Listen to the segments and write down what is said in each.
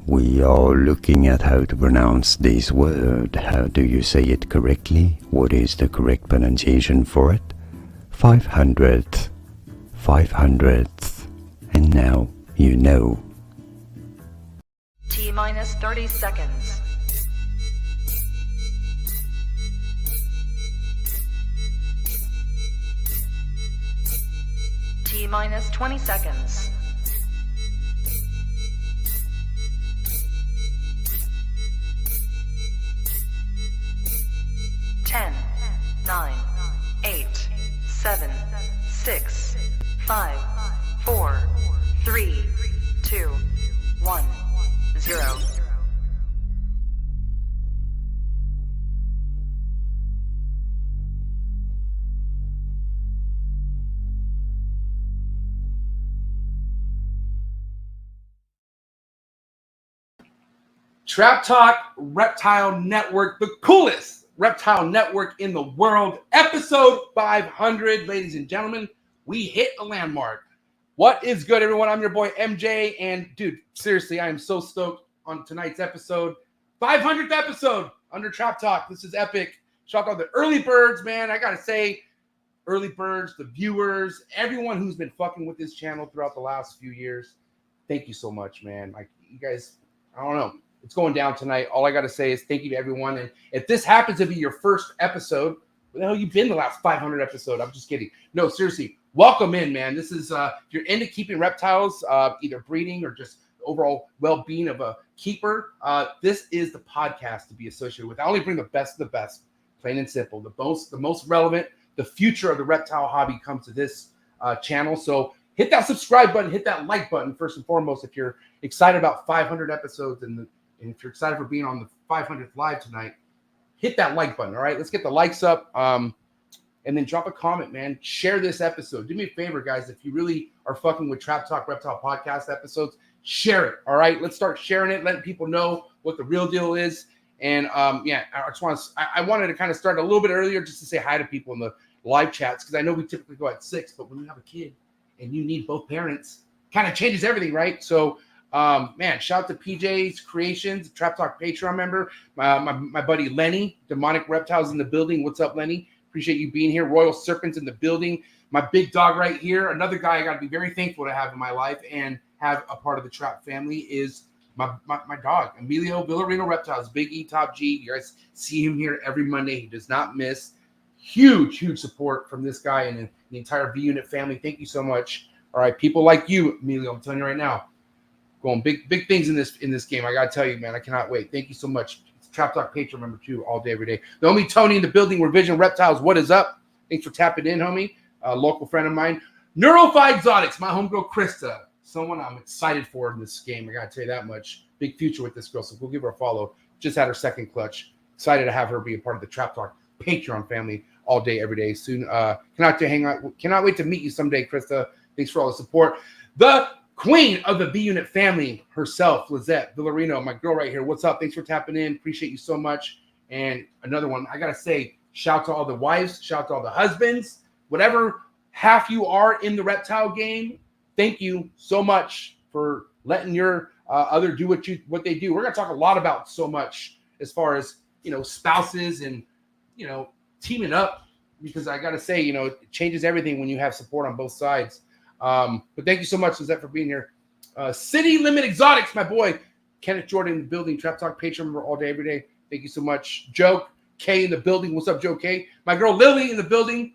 We are looking at how to pronounce this word. How do you say it correctly? What is the correct pronunciation for it? 500th. 500th. And now you know. T-minus 30 seconds. T-minus 20 seconds. 10, 9, 8, 7, 6, 5, 4, 3, 2, 1, 0. Trap Talk Reptile Network, the coolest reptile network in the world. Episode 500, ladies and gentlemen. We hit a landmark. What is good, everyone? I'm your boy MJ, and dude, seriously, I am so stoked on tonight's episode. 500th episode under Trap Talk. This is epic. Shout out to the early birds, man. I gotta say, early birds, the viewers, everyone who's been fucking with this channel throughout the last few years. Thank you so much, man. Like, you guys, I don't know. It's going down tonight. All I got to say is thank you to everyone. And if this happens to be your first episode, where the hell you been the last 500 episode? I'm just kidding. No, seriously, welcome in, man. This is, if you're into keeping reptiles, either breeding or just the overall well-being of a keeper, this is the podcast to be associated with. I only bring the best of the best, plain and simple. The most relevant, the future of the reptile hobby comes to this channel. So hit that subscribe button, hit that like button, first and foremost, if you're excited about 500 episodes and if you're excited for being on the 500th live tonight, hit that like button, all right? Let's get the likes up, and then drop a comment, man. Share this episode. Do me a favor, guys. If you really are fucking with Trap Talk Reptile Podcast episodes, share it, all right? Let's start sharing it, letting people know what the real deal is. And, yeah, I wanted to kind of start a little bit earlier just to say hi to people in the live chats, because I know we typically go at 6, but when you have a kid and you need both parents, kind of changes everything, right? So, man, shout out to PJ's Creations, Trap Talk Patreon member, my buddy Lenny, Demonic Reptiles in the building. What's up, Lenny? Appreciate you being here. Royal Serpents in the building. My big dog right here, another guy I got to be very thankful to have in my life and have a part of the Trap family is my dog, Emilio Villarino Reptiles, Big E Top G. You guys see him here every Monday. He does not miss. Huge support from this guy and the entire V Unit family. Thank you so much. All right, people like you, Emilio, I'm telling you right now. Going big things in this game. I gotta tell you, man, I cannot wait. Thank you so much. It's Trap Talk Patreon member too, all day, every day. The homie Tony in the building, Revision Reptiles. What is up? Thanks for tapping in, homie. Local friend of mine. Neurophi Exotics, my homegirl Krista. Someone I'm excited for in this game. I gotta tell you that much. Big future with this girl, so we'll give her a follow. Just had her second clutch. Excited to have her be a part of the Trap Talk Patreon family all day, every day. Soon, cannot wait to meet you someday, Krista. Thanks for all the support. The Queen of the B Unit family herself, Lizette Villarino, my girl right here. What's up? Thanks for tapping in. Appreciate you so much. And another one, I gotta say, shout to all the wives, shout to all the husbands, whatever half you are in the reptile game. Thank you so much for letting your other do what they do. We're gonna talk a lot about so much as far as spouses and teaming up, because I gotta say, it changes everything when you have support on both sides. But thank you so much, Lizette, for being here. City Limit Exotics, my boy. Kenneth Jordan in the building. Trap Talk Patreon member all day, every day. Thank you so much. Joe K in the building. What's up, Joe K? My girl Lily in the building.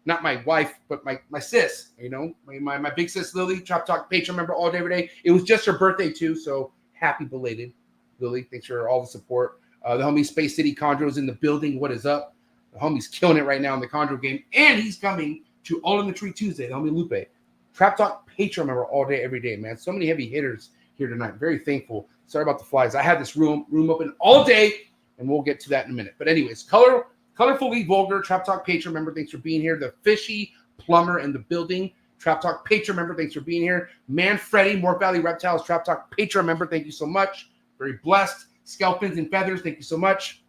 Not my wife, but my sis. My big sis Lily. Trap Talk Patreon member all day, every day. It was just her birthday too, so happy belated, Lily. Thanks for all the support. The homie Space City Chondros in the building. What is up? The homie's killing it right now in the Chondro game, and he's coming to All in the Tree Tuesday. The homie Lupe. Trap Talk Patreon member all day, every day, man. So many heavy hitters here tonight. Very thankful. Sorry about the flies. I had this room open all day, and we'll get to that in a minute. But anyways, Colorfully Vulgar, Trap Talk Patreon member, thanks for being here. The Fishy Plumber in the building, Trap Talk Patreon member, thanks for being here. Man Freddy, Morph Valley Reptiles, Trap Talk Patreon member, thank you so much. Very blessed. Scalpins and Feathers, thank you so much.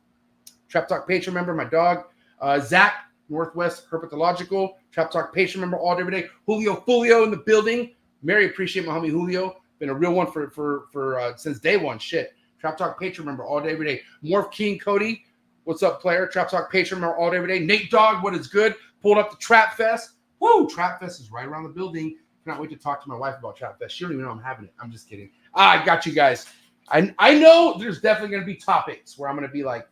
Trap Talk Patreon member, my dog. Zach, Northwest Herpetological, Trap Talk Patreon member all day, every day. Julio Fulio in the building. Very appreciate my homie Julio. Been a real one for since day one. Shit. Trap Talk Patreon member all day, every day. Morph King Cody. What's up, player? Trap Talk Patreon member all day, every day. Nate Dogg, what is good? Pulled up the Trapfest. Woo! Trapfest is right around the building. Cannot wait to talk to my wife about Trapfest. She don't even know I'm having it. I'm just kidding. I got you guys. I know there's definitely going to be topics where I'm going to be like,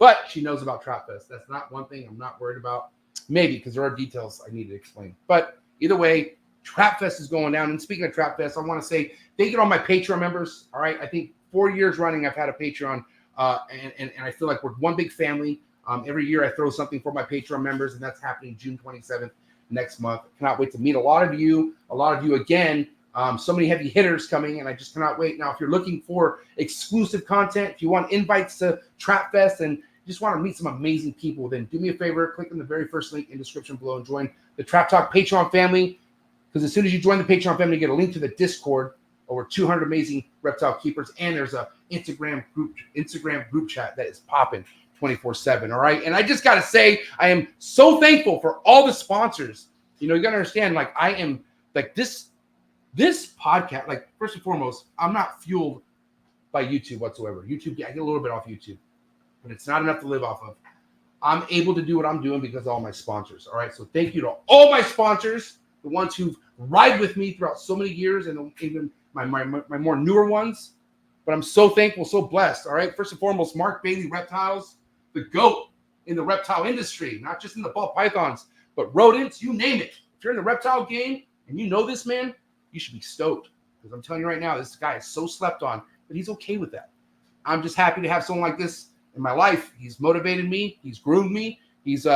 but she knows about Trapfest. That's not one thing I'm not worried about. Maybe, because there are details I need to explain. But either way, Trapfest is going down. And speaking of Trapfest, I want to say thank you to all my Patreon members. All right. I think 4 years running, I've had a Patreon. And I feel like we're one big family. Every year I throw something for my Patreon members, and that's happening June 27th next month. Cannot wait to meet a lot of you again. So many heavy hitters coming, and I just cannot wait. Now, if you're looking for exclusive content, if you want invites to Trapfest and you just want to meet some amazing people, then do me a favor, click on the very first link in the description below and join the Trap Talk Patreon family. Because as soon as you join the Patreon family, you get a link to the Discord, over 200 amazing reptile keepers, and there's a Instagram group chat that is popping 24/7. All right, and I just got to say, I am so thankful for all the sponsors. You know, you got to understand, like, I am like this podcast, like, first and foremost, I'm not fueled by YouTube whatsoever. YouTube, I get a little bit off YouTube, but it's not enough to live off of. I'm able to do what I'm doing because of all my sponsors. All right, so thank you to all my sponsors, the ones who've ride with me throughout so many years, and even my more newer ones. But I'm so thankful, so blessed. All right, first and foremost, Mark Bailey Reptiles, the GOAT in the reptile industry, not just in the ball pythons, but rodents, you name it. If you're in the reptile game and you know this man, you should be stoked. Because I'm telling you right now, this guy is so slept on, but he's okay with that. I'm just happy to have someone like this in my life. He's motivated me. He's groomed me. He's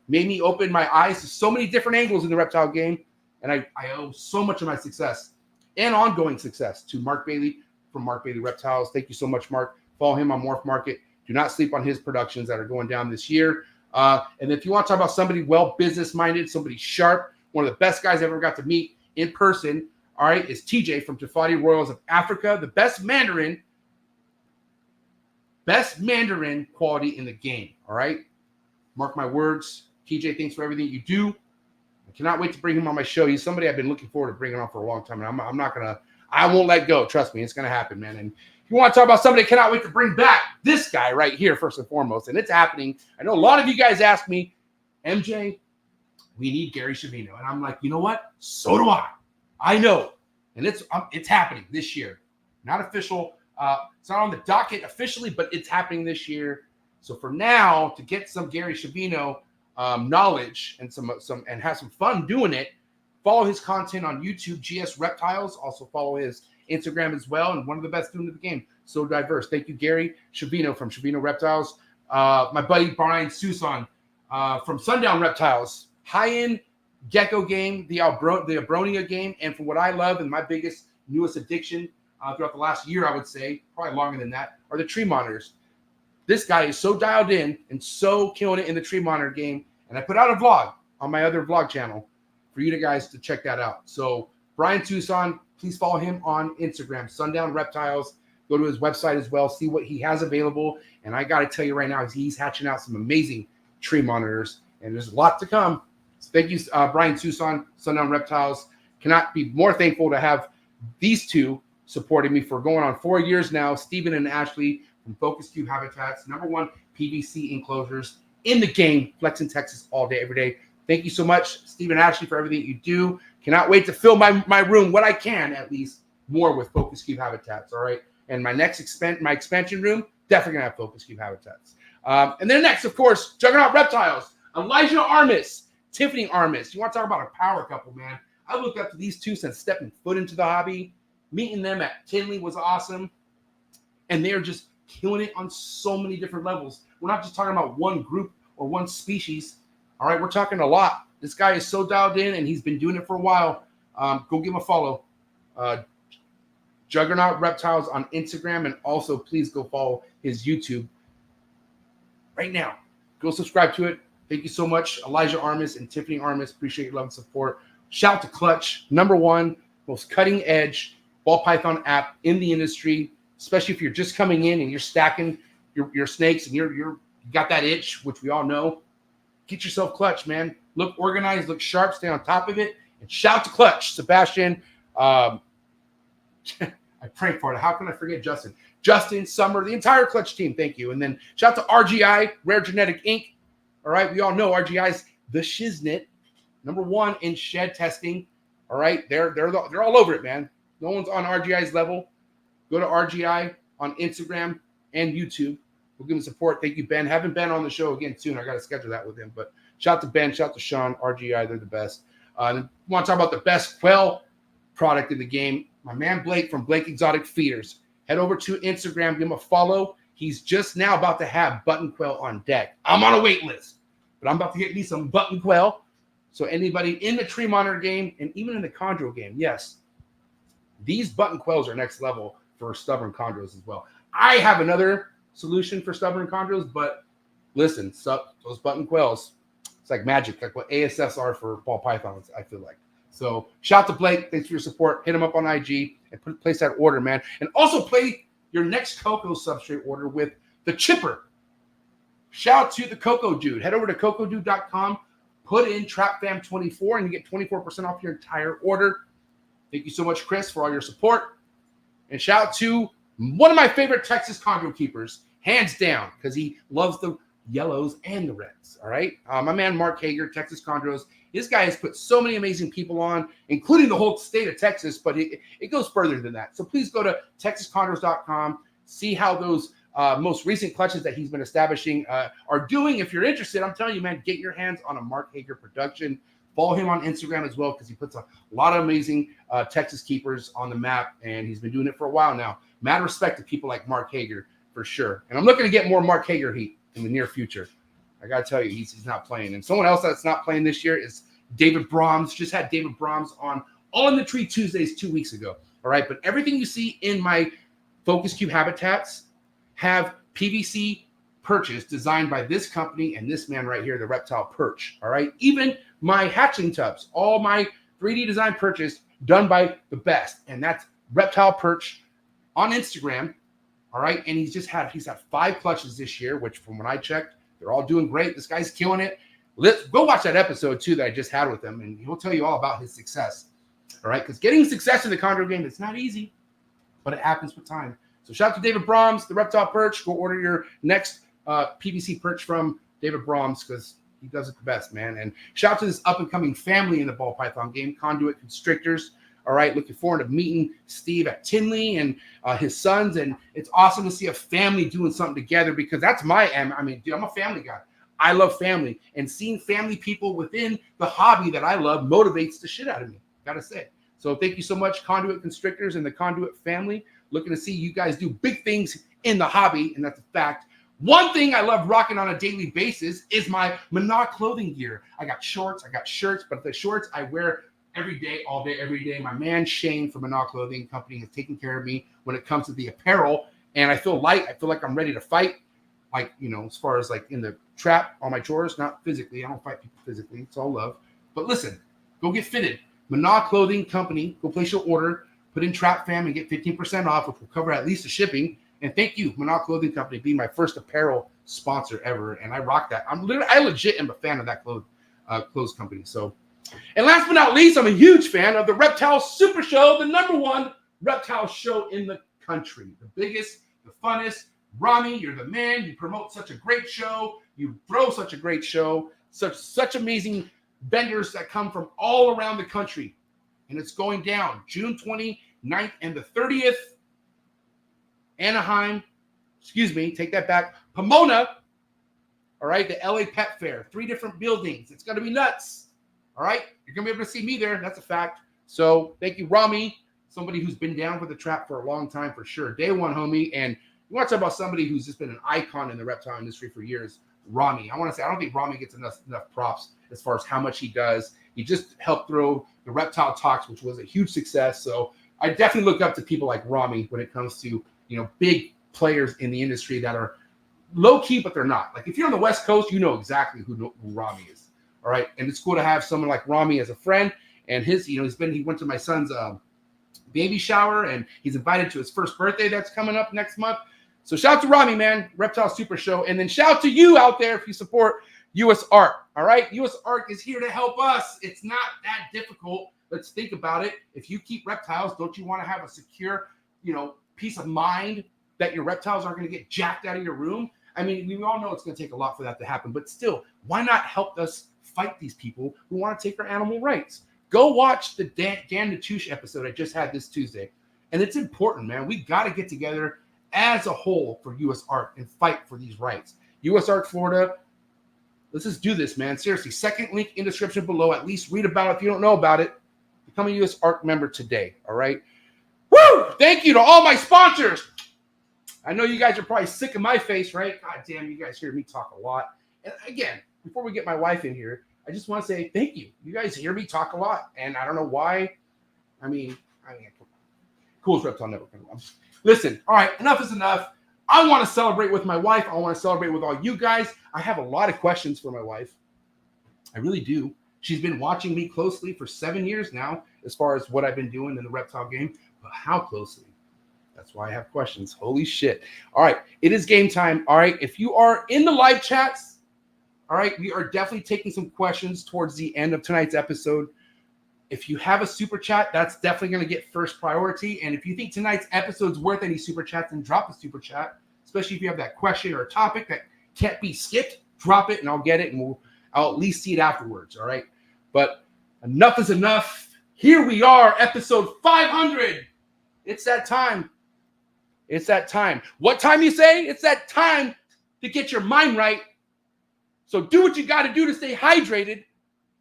made me open my eyes to so many different angles in the reptile game. And I owe so much of my success and ongoing success to Mark Bailey from Mark Bailey Reptiles. Thank you so much, Mark. Follow him on Morph Market. Do not sleep on his productions that are going down this year. And if you want to talk about somebody well business-minded, somebody sharp, one of the best guys I ever got to meet in person, all right, is TJ from TOFAUTI Royals of Africa, the best Mandarin quality in the game, all right? Mark my words. TJ, thanks for everything you do. I cannot wait to bring him on my show. He's somebody I've been looking forward to bringing on for a long time, and I won't let go. Trust me, it's going to happen, man. And if you want to talk about somebody I cannot wait to bring back, this guy right here, first and foremost, and it's happening. I know a lot of you guys ask me, MJ, we need Gary Shavino. And I'm like, you know what? So do I. I know. And it's happening this year. Not official. It's not on the docket officially, but it's happening this year. So for now, to get some Gary Shavino knowledge and and have some fun doing it, follow his content on YouTube, GS Reptiles. Also follow his Instagram as well. And one of the best doing in the game. So diverse. Thank you, Gary Shavino from Shavino Reptiles. My buddy Brian Susan from SUNDOWN Reptiles. High-end gecko game, the Abronia game, and from what I love and my biggest, newest addiction throughout the last year, I would say, probably longer than that, are the tree monitors. This guy is so dialed in and so killing it in the tree monitor game, and I put out a vlog on my other vlog channel for you guys to check that out. So Brian Tucson, please follow him on Instagram, SUNDOWN Reptiles. Go to his website as well, see what he has available. And I got to tell you right now, he's hatching out some amazing tree monitors, and there's a lot to come. So thank you, Brian Tucson, SUNDOWN Reptiles. Cannot be more thankful to have these two supporting me for going on 4 years now. Stephen and Ashley from Focus Cube Habitats, #1 PVC enclosures in the game, flexing Texas all day, every day. Thank you so much, Stephen and Ashley, for everything you do. Cannot wait to fill my room, what I can at least, more with Focus Cube Habitats, all right? And my next expansion room, definitely going to have Focus Cube Habitats. And then next, of course, Juggernaut Reptiles, Elijah Armis, Tiffany Armis. You want to talk about a power couple, man. I looked up to these two since stepping foot into the hobby. Meeting them at Tinley was awesome. And they're just killing it on so many different levels. We're not just talking about one group or one species. All right, we're talking a lot. This guy is so dialed in, and he's been doing it for a while. Go give him a follow. Juggernaut Reptiles on Instagram, and also please go follow his YouTube right now. Go subscribe to it. Thank you so much, Elijah Armis and Tiffany Armis. Appreciate your love and support. Shout out to Clutch, #1 most cutting edge ball python app in the industry, especially if you're just coming in and you're stacking your snakes and you got that itch, which we all know. Get yourself Clutch, man. Look organized, look sharp, stay on top of it. And shout out to Clutch, Sebastian, I pray for it. How can I forget Justin? Justin, Summer, the entire Clutch team, thank you. And then shout out to RGI, Rare Genetic Inc. All right, we all know RGI's the shiznit, #1 in shed testing. All right, they're all over it, man. No one's on RGI's level. Go to RGI on Instagram and YouTube. We'll give him support. Thank you, Ben. Haven't Ben on the show again soon. I got to schedule that with him. But shout out to Ben, shout out to Sean, RGI. They're the best. Want to talk about the best quail product in the game? My man Blake from Blake Exotic Feeders. Head over to Instagram, give him a follow. He's just now about to have button quail on deck. I'm on a wait list, but I'm about to get me some button quail. So anybody in the tree monitor game and even in the chondro game, yes, these button quails are next level for stubborn chondros as well. I have another solution for stubborn chondros, but listen, those button quails, it's like magic, like what ASFs are for ball pythons, I feel like. So shout out to Blake. Thanks for your support. Hit him up on IG and place that order, man. And also play your next COCO substrate order with the chipper. Shout out to the COCO Dude. Head over to cocodude.com. Put in TrapFam24 and you get 24% off your entire order. Thank you so much, Chris, for all your support. And shout out to one of my favorite Texas chondro keepers, hands down, because he loves the yellows and the reds. All right. My man, Mark Hager, Texas Chondros. This guy has put so many amazing people on, including the whole state of Texas, but it goes further than that. So please go to texaschondros.com, see how those most recent clutches that he's been establishing are doing. If you're interested, I'm telling you, man, get your hands on a Mark Hager production. Follow him on Instagram as well, because he puts a lot of amazing Texas keepers on the map, and he's been doing it for a while now. Mad respect to people like Mark Hager, for sure. And I'm looking to get more Mark Hager heat in the near future. I got to tell you, he's not playing. And someone else that's not playing this year is David Brahms. Just had David Brahms on All in the Tree Tuesdays 2 weeks ago. All right, but everything you see in my Focus Cube habitats have PVC perches designed by this company and this man right here, the Reptile Perch. All right, even my hatchling tubs, all my 3D design perches done by the best, and that's Reptile Perch on Instagram. All right, and he's had 5 clutches this year, which from when I checked, they're all doing great. This guy's killing it. Let's go watch that episode too that I just had with him, and he'll tell you all about his success. All right, because getting success in the chondro game, it's not easy, but it happens with time. So shout out to David Brahms, the Reptile Perch. Go order your next PVC perch from David Brahms, because he does it the best, man. And shout out to this up-and-coming family in the ball python game, Conduit Constrictors. All right, looking forward to meeting Steve at Tinley and his sons. And it's awesome to see a family doing something together, because that's dude, I'm a family guy. I love family. And seeing family people within the hobby that I love motivates the shit out of me, gotta say. So thank you so much, Conduit Constrictors and the Conduit family. Looking to see you guys do big things in the hobby, and that's a fact. One thing I love rocking on a daily basis is my Monog clothing gear. I got shorts, I got shirts, but the shorts I wear every day, all day, every day. My man Shane from Monog Clothing Company has taken care of me when it comes to the apparel, and I feel light. I feel like I'm ready to fight, like, you know, as far as like in the trap on my chores, not physically. I don't fight people physically. It's all love. But listen, go get fitted. Monog Clothing Company. Go place your order. Put in Trap Fam and get 15% off, which will cover at least the shipping. And thank you, Monog Clothing Company, being my first apparel sponsor ever. And I rock that. I legit am a fan of that clothes company. So, and last but not least, I'm a huge fan of the Reptile Super Show, the #1 reptile show in the country. The biggest, the funnest. Rami, you're the man. You promote such a great show. You throw such a great show. Such amazing vendors that come from all around the country. And it's going down June 29th and the 30th. Anaheim, take that back. Pomona, all right, the LA Pet Fair, 3 different buildings. It's going to be nuts, all right? You're going to be able to see me there. That's a fact. So thank you, Rami, somebody who's been down for the trap for a long time for sure. Day one, homie. And you want to talk about somebody who's just been an icon in the reptile industry for years, Rami. I want to say I don't think Rami gets enough props as far as how much he does. He just helped throw the Reptile Talks, which was a huge success. So I definitely look up to people like Rami when it comes to, you know, big players in the industry that are low key, but they're not. Like if you're on the West Coast, you know exactly who Rami is. All right. And it's cool to have someone like Rami as a friend. And his, you know, he went to my son's baby shower, and he's invited to his first birthday that's coming up next month. So shout out to Rami, man, Reptile Super Show. And then shout out to you out there if you support US ARC. All right, US ARC is here to help us. It's not that difficult. Let's think about it. If you keep reptiles, don't you want to have a secure, peace of mind that your reptiles aren't going to get jacked out of your room? I mean, we all know it's going to take a lot for that to happen, but still, why not help us fight these people who want to take our animal rights? Go watch the Dan Natush episode I just had this Tuesday. And it's important, man. We got to get together as a whole for US ARC and fight for these rights. US ARC Florida, let's just do this, man. Seriously, second link in description below. At least read about it if you don't know about it. Become a US ARC member today, all right? Woo! Thank you to all my sponsors. I know you guys are probably sick of my face, right? God damn, you guys hear me talk a lot. And again, before we get my wife in here, I just want to say thank you. You guys hear me talk a lot, and I don't know why. I mean, coolest reptile network. Listen, all right, enough is enough. I want to celebrate with my wife. I want to celebrate with all you guys. I have a lot of questions for my wife. I really do. She's been watching me closely for 7 years now, as far as what I've been doing in the reptile game. But how closely? That's why I have questions. Holy shit. All right, it is game time. All right, if you are in the live chats, all right, we are definitely taking some questions towards the end of tonight's episode. If you have a super chat, that's definitely going to get first priority. And if you think tonight's episode's worth any super chats, then drop a super chat, especially if you have that question or a topic that can't be skipped. Drop it and I'll get it, and I'll at least see it afterwards, all right? But enough is enough. Here we are, episode 500. It's that time. It's that time. What time you say? It's that time to get your mind right. So do what you got to do to stay hydrated.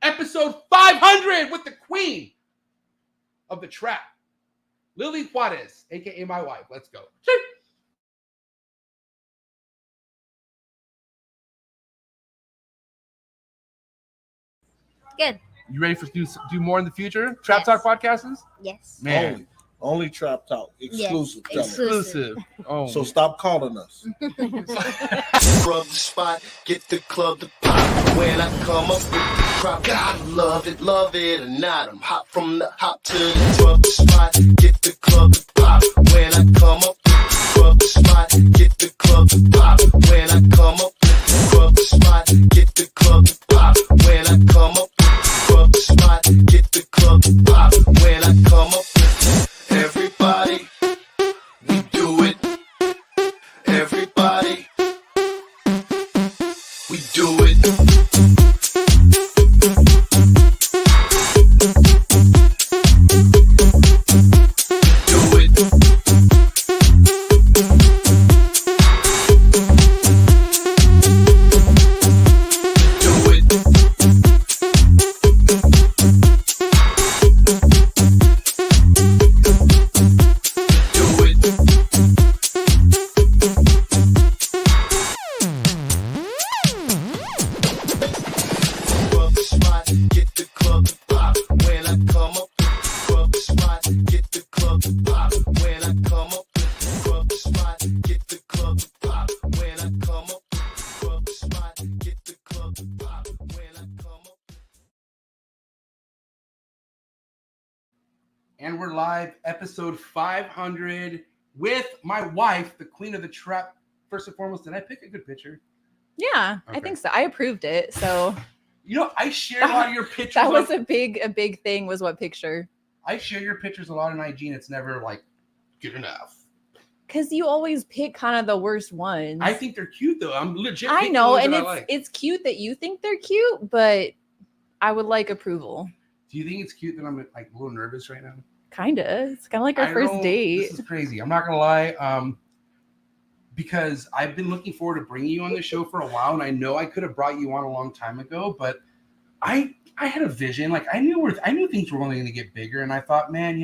Episode 500 with the queen of the trap, Lily Juarez, a.k.a. my wife. Let's go. Good. You ready for do more in the future? Trap Talk podcasts? Yes. Man. Only Trap Talk. Exclusive. Yes. Exclusive. Oh. So stop calling us. Rub the spot, get the club to pop. When I come up with the crowd, God love it or not. I'm hot from the hop to the rub the spot, get the club to pop. When I come up with the rub the spot, get the club to pop. When I come up with the rub the spot, get the club to pop. When I come up with the rub the spot, get the club to pop. When I come up with everybody, we do it. Everybody, we do it. Do it. Do it. Do it. Rub the spot, get the club to pop. When I come up with the rub the spot, get the club to pop. When I come up with the rub the spot, get the club to pop. When I come up with the rub the spot, get the club to pop. When I come up. And we're live, episode 500 with my wife, the queen of the trap. First and foremost, did I pick a good picture? Yeah, Okay. I think so. I approved it. So I share a lot of your pictures. that was a big thing, was what picture. I share your pictures a lot on IG, and it's never like good enough. Because you always pick kind of the worst ones. I think they're cute though. I'm legit. I picking know, ones and that I like. it's cute that you think they're cute, but I would like approval. Do you think it's cute that I'm like a little nervous right now? Kinda. It's kind of like our I first know date. This is crazy. I'm not gonna lie. Because I've been looking forward to bringing you on the show for a while, and I know I could have brought you on a long time ago, but I had a vision. Like I knew things were only going to get bigger, and I thought, man,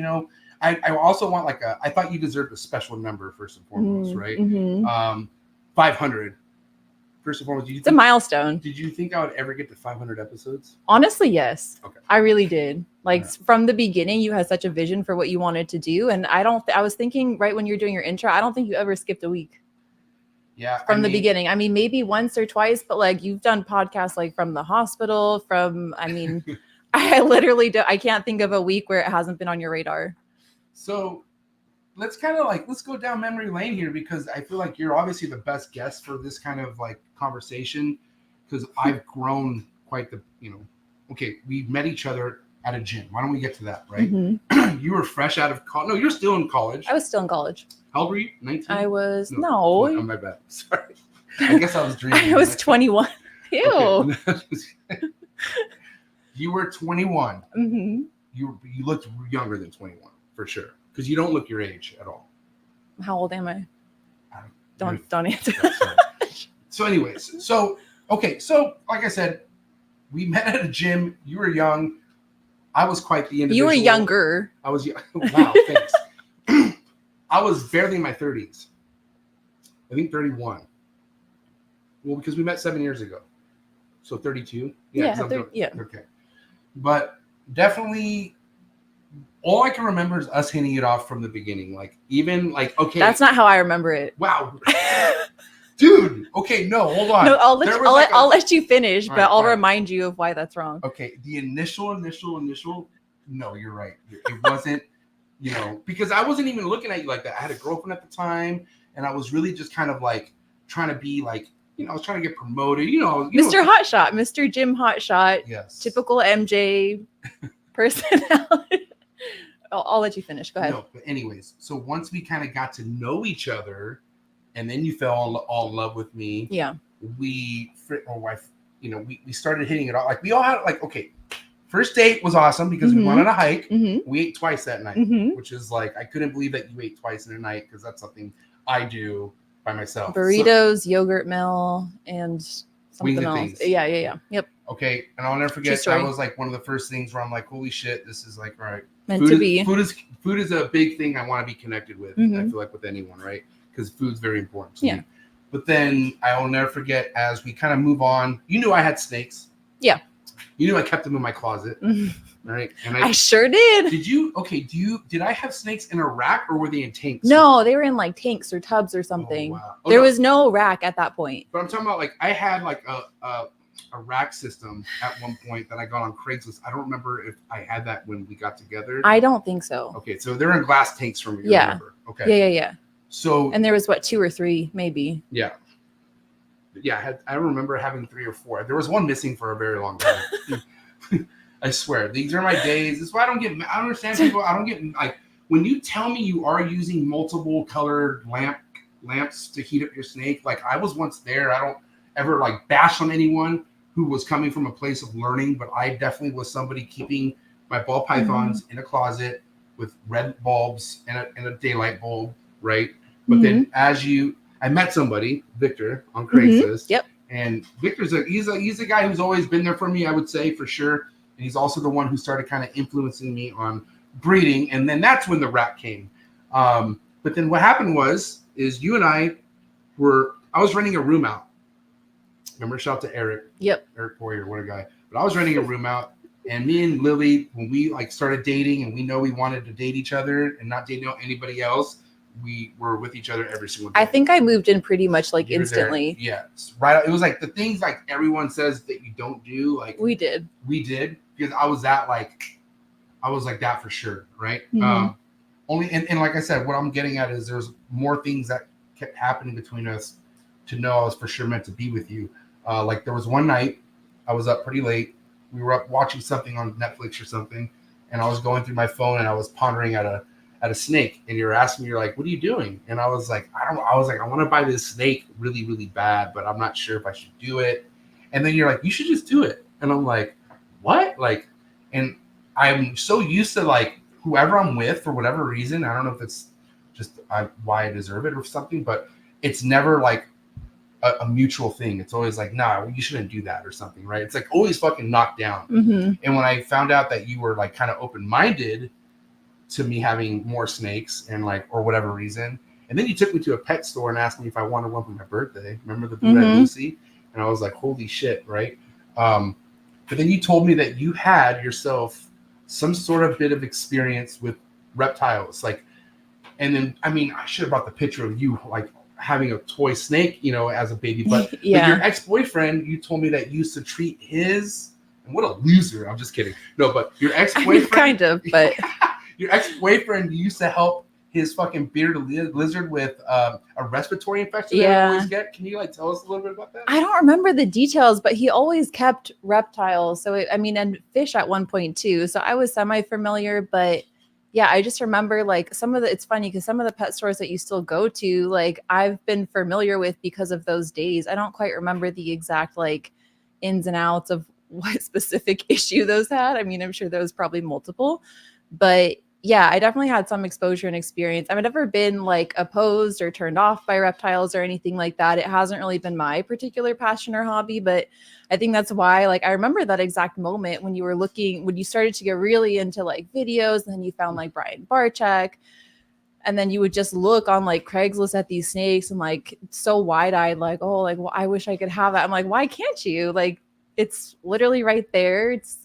I also want I thought you deserved a special number first and foremost, right? Mm-hmm. 500. First and foremost, It's a milestone. Did you think I would ever get to 500 episodes? Honestly, yes. Okay. I really did. Like Yeah. from the beginning, you had such a vision for what you wanted to do, and I was thinking right when you were doing your intro, I don't think you ever skipped a week. Yeah. From the beginning. I mean, maybe once or twice, but like you've done podcasts like from the hospital, I literally I can't think of a week where it hasn't been on your radar. So let's go down memory lane here, because I feel like you're obviously the best guest for this kind of like conversation. because I've grown quite the, okay, we met each other at a gym. Why don't we get to that, right? Mhm. You were fresh out of college. No, you're still in college. I was still in college. How old were you? 19? I was, Oh, no. my bad. Sorry. I guess I was dreaming. I was 21. Ew. Okay. You were 21. Mm-hmm. You looked younger than 21, for sure. Because you don't look your age at all. How old am I? Don't answer. Sorry. So anyways, so like I said, we met at a gym. You were young. I was quite the individual. You were younger. I was young. Wow, thanks. I was barely in my 30s. I think 31. Well, because we met 7 years ago. So 32? Yeah, 'cause yeah. Okay. But definitely all I can remember is us hitting it off from the beginning. Like, even like, okay. That's not how I remember it. Wow. Dude. Okay, no, hold on. No, I'll let you finish, All but right, I'll fine. remind you of why that's wrong. Okay, the initial. No, you're right. It wasn't, because I wasn't even looking at you like that. I had a girlfriend at the time, and I was really just kind of like trying to be like, I was trying to get promoted. Mr. Hotshot, Mr. Jim Hotshot, Yes. typical MJ personality. I'll let you finish. Go ahead. No, but anyways, so once we kind of got to know each other, and then you fell all in love with me. Yeah. We started hitting it off. Like, we all had, like, okay, first date was awesome because we went on a hike. Mm-hmm. We ate twice that night, Mm-hmm. which is like, I couldn't believe that you ate twice in a night because that's something I do by myself. Burritos, yogurt mill, and something and else. things. Yeah. Yep. Okay, and I'll never True forget, story. that was like one of the first things where I'm like, holy shit, this is like, all right. Meant to be. Food is a big thing I want to be connected with. I Mhm. feel like with anyone, right? Because food's very important to Yeah. me. But then I will never forget, as we kind of move on, you knew I had snakes. Yeah. You knew I kept them in my closet, Mhm. right? And I sure did. did I have snakes in a rack or were they in tanks? No, they were in like tanks or tubs or something. Oh, wow. Oh, There no. was no rack at that point. But I'm talking about, like, I had like a rack system at one point that I got on Craigslist. I don't remember if I had that when we got together. I don't think so. Okay, so they're in glass tanks from you. Yeah. Remember? Okay. Yeah. So And there was 2 or 3 maybe. yeah. I remember having 3 or 4. There was one missing for a very long time. I swear, these are my days. This is why I don't understand people. I don't get, like, when you tell me you are using multiple colored lamps to heat up your snake. Like, I was once there. I don't ever like bash on anyone who was coming from a place of learning, but I definitely was somebody keeping my ball pythons in a closet with red bulbs and a daylight bulb, right? But then I met somebody, Victor, on Craigslist. Yep. And Victor's he's a guy who's always been there for me, I would say, for sure. And he's also the one who started kind of influencing me on breeding. And then that's when the rap came. But then what happened is you and I was renting a room out. Remember, shout out to Eric. Yep. Eric Boyer, what a guy. But I was renting a room out. And me and Lily, when we like started dating and we know we wanted to date each other and not date anybody else, we were with each other every single day. I think I moved in pretty much like You were there. instantly. Yes. Right. It was like the things like everyone says that you don't do, like We did. because I was like that for sure. Right. Mhm. And like I said, what I'm getting at is there's more things that kept happening between us to know I was for sure meant to be with you. Like there was one night I was up pretty late. We were up watching something on Netflix or something, and I was going through my phone and I was pondering at a snake, and you're asking me, you're like, what are you doing? And I was like, I want to buy this snake really, really bad, but I'm not sure if I should do it. And then you're like, you should just do it. And I'm like, what? Like, and I'm so used to like whoever I'm with for whatever reason. I don't know if it's just why I deserve it or something, but it's never like a mutual thing. It's always like, nah, you shouldn't do that or something, right? It's like always fucking knocked down. Mm-hmm. And when I found out that you were like kind of open-minded to me having more snakes and like, or whatever reason, and then you took me to a pet store and asked me if I wanted one for my birthday. Remember the Blue Red Lucy? And I was like, holy shit, right? But then you told me that you had yourself some sort of bit of experience with reptiles, like, and then I mean, I should have brought the picture of you like having a toy snake, as a baby, but Yeah. but your ex-boyfriend, you told me that used to treat his, and what a loser. I'm just kidding. No, but your ex-boyfriend Kind of, but your ex-boyfriend used to help his fucking bearded lizard with a respiratory infection that Yeah. they always get. Can you like tell us a little bit about that? I don't remember the details, but he always kept reptiles. So and fish at one point too. So I was semi-familiar, but yeah, I just remember like it's funny because some of the pet stores that you still go to, like I've been familiar with because of those days. I don't quite remember the exact like ins and outs of what specific issue those had. I mean, I'm sure there was probably multiple, but yeah, I definitely had some exposure and experience. I've never been like opposed or turned off by reptiles or anything like that. It hasn't really been my particular passion or hobby, but I think that's why, like, I remember that exact moment when you started to get really into like videos, and then you found like Brian Barczyk, and then you would just look on like Craigslist at these snakes and like so wide-eyed, like, oh, like, well, I wish I could have that. I'm like, why can't you? Like, it's literally right there. It's,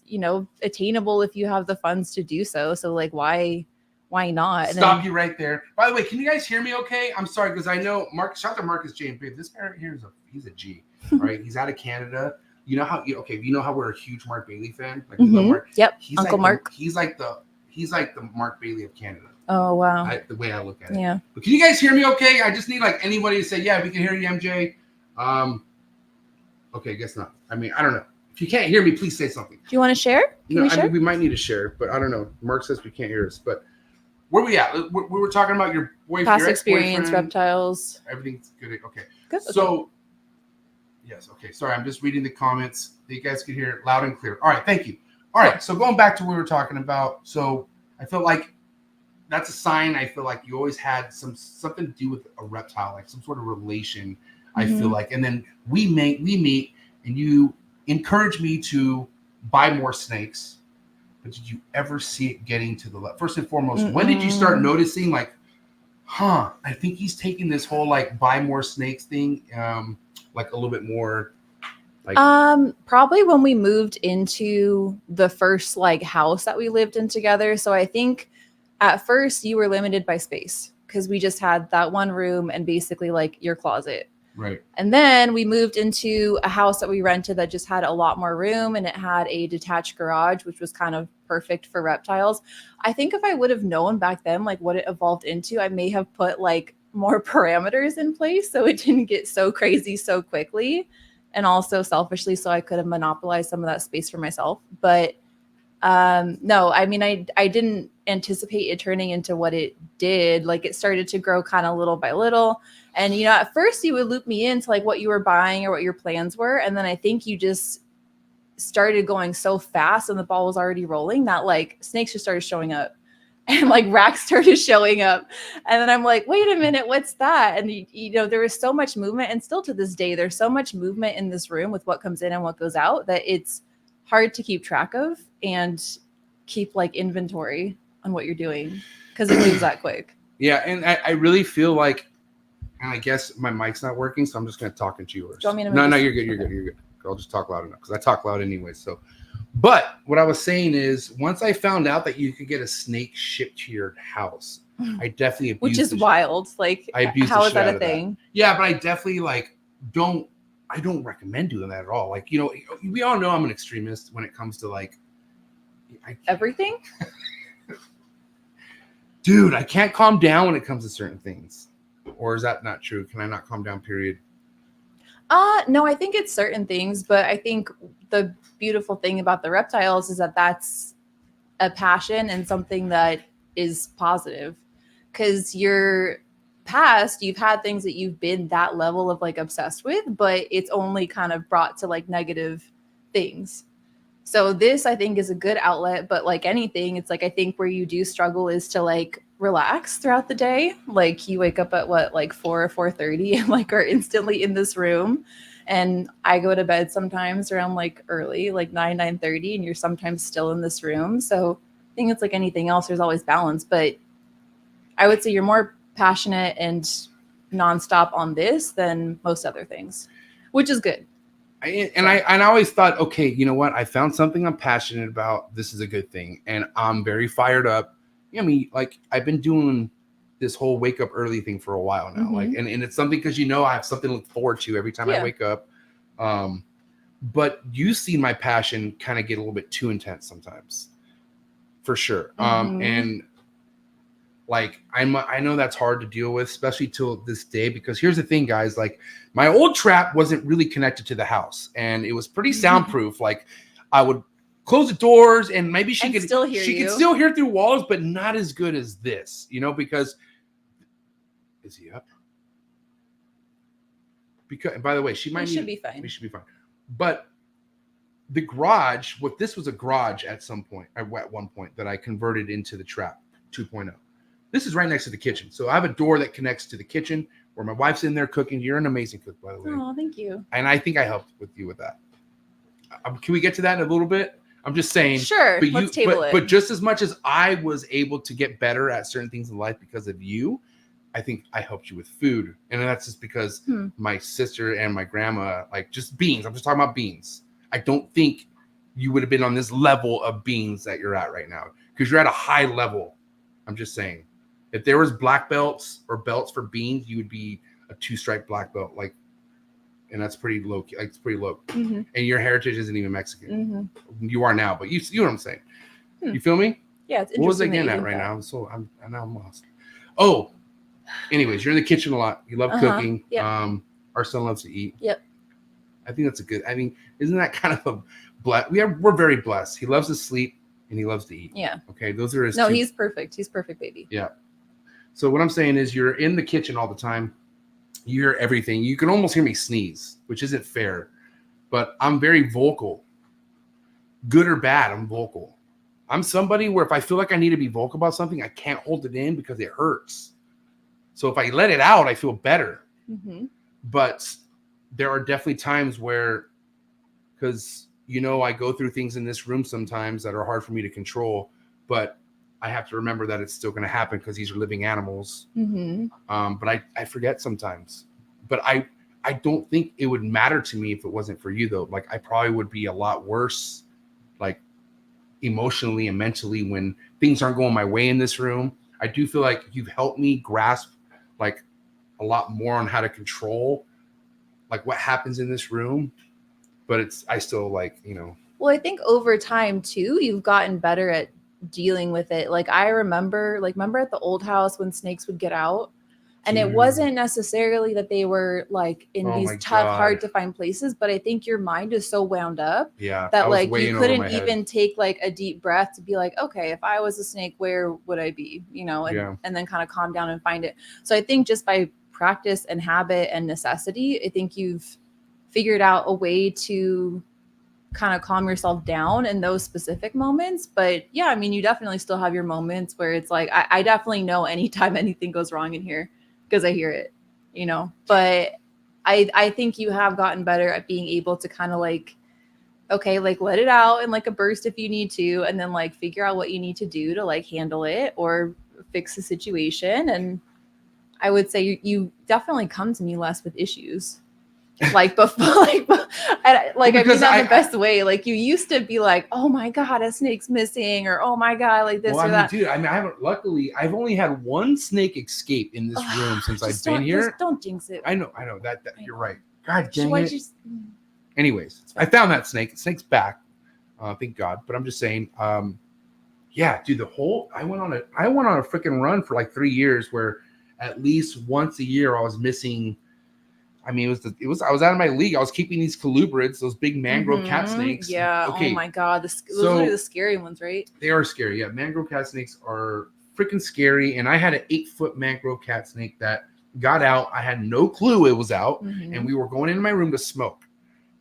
attainable if you have the funds to do so. So like, why not? Stop you right there. By the way, can you guys hear me okay? I'm sorry, because I know Mark, shout out to Marcus J. and Big. This guy right here he's a G, right? He's out of Canada. You know how we're a huge Mark Bailey fan? Like, we love Mark. Yep. He's Uncle like Mark. He's like the Mark Bailey of Canada. Oh, wow. The way I look at it. Yeah. But can you guys hear me okay? I just need like anybody to say, yeah, we can hear you, MJ. Okay, guess not. I mean, I don't know. If you can't hear me, please say something. Do you want to share? I mean, we might need to share, but I don't know. Mark says we can't hear us. But where we at? We were talking about your boyfriend, Past your experience, ex-boyfriend. reptiles. Everything's good. Okay. Good. So, yes. Okay. Sorry, I'm just reading the comments. You guys can hear it loud and clear. All right. Thank you. All right. So going back to what we were talking about. So I feel like that's a sign. I feel like you always had something to do with a reptile, like some sort of relation. I feel like, and then we meet, and you encourage me to buy more snakes. But did you ever see it getting to the left? First and foremost, when did you start noticing like, I think he's taking this whole like buy more snakes thing, like a little bit more like probably when we moved into the first like house that we lived in together. So I think at first you were limited by space because we just had that one room and basically like your closet. right. And then we moved into a house that we rented that just had a lot more room, and it had a detached garage, which was kind of perfect for reptiles. I think if I would have known back then, like what it evolved into, I may have put like more parameters in place so it didn't get so crazy so quickly. And also selfishly, so I could have monopolized some of that space for myself. But no, I mean, I didn't anticipate it turning into what it did. Like it started to grow kind of little by little. And, at first you would loop me into like what you were buying or what your plans were. And then I think you just started going so fast and the ball was already rolling that like snakes just started showing up and like racks started showing up. And then I'm like, wait a minute, what's that? And, there was so much movement. And still to this day, there's so much movement in this room with what comes in and what goes out that it's hard to keep track of and keep like inventory on what you're doing because it moves that quick. Yeah, and I really feel like, and I guess my mic's not working, so I'm just going to talk into yours. Do you want me to No, move you're good. You're good. You're good. I'll just talk loud enough because I talk loud anyway. So, but what I was saying is, once I found out that you could get a snake shipped to your house, I definitely abused Which is wild. Like, how is that a thing? Yeah, but I definitely like I don't recommend doing that at all. Like, we all know I'm an extremist when it comes to like Everything? Dude, I can't calm down when it comes to certain things. Or is that not true? Can I not calm down, period? No, I think it's certain things, but I think the beautiful thing about the reptiles is that that's a passion and something that is positive. Because your past, you've had things that you've been that level of like obsessed with, but it's only kind of brought to like negative things. So this, I think, is a good outlet, but like anything, it's like, I think where you do struggle is to like relax throughout the day. Like you wake up at like 4 or 4:30 and like are instantly in this room. And I go to bed sometimes around like early, like 9:30, and you're sometimes still in this room. So I think it's like anything else, there's always balance, but I would say you're more passionate and nonstop on this than most other things, which is good. I always thought, okay, you know what? I found something I'm passionate about. This is a good thing. And I'm very fired up. I mean, like I've been doing this whole wake up early thing for a while now. Like, and it's something because, I have something to look forward to every time I wake up. But you've seen my passion kind of get a little bit too intense sometimes, for sure. And Like I know that's hard to deal with, especially till this day, because here's the thing, guys, like my old trap wasn't really connected to the house and it was pretty soundproof. Like I would close the doors and maybe she could still hear through walls, but not as good as this, you know, because is he up? Because, and by the way, she should be fine. We should be fine. But the garage, this was a garage at one point that I converted into the trap 2.0. This is right next to the kitchen. So I have a door that connects to the kitchen where my wife's in there cooking. You're an amazing cook, by the way. Oh, thank you. And I think I helped you with that. Can we get to that in a little bit? I'm just saying. Sure, let's table it. But just as much as I was able to get better at certain things in life because of you, I think I helped you with food. And that's just because my sister and my grandma, like just beans. I'm just talking about beans. I don't think you would have been on this level of beans that you're at right now because you're at a high level. I'm just saying. If there was black belts or belts for beans, you would be a 2-stripe black belt. Like, and that's pretty low. Like, it's pretty low. Mm-hmm. And your heritage isn't even Mexican. Mm-hmm. You are now, but you know what I'm saying. You feel me? Yeah, it's interesting. What was I getting at right now? I'm lost. Oh. Anyways, you're in the kitchen a lot. You love cooking. Yep. Our son loves to eat. Yep. I think that's isn't that kind of a bless? We're very blessed. He loves to sleep and he loves to eat. Yeah. Okay. Those are his. No, he's perfect. He's perfect, baby. Yeah. So what I'm saying is you're in the kitchen all the time. You hear everything. You can almost hear me sneeze, which isn't fair, but I'm very vocal. Good or bad, I'm vocal. I'm somebody where if I feel like I need to be vocal about something, I can't hold it in because it hurts. So if I let it out, I feel better. Mm-hmm. But there are definitely times where, because, you know, I go through things in this room sometimes that are hard for me to control, but I have to remember that it's still going to happen because these are living animals. Mm-hmm. But I forget sometimes. But I don't think it would matter to me if it wasn't for you, though. Like, I probably would be a lot worse, like, emotionally and mentally when things aren't going my way in this room. I do feel like you've helped me grasp like a lot more on how to control like what happens in this room, but I still like, you know. Well, I think over time too, you've gotten better at dealing with it. Like I remember at the old house when snakes would get out and it wasn't necessarily that they were like in these tough, hard to find places, but I think your mind is so wound up that like you couldn't even take like a deep breath to be like, okay, if I was a snake, where would I be? You know, and then kind of calm down and find it. So I think just by practice and habit and necessity, I think you've figured out a way to kind of calm yourself down in those specific moments. But yeah, I mean, you definitely still have your moments where it's like, I definitely know anytime anything goes wrong in here because I hear it, you know, but I think you have gotten better at being able to kind of like, okay, like let it out in like a burst if you need to, and then like figure out what you need to do to like handle it or fix the situation. And I would say you definitely come to me less with issues. Like before, I mean that in the best way. Like you used to be like, oh my God, a snake's missing, or oh my God, like this or that. Dude, I mean, luckily, I've only had one snake escape in this room since I've been here. Just don't jinx it. I know that you're right. God dang it. Anyways, I found that snake. The snake's back. Thank God. But I'm just saying, yeah, dude, I went on a freaking run for like 3 years where at least once a year I was missing. I mean, I was out of my league. I was keeping these colubrids, those big mangrove cat snakes. Yeah. Okay. Oh my God. Those are the scary ones, right? They are scary. Yeah. Mangrove cat snakes are freaking scary. And I had an 8-foot mangrove cat snake that got out. I had no clue it was out. Mm-hmm. And we were going into my room to smoke.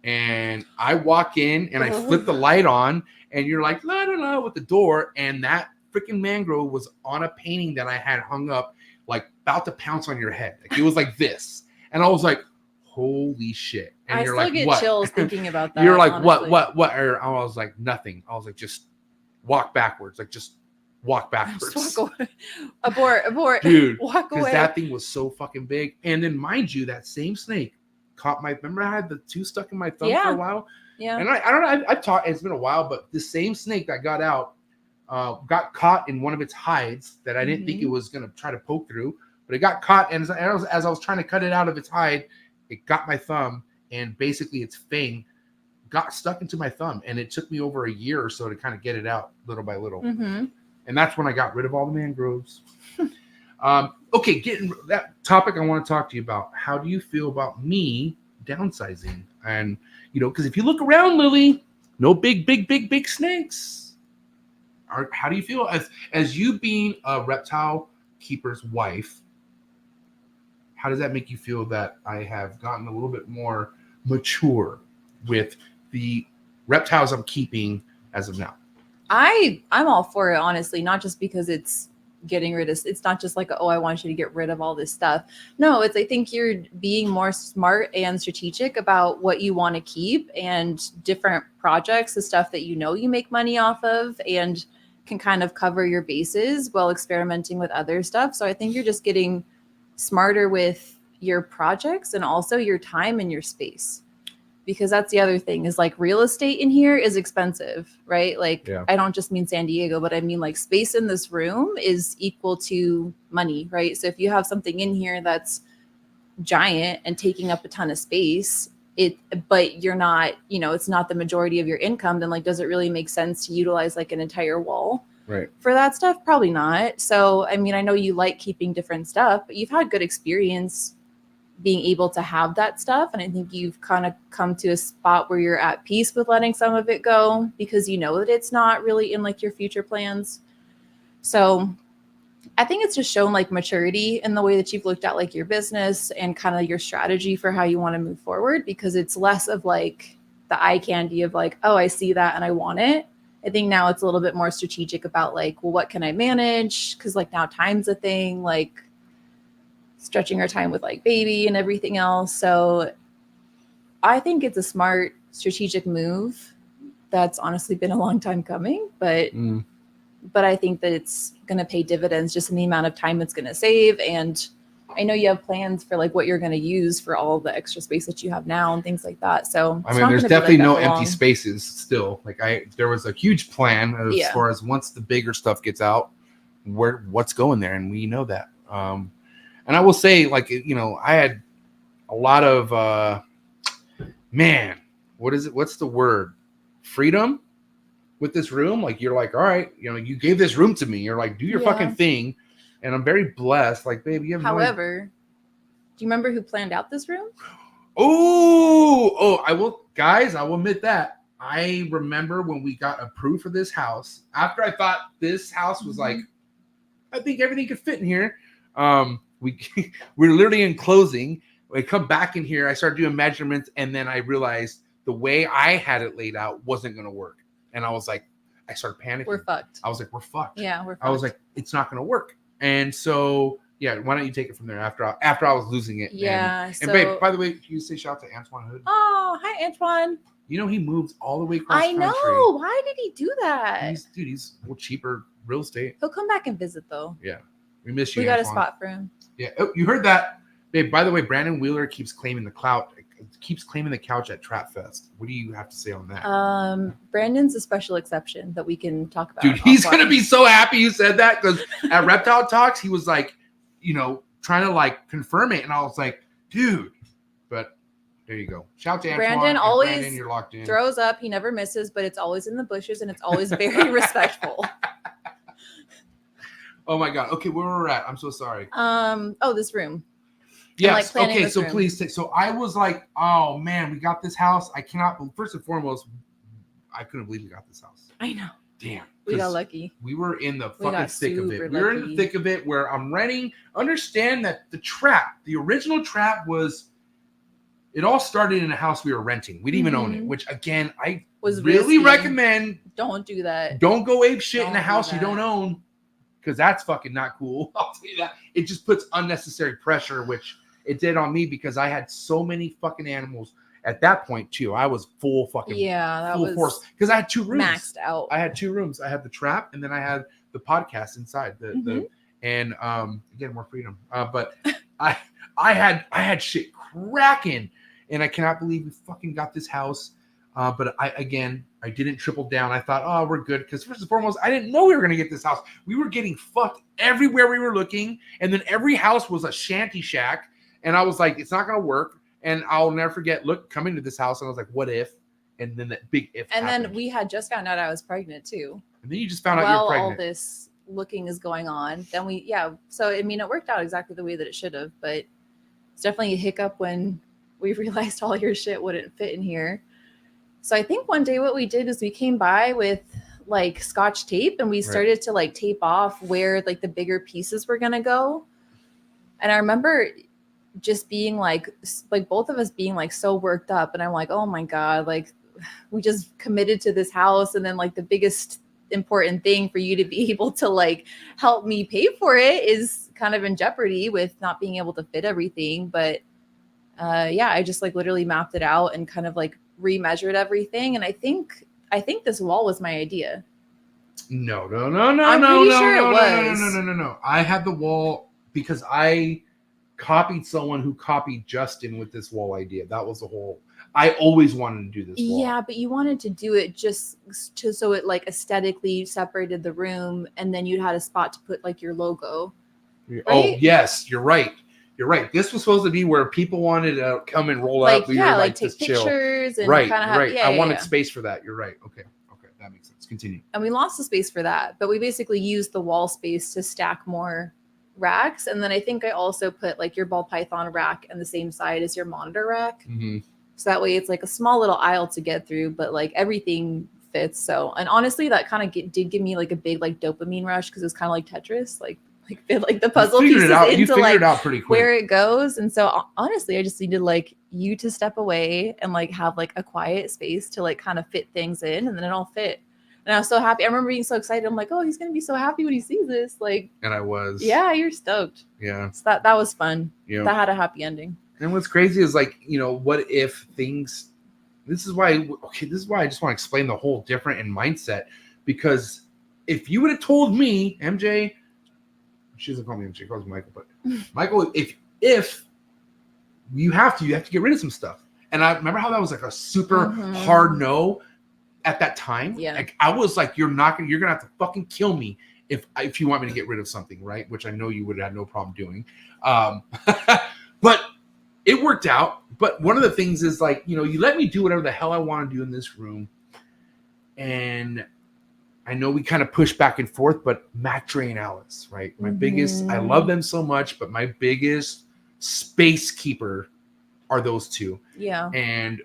And I walk in and I flip the light on and you're like, la, la, la, with the door. And that freaking mangrove was on a painting that I had hung up, like about to pounce on your head. Like it was like this. And I was like, holy shit. And I you're still like, get what? Chills thinking about that. You're like, honestly. What? Or I was like, nothing. I was like, just walk backwards. Like, just walk backwards. Just walk away. Abort. Dude, walk away. Because that thing was so fucking big. And then, mind you, that same snake caught remember I had the 2 stuck in my thumb for a while? Yeah. And I don't know, I've taught, it's been a while, but the same snake that got out got caught in one of its hides that I didn't think it was going to try to poke through. But it got caught, and as I was trying to cut it out of its hide, it got my thumb, and basically its fang got stuck into my thumb. And it took me over a year or so to kind of get it out little by little. Mm-hmm. And that's when I got rid of all the mangroves. Okay, getting that topic I want to talk to you about. How do you feel about me downsizing? And, because if you look around, Lily, no big snakes. How do you feel as you being a reptile keeper's wife? How does that make you feel that I have gotten a little bit more mature with the reptiles I'm keeping as of now? I'm all for it, honestly, not just because it's getting rid of, it's not just like, oh, I want you to get rid of all this stuff. No, I think you're being more smart and strategic about what you want to keep and different projects, the stuff that you make money off of and can kind of cover your bases while experimenting with other stuff. So I think you're just getting smarter with your projects and also your time and your space. Because that's the other thing is like real estate in here is expensive, right? Like I don't just mean San Diego, but I mean like space in this room is equal to money, right? So if you have something in here that's giant and taking up a ton of space, but you're not, it's not the majority of your income, then like, does it really make sense to utilize like an entire wall for that stuff? Probably not. So, I mean, I know you like keeping different stuff, but you've had good experience being able to have that stuff. And I think you've kind of come to a spot where you're at peace with letting some of it go because you know that it's not really in like your future plans. So I think it's just shown like maturity in the way that you've looked at like your business and kind of your strategy for how you want to move forward, because it's less of like the eye candy of like, oh, I see that and I want it. I think now it's a little bit more strategic about like, well, what can I manage? Because like now time's a thing, like stretching our time with like baby and everything else. So I think it's a smart strategic move that's honestly been a long time coming, but I think that it's going to pay dividends just in the amount of time it's going to save. And I know you have plans for like what you're going to use for all the extra space that you have now and things like that. So I mean, there's definitely no empty spaces still. Like there was a huge plan as far as once the bigger stuff gets out, what's going there. And we know that. And I will say, like, I had a lot of, what's the word? Freedom with this room. Like, you're like, all right, you gave this room to me. You're like, do your fucking thing. And I'm very blessed. Like, baby, you have However, do you remember who planned out this room? I will admit that. I remember when we got approved for this house, after I thought this house was like, I think everything could fit in here. We're literally in closing. I come back in here, I started doing measurements, and then I realized the way I had it laid out wasn't going to work. And I was like, I started panicking. We're fucked. I was like, we're fucked. Yeah, we're fucked. I was like, it's not going to work. And so, why don't you take it from there after I was losing it? Yeah. And babe, by the way, you say shout out to Antoine Hood. Oh, hi, Antoine. He moved all the way across the country. I know. Why did he do that? He's a little cheaper real estate. He'll come back and visit, though. Yeah. We miss you, We got Antoine. a spot for him. Yeah. Oh, you heard that. Babe, by the way, Brandon Wheeler keeps claiming the couch at Trapfest. What do you have to say on that? Brandon's a special exception that we can talk about. Dude, he's going to be so happy you said that, because at Reptile Talks, he was like, trying to like confirm it. And I was like, dude, but there you go. Shout out to Antoine. Brandon always Brandon, you're locked in. Throws up. He never misses, but it's always in the bushes and it's always very respectful. Oh my God. Okay, where we're at. I'm so sorry. This room. Yes. Like okay. So please take. So I was like, oh man, we got this house. I cannot. First and foremost, I couldn't believe we got this house. I know. Damn. We got lucky. We were in the fucking thick of it. We were in the thick of it where I'm renting. Understand that the original trap was. It all started in a house we were renting. We didn't even own it. Which again, I really recommend. Don't do that. Don't go ape shit in a house you don't own. Because that's fucking not cool. I'll tell you that. It just puts unnecessary pressure, which it did on me because I had so many fucking animals at that point too. I was full fucking full force because I had 2 rooms maxed out. I had 2 rooms. I had the trap and then I had the podcast inside and again more freedom. But I had shit cracking and I cannot believe we fucking got this house. But I didn't triple down. I thought, oh, we're good. Because first and foremost, I didn't know we were going to get this house. We were getting fucked everywhere we were looking. And then every house was a shanty shack. And I was like, it's not going to work. And I'll never forget, coming to this house. And I was like, what if? And then that big if And happened. then we had just found out I was pregnant too. And then you just found out you were pregnant. All this looking is going on, then so I mean, it worked out exactly the way that it should have, but it's definitely a hiccup when we realized all your shit wouldn't fit in here. So I think one day what we did is we came by with like Scotch tape and we started to like tape off where like the bigger pieces were going to go. And I remember just being like both of us being like so worked up, and I'm like, oh my God, like we just committed to this house, and then like the biggest important thing for you to be able to like help me pay for it is kind of in jeopardy with not being able to fit everything. But I just like literally mapped it out and kind of like remeasured everything. And I think this wall was my idea. No. I'm pretty sure it was. No. I had the wall because I copied someone who copied Justin with this wall idea. That was the whole. I always wanted to do this wall. Yeah, but you wanted to do it just so it like aesthetically separated the room, and then you had a spot to put like your logo. Right? Oh yes, you're right. You're right. This was supposed to be where people wanted to come and roll up. We were like take chill. Pictures and right. I wanted space for that. You're right. Okay, that makes sense. Continue. And we lost the space for that, but we basically used the wall space to stack more racks. And then I think I also put like your ball python rack on the same side as your monitor rack. Mm-hmm. So that way it's like a small little aisle to get through, but like everything fits. So, and honestly, that kind of did give me like a big like dopamine rush because it's kind of like Tetris, like fit like the puzzle pieces into like where it goes. And so honestly, I just needed like you to step away and like have like a quiet space to like kind of fit things in, and then it all fit. And I was so happy. I remember being so excited. I'm like, oh, he's gonna be so happy when he sees this. Like, and I was. Yeah, you're stoked. Yeah. So that was fun. Yeah. That had a happy ending. And what's crazy is like, what if things. This is why I just want to explain the whole different in mindset, because if you would have told me, MJ. She doesn't call me MJ, she calls me Michael. But Michael, if you have to get rid of some stuff. And I remember how that was like a super hard no at that time. Yeah. Like I was like, you're gonna have to fucking kill me if you want me to get rid of something, right? Which I know you would have no problem doing. But it worked out. But one of the things is like, you let me do whatever the hell I want to do in this room. And I know we kind of push back and forth, but Mac, Dre, and Alice, right? My biggest, I love them so much, but my biggest space keeper are those two. Yeah. And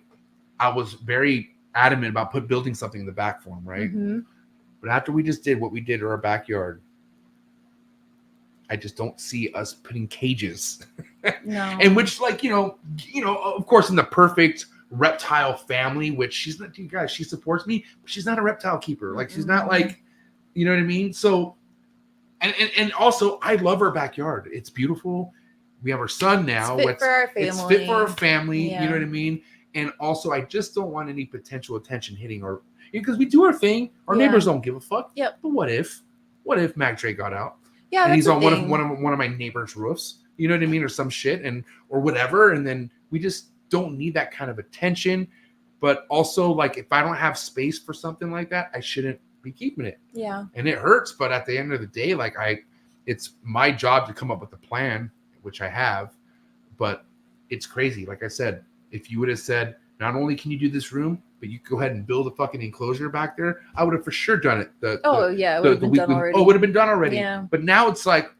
I was very adamant about building something in the back for them, right? Mm-hmm. But after we just did what we did in our backyard, I just don't see us putting cages. No. And which, like, of course, in the perfect reptile family, which she's not, you guys, she supports me, but she's not a reptile keeper. Like, she's not like, you know what I mean? So, and also, I love her backyard. It's beautiful. We have our son now. It's fit for our family. It's fit for our family. Yeah. You know what I mean? And also, I just don't want any potential attention hitting our, because we do our thing. Our neighbors don't give a fuck. Yep. But what if Mac Dre got out? Yeah, and that's he's on thing. one of my neighbors' roofs. You know what I mean? Or some shit, or whatever. And then we just don't need that kind of attention. But also, like, if I don't have space for something like that, I shouldn't be keeping it. Yeah. And it hurts, but at the end of the day, like, it's my job to come up with a plan, which I have. But it's crazy. Like I said, if you would have said, not only can you do this room, but you go ahead and build a fucking enclosure back there, I would have for sure done it. It would have been done already. Oh, it would have been done already. Yeah. But now it's like,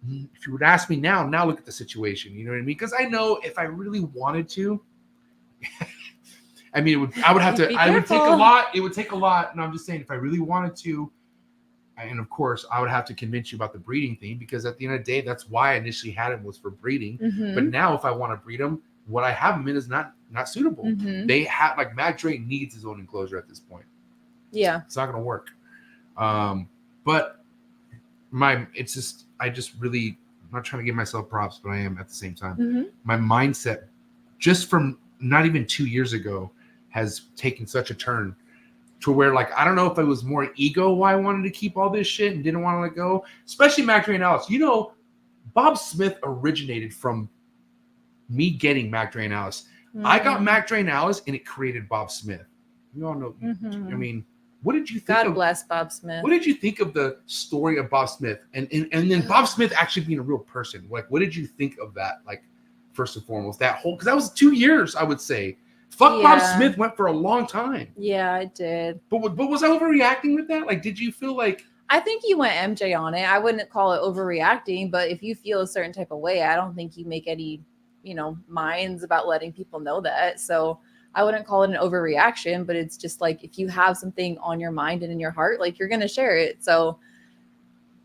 if you would ask me now look at the situation. You know what I mean? Because I know if I really wanted to, I mean, it would take a lot. It would take a lot. And I'm just saying, if I really wanted to, and of course, I would have to convince you about the breeding thing, because at the end of the day, that's why I initially had him, was for breeding. Mm-hmm. But now if I want to breed them, what I have them in is not suitable. Mm-hmm. They have, like, Mac Dre needs his own enclosure at this point. Yeah. It's not going to work. But it's just, I just really, I'm not trying to give myself props, but I am at the same time. Mm-hmm. My mindset, just from not even 2 years ago, has taken such a turn to where, like, I don't know if it was more ego why I wanted to keep all this shit and didn't want to let go, especially Mac Dre and Alice. Bob Smith originated from me getting Mac Dre and Alice. Mm-hmm. I got Mac Dre and Alice, and it created Bob Smith. You all know. Mm-hmm. I mean, what did you think? God bless Bob Smith. What did you think of the story of Bob Smith, and then Bob Smith actually being a real person? Like, what did you think of that? Like, first and foremost, that whole, because that was 2 years, I would say. Fuck, Bob Smith went for a long time. Yeah, I did. But was I overreacting with that? Like, did you feel like? I think you went MJ on it. I wouldn't call it overreacting, but if you feel a certain type of way, I don't think you make any, minds about letting people know that. So I wouldn't call it an overreaction, but it's just like, if you have something on your mind and in your heart, like, you're going to share it. So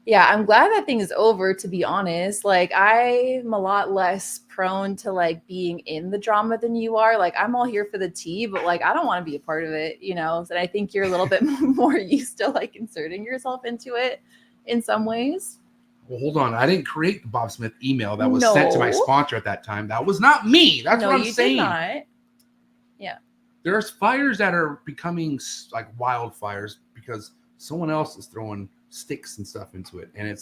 yeah, I'm glad that thing is over, to be honest. Like, I'm a lot less prone to like being in the drama than you are. Like, I'm all here for the tea, but like, I don't want to be a part of it, And I think you're a little bit more used to like inserting yourself into it in some ways. Well, hold on. I didn't create the Bob Smith email that was sent to my sponsor at that time. That was not me. That's what I'm saying. No, you did not. Yeah. There's fires that are becoming like wildfires because someone else is throwing sticks and stuff into it, and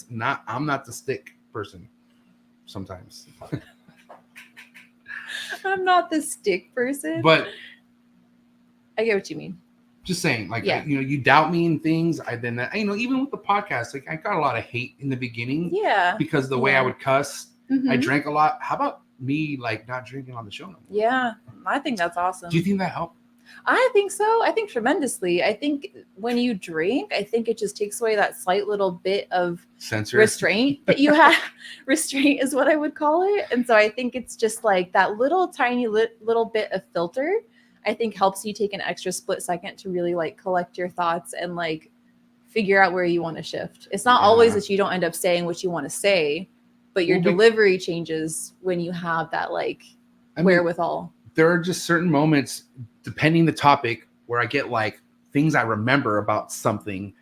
I'm not the stick person sometimes. I'm not the stick person, but I get what you mean. Just saying, like, yeah. You doubt me in things. Even with the podcast, like, I got a lot of hate in the beginning, because the way I would cuss. I drank a lot. How about me like not drinking on the show no more? Yeah, I think that's awesome. Do you think that helped? I think so. I think tremendously. I think when you drink, I think it just takes away that slight little bit of restraint that you have. Restraint is what I would call it. And so I think it's just like that little tiny little bit of filter, I think helps you take an extra split second to really like collect your thoughts and like figure out where you want to shift. It's not always that you don't end up saying what you want to say, but your delivery changes when you have that like wherewithal. There are just certain moments, depending the topic, where I get like things I remember about something.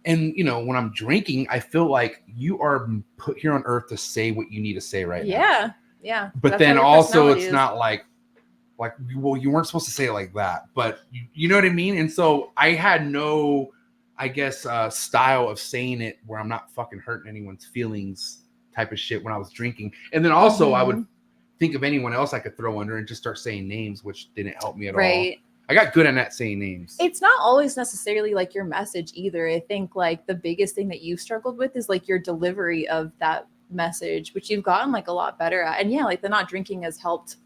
And, when I'm drinking, I feel like you are put here on earth to say what you need to say right now. Yeah. But then also it's not like, well, you weren't supposed to say it like that, but you know what I mean? And so I had no, I guess, style of saying it where I'm not fucking hurting anyone's feelings type of shit when I was drinking. And then also I would think of anyone else I could throw under and just start saying names, which didn't help me at all. I got good at not saying names. It's not always necessarily like your message either. I think like the biggest thing that you've struggled with is like your delivery of that message, which you've gotten like a lot better at. And yeah, like the not drinking has helped,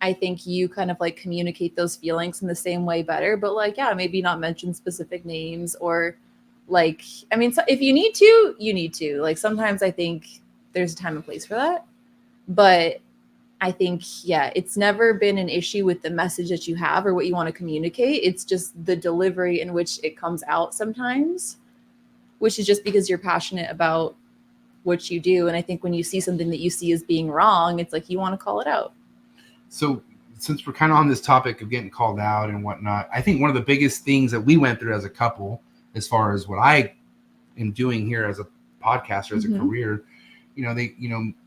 I think, you kind of like communicate those feelings in the same way better. But like, yeah, maybe not mention specific names or like, I mean, so if you need to, you need to. Like sometimes I think there's a time and place for that. But I think, it's never been an issue with the message that you have or what you want to communicate. It's just the delivery in which it comes out sometimes, which is just because you're passionate about what you do. And I think when you see something that you see as being wrong, it's like you want to call it out. So since we're kind of on this topic of getting called out and whatnot, I think one of the biggest things that we went through as a couple, as far as what I am doing here as a podcaster, as a career,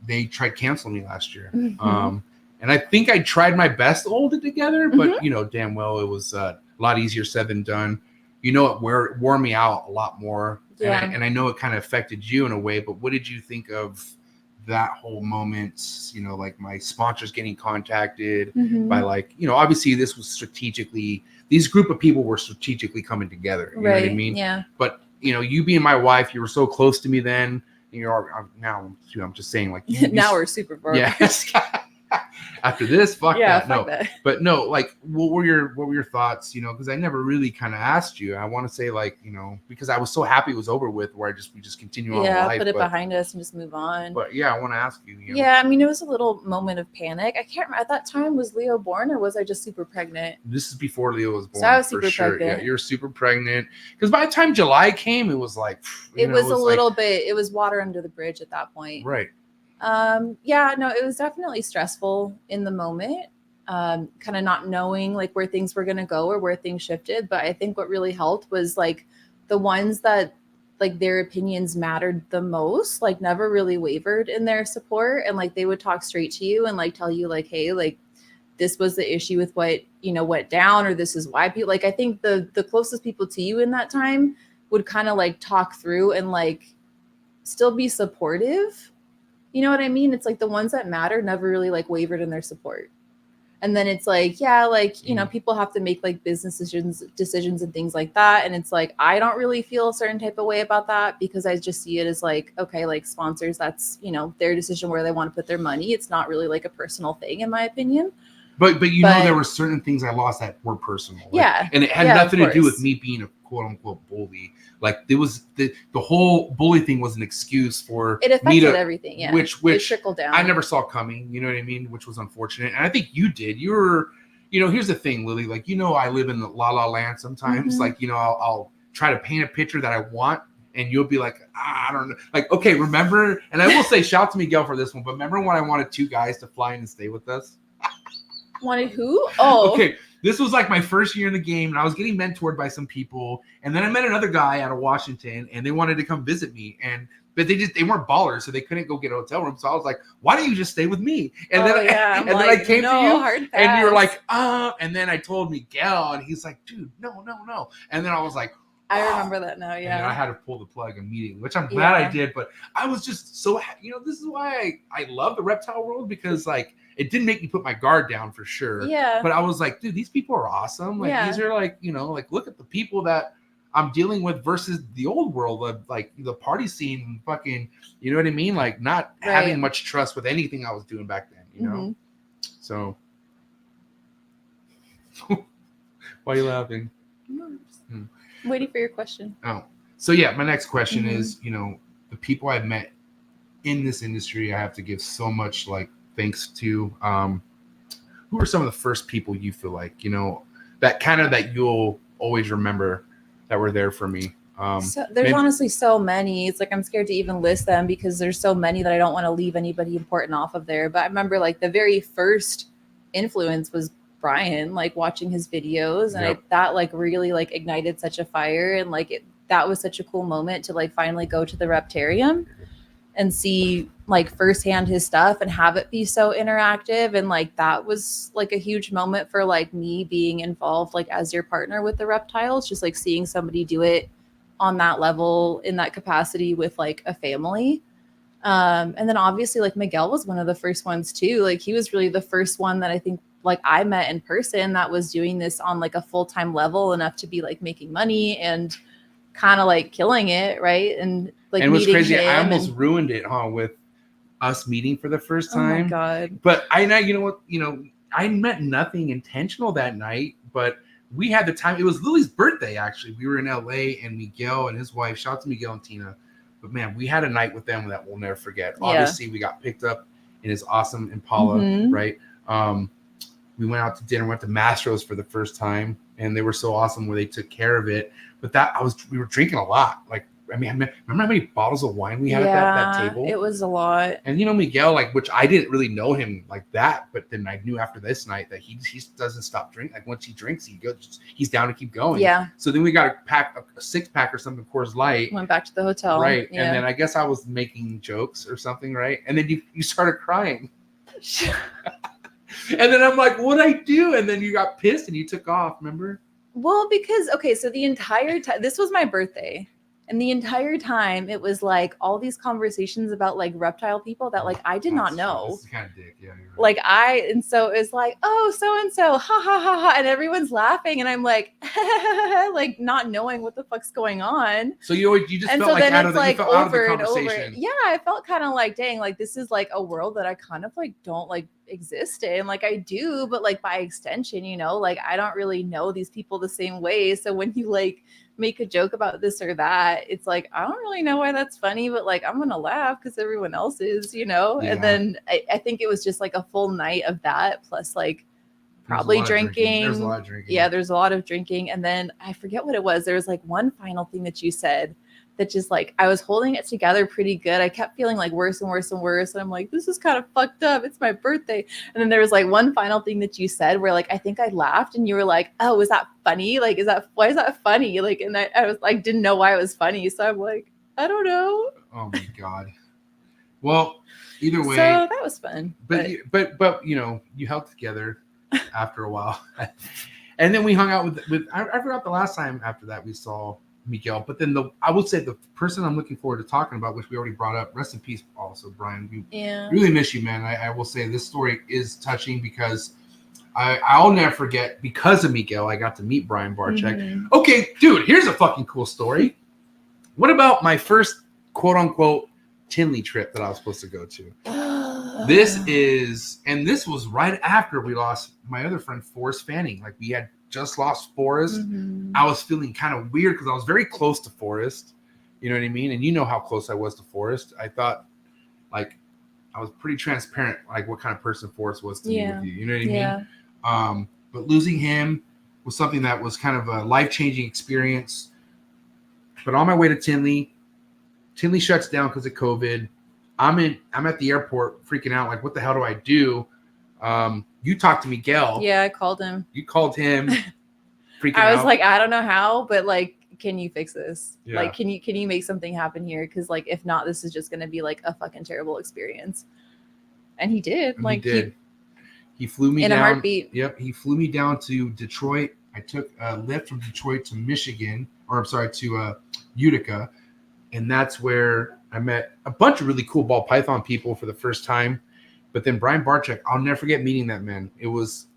they tried canceling me last year. And I think I tried my best to hold it together, but damn well it was a lot easier said than done. It wore me out a lot more. Yeah. And I know it kind of affected you in a way, but what did you think of that whole moment? Like my sponsors getting contacted by like, obviously this was these group of people were strategically coming together. You know what I mean? Yeah. But, you being my wife, you were so close to me then. Now I'm just saying, like, now we're super broke. Yeah. After this, fuck that. Fuck that. But no, like, what were your thoughts? Because I never really kind of asked you. I want to say, like, because I was so happy it was over with, where we just continue on with life. Put it behind us and just move on. But I want to ask you. Yeah, I mean, it was a little moment of panic. I can't remember at that time, was Leo born or was I just super pregnant? This is before Leo was born. So I was super pregnant. Yeah, you're super pregnant. Because by the time July came, it was like it was a little bit. It was water under the bridge at that point. Right. It was definitely stressful in the moment, kind of not knowing like where things were going to go or where things shifted. But I think what really helped was like the ones that like their opinions mattered the most, like never really wavered in their support. And like, they would talk straight to you and like, tell you like, hey, like this was the issue with what, went down, or this is why people, like, I think the closest people to you in that time would kind of like talk through and like still be supportive. You know what I mean? It's like the ones that matter never really like wavered in their support. And then it's like, people have to make like business decisions and things like that. And it's like, I don't really feel a certain type of way about that because I just see it as like, okay, like sponsors, that's, their decision where they want to put their money. It's not really like a personal thing in my opinion. But you But- know, there were certain things I lost that were personal. Like, Yeah. and it had Yeah, nothing of to do with course. me being a quote unquote bully. Like it was the whole bully thing was an excuse for It me affected to everything. Yeah. which it trickled down. I never saw coming. You know what I mean? Which was unfortunate. And I think you did. You were, you know, here's the thing, Lily. Like, you know, I live in the la la land sometimes. Mhm. Like, you know, I'll try to paint a picture that I want. And you'll be like, I don't know. Like, okay, remember? And I will say, shout out to Miguel for this one. But remember when I wanted 2 guys to fly in and stay with us? Wanted who? Oh, Okay, this was like my first year in the game, and I was getting mentored by some people. And then I met another guy out of Washington, and they wanted to come visit me. But they weren't ballers, so they couldn't go get a hotel room. So I was like, why don't you just stay with me? And then I'm then I like, came no, to you, hard and you were pass. like, and then I told Miguel, and he's like, dude, no. And then I was like, I remember that now. and then I Yeah. had to pull the plug immediately, which I'm glad I Yeah. did. But I was just so, you know, this is why I love the reptile world, because like it didn't make me put my guard down for sure. Yeah. But I was like, dude, these people are awesome. Like Yeah. these are like, you know, like look at the people that I'm dealing with versus the old world of like the party scene, fucking, you know what I mean? Like not Right. having much trust with anything I was doing back then, you know? Mhm. So why are you laughing? I'm waiting for your question. Oh, so yeah, my next question Mhm. is, you know, the people I've met in this industry, I have to give so much like thanks to. Who are some of the first people you feel like, you know, that you'll always remember that were there for me? So there's maybe- honestly so many. It's like I'm scared to even list them because there's so many that I don't want to leave anybody important off of there. But I remember like the very first influence was Brian, like watching his videos, and Yep. that like really like ignited such a fire, and like that was such a cool moment to like finally go to the Reptarium and see like firsthand his stuff and have it be so interactive. And like that was like a huge moment for like me being involved like as your partner with the reptiles, just like seeing somebody do it on that level in that capacity with like a family. And then obviously like Miguel was one of the first ones too. Like he was really the first one that I think like I met in person that was doing this on like a full-time level enough to be like making money and kind of like killing it, right? And like and it was meeting crazy. I him almost and- ruined it, with us meeting for the first oh my time. god. But I know, you know what, you know, I meant nothing intentional that night, but we had the time. It was Lily's birthday, actually. We were in LA, and Miguel and his wife, shout out to Miguel and Tina. But man, we had a night with them that we'll never forget. Yeah. Obviously, we got picked up in his awesome Impala, Mhm. right? We went out to dinner, went to Mastro's for the first time, and they were so awesome where they took care of it. But we were drinking a lot. Like, I mean, remember how many bottles of wine we had at that table? It was a lot. And you know, Miguel, like, which I didn't really know him like that, but then I knew after this night that he doesn't stop drinking. Like once he drinks, he's down to keep going. Yeah. So then we got a 6-pack or something, Coors Light. Went back to the hotel. Right. Yeah. And then I guess I was making jokes or something, right? And then you started crying. And then I'm like, what'd I do? And then you got pissed and you took off, remember? Well, because okay, so the entire time this was my birthday, and the entire time it was like all these conversations about like reptile people that like I did not know. This is kind of dick. Yeah, you're right. Like and so it's like, oh, so and so, ha ha ha ha, and everyone's laughing, and I'm like, like not knowing what the fuck's going on. So you just And felt so like then out it's of the, like you felt out of the over and over. conversation. Yeah, I felt kind of like, dang, like this is like a world that I kind of like don't like exist in. Like I do, but like by extension, you know, like I don't really know these people the same way. So when you like make a joke about this or that, it's like I don't really know why that's funny, but like I'm gonna laugh because everyone else is, you know. Yeah. And then I think it was just like a full night of that, plus like There's a probably lot of drinking. There's a lot of drinking. Yeah, there's a lot of drinking. And then I forget what it was. There was like one final thing that you said that just like I was holding it together pretty good. I kept feeling like worse and worse and worse. And I'm like, this is kind of fucked up. It's my birthday. And then there was like one final thing that you said where like I think I laughed and you were like, oh, is that funny? Like, why is that funny? Like, and I was like, didn't know why it was funny. So I'm like, I don't know. Oh my god. Well, either way. So that was fun. But you know, you held together after a while. And then we hung out with I forgot the last time after that we saw Miguel. But then I would say the person I'm looking forward to talking about, which we already brought up, rest in peace also, Brian. We yeah. really miss you, man. I will say this story is touching because I'll never forget, because of Miguel, I got to meet Brian Barczyk. Mhm. Okay, dude, here's a fucking cool story. What about my first quote unquote Tinley trip that I was supposed to go to? This was right after we lost my other friend, Forrest Fanning. Like, we had just lost Forrest. I was feeling kind of weird because I was very close to Forrest. You know what I mean? And you know how close I was to Forrest. I thought, like, I was pretty transparent, like, what kind of person Forrest was to me with you. You know what I mean? But losing him was something that was kind of a life-changing experience. But on my way to Tinley shuts down because of COVID. I'm at the airport freaking out, like, what the hell do I do? You talked to Miguel. Yeah, I called him. You called him. Freaking out. I was like, I don't know how, but like, can you fix this? Yeah. Like, can you make something happen here? Because like, if not, this is just gonna be like a fucking terrible experience. And he did. And like, he did. He flew me in down. a heartbeat. Yep, he flew me down to Detroit. I took a lift from Detroit to Michigan, to Utica, and that's where I met a bunch of really cool ball python people for the first time. But then Brian Barczyk, I'll never forget meeting that man. It was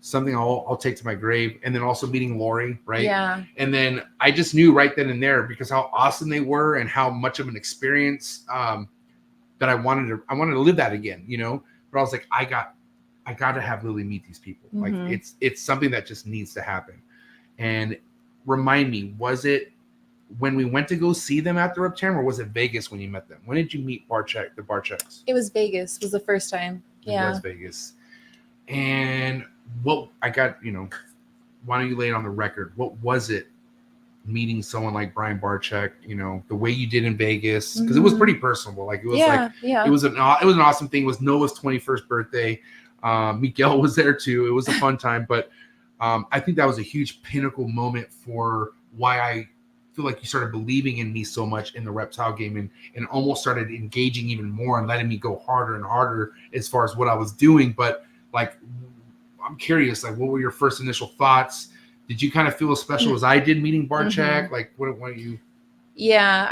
something I'll take to my grave. And then also meeting Lori, right? Yeah. And then I just knew right then and there, because how awesome they were and how much of an experience that I wanted to live that again, you know. But I was like, I got to have Lily meet these people. Like, it's something that just needs to happen. And remind me, was it when we went to go see them at the Reptile, or was it Vegas when you met them? When did you meet the Barczyks? It was Vegas. It was the first time. Yeah. It was Vegas. And what I got, you know, why don't you lay it on the record? What was it meeting someone like Brian Barczyk, you know, the way you did in Vegas? Because it was pretty personable. Like, it was it was an awesome thing. It was Noah's 21st birthday. Miguel was there too. It was a fun time. But I think that was a huge pinnacle moment for why I feel like you started believing in me so much in the reptile game, and almost started engaging even more and letting me go harder and harder as far as what I was doing. But like, I'm curious, like, what were your first initial thoughts? Did you kind of feel as special as I did meeting Barczyk? Like, what you? Yeah,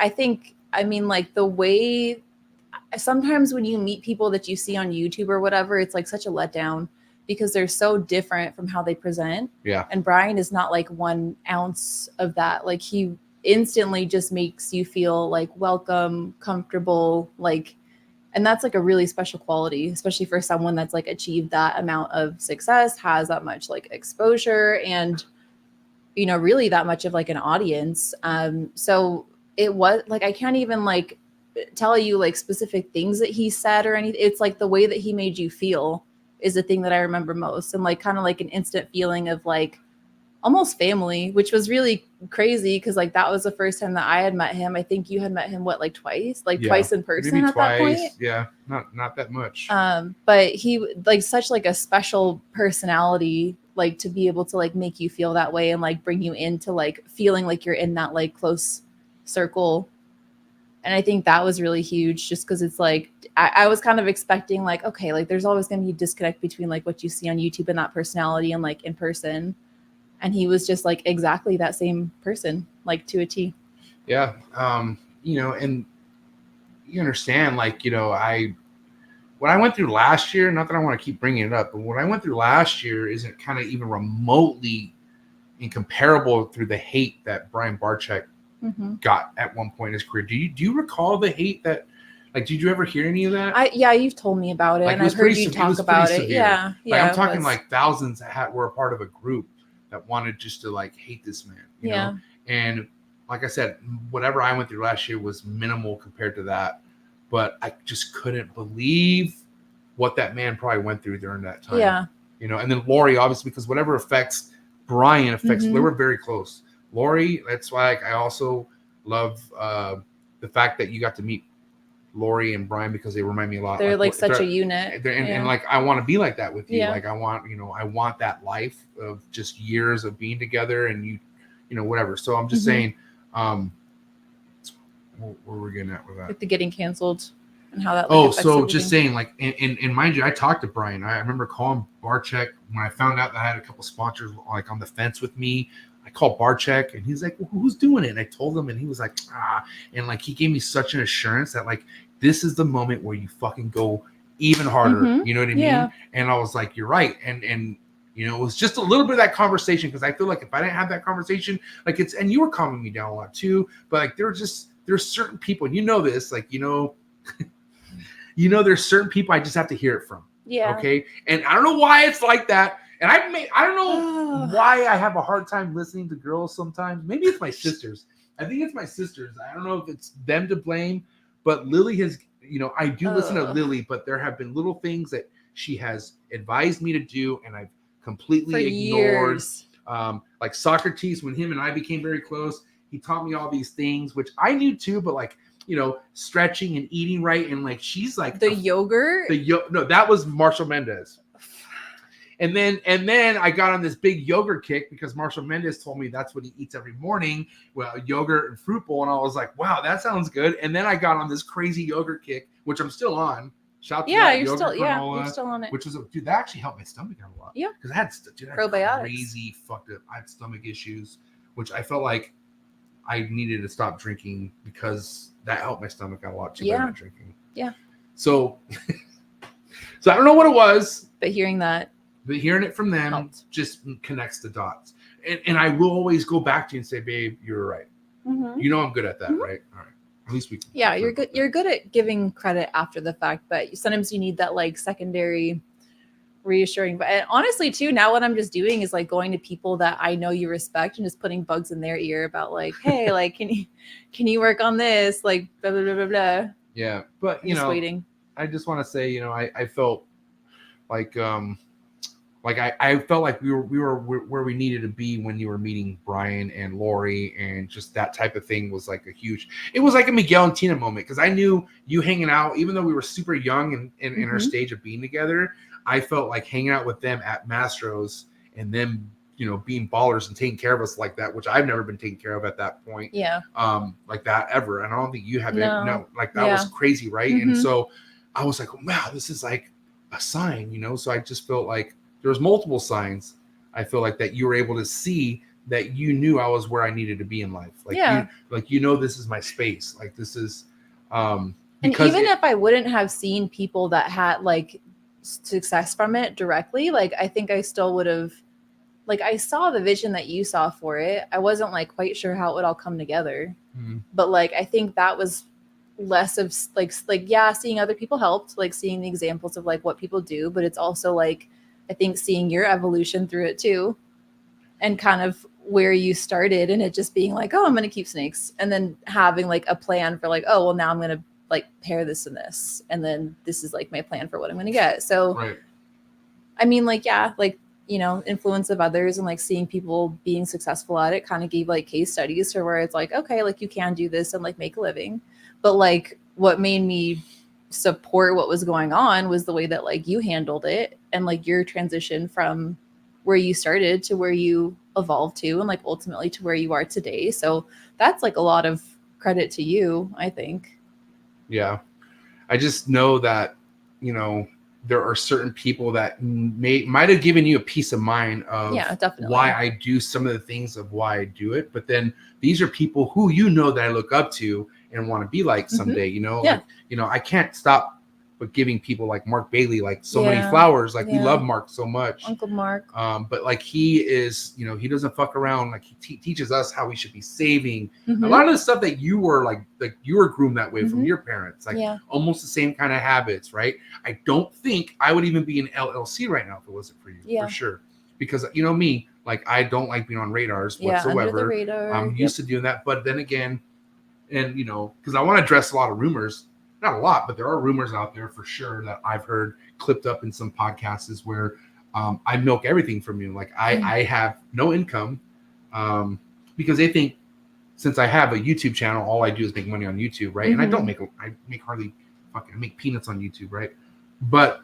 I mean, like, the way sometimes when you meet people that you see on YouTube or whatever, it's like such a letdown because they're so different from how they present. Yeah. And Brian is not like 1 ounce of that. Like, he instantly just makes you feel like welcome, comfortable, like, and that's like a really special quality, especially for someone that's like achieved that amount of success, has that much like exposure, and, you know, really that much of like an audience. So it was like, I can't even like tell you like specific things that he said or anything. It's like the way that he made you feel is the thing that I remember most, and like kind of like an instant feeling of like almost family, which was really crazy because like that was the first time that I had met him. I think you had met him twice in person. Maybe at twice. That point. Yeah, not that much. But he like such like a special personality, like to be able to like make you feel that way and like bring you into like feeling like you're in that like close circle. And I think that was really huge just because it's like I was kind of expecting like, okay, like there's always going to be a disconnect between like what you see on YouTube and that personality and like in person. And he was just like exactly that same person, like to a T. Yeah. You know, and you understand, like, you know, what I went through last year, not that I want to keep bringing it up, but what I went through last year isn't kind of even remotely incomparable through the hate that Brian Barczyk got at one point in his career. Do you recall the hate that, like, did you ever hear any of that? Yeah, you've told me about it, like, and I've heard you talk about it. Yeah, like, I'm talking like thousands that were a part of a group that wanted just to like hate this man, you know? And like I said, whatever I went through last year was minimal compared to that, but I just couldn't believe what that man probably went through during that time. Yeah. You know, and then Lori, obviously, because whatever affects Brian affects, they were very close. Lori, that's why I also love the fact that you got to meet Lori and Brian, because they remind me a lot. They're like such a unit. And like, I want to be like that with you. Like, I want that life of just years of being together and you know, whatever. So I'm just saying, where we're getting at with that. Like the getting canceled and how that. Like, so everything. Just saying, like, and mind you, I talked to Brian. I remember calling Barczyk when I found out that I had a couple sponsors like on the fence with me. I called Barczyk and he's like, well, who's doing it? And I told him, and he was like, and like, he gave me such an assurance that like, this is the moment where you fucking go even harder. You know what I mean? And I was like, you're right. And, you know, it was just a little bit of that conversation. Cause I feel like if I didn't have that conversation, like and you were calming me down a lot too, but like, there's certain people, and you know this, like, you know, you know, there's certain people I just have to hear it from. Yeah. Okay. And I don't know why it's like that. And I don't know why I have a hard time listening to girls sometimes. Maybe it's my sisters. I think it's my sisters. I don't know if it's them to blame, but Lily has, you know, I do listen to Lily, but there have been little things that she has advised me to do, and I've completely ignored. Years. Like Socrates, when him and I became very close, he taught me all these things, which I knew too, but like, you know, stretching and eating right. And like, she's like the yogurt. No, that was Marshall Mendez. And then I got on this big yogurt kick because Marshall Mendez told me that's what he eats every morning. Well, yogurt and fruit bowl. And I was like, wow, that sounds good. And then I got on this crazy yogurt kick, which I'm still on. Shout to that you're yogurt still granola, you're still on it. which was dude, that actually helped my stomach out a lot. Yeah, because I had probiotics. Crazy fucked up. I had stomach issues, which I felt like I needed to stop drinking because that helped my stomach out a lot too. By not drinking. Yeah. So I don't know what it was, but hearing it from them helped. Just connects the dots. And I will always go back to you and say, babe, you're right. Mm-hmm. You know I'm good at that, right? All right. At least we can. Yeah, you're good. You're good at giving credit after the fact, but sometimes you need that like secondary reassuring. But honestly, too, now what I'm just doing is like going to people that I know you respect and just putting bugs in their ear about like, hey, like, can you work on this? Like, blah blah blah blah blah. Yeah, but you know, waiting. I just want to say, you know, I felt like I felt like we were where we needed to be when you were meeting Brian and Lori, and just that type of thing was like it was like a Miguel and Tina moment, because I knew you hanging out, even though we were super young and in our stage of being together, I felt like hanging out with them at Mastro's and them, you know, being ballers and taking care of us like that, which I've never been taken care of at that point. Yeah. Like that ever. And I don't think you have No. it. No, like that was crazy, right? Mm-hmm. And so I was like, wow, this is like a sign, you know? So I just felt like there was multiple signs. I feel like that you were able to see that you knew I was where I needed to be in life. Like, you know, this is my space. Like this is, and even if I wouldn't have seen people that had like success from it directly, like I think I still would have, like I saw the vision that you saw for it. I wasn't like quite sure how it would all come together, but like I think that was less of like yeah, seeing other people helped, like seeing the examples of like what people do, but it's also like I think seeing your evolution through it too, and kind of where you started, and it just being like, oh, I'm going to keep snakes, and then having like a plan for like, oh, well, now I'm going to like pair this and this, and then this is like my plan for what I'm going to get. So, I mean, like, yeah, like, you know, influence of others and like seeing people being successful at it kind of gave like case studies to where it's like, okay, like you can do this and like make a living. But like what made me support what was going on was the way that like you handled it, and like your transition from where you started to where you evolved to, and like ultimately to where you are today. So that's like a lot of credit to you, I think. Yeah. I just know that, you know, there are certain people that might have given you a peace of mind of why I do some of the things of why I do it. But then these are people who, you know, that I look up to and want to be like someday, you know, like, you know, I can't stop but giving people like Mark Bailey, like so many flowers. Like we love Mark so much. Uncle Mark. But like he is, you know, he doesn't fuck around. Like he teaches us how we should be saving. A lot of the stuff that you were like you were groomed that way from your parents, like almost the same kind of habits, right? I don't think I would even be an LLC right now if it wasn't for you, for sure. Because you know me, like I don't like being on radars whatsoever. Under the radar. I'm used to doing that. But then again, and you know, because I want to address a lot of rumors. Not a lot, but there are rumors out there for sure that I've heard clipped up in some podcasts where I milk everything from you. Like I have no income because they think since I have a YouTube channel, all I do is make money on YouTube, right? And I don't make hardly fucking, I make peanuts on YouTube, right? But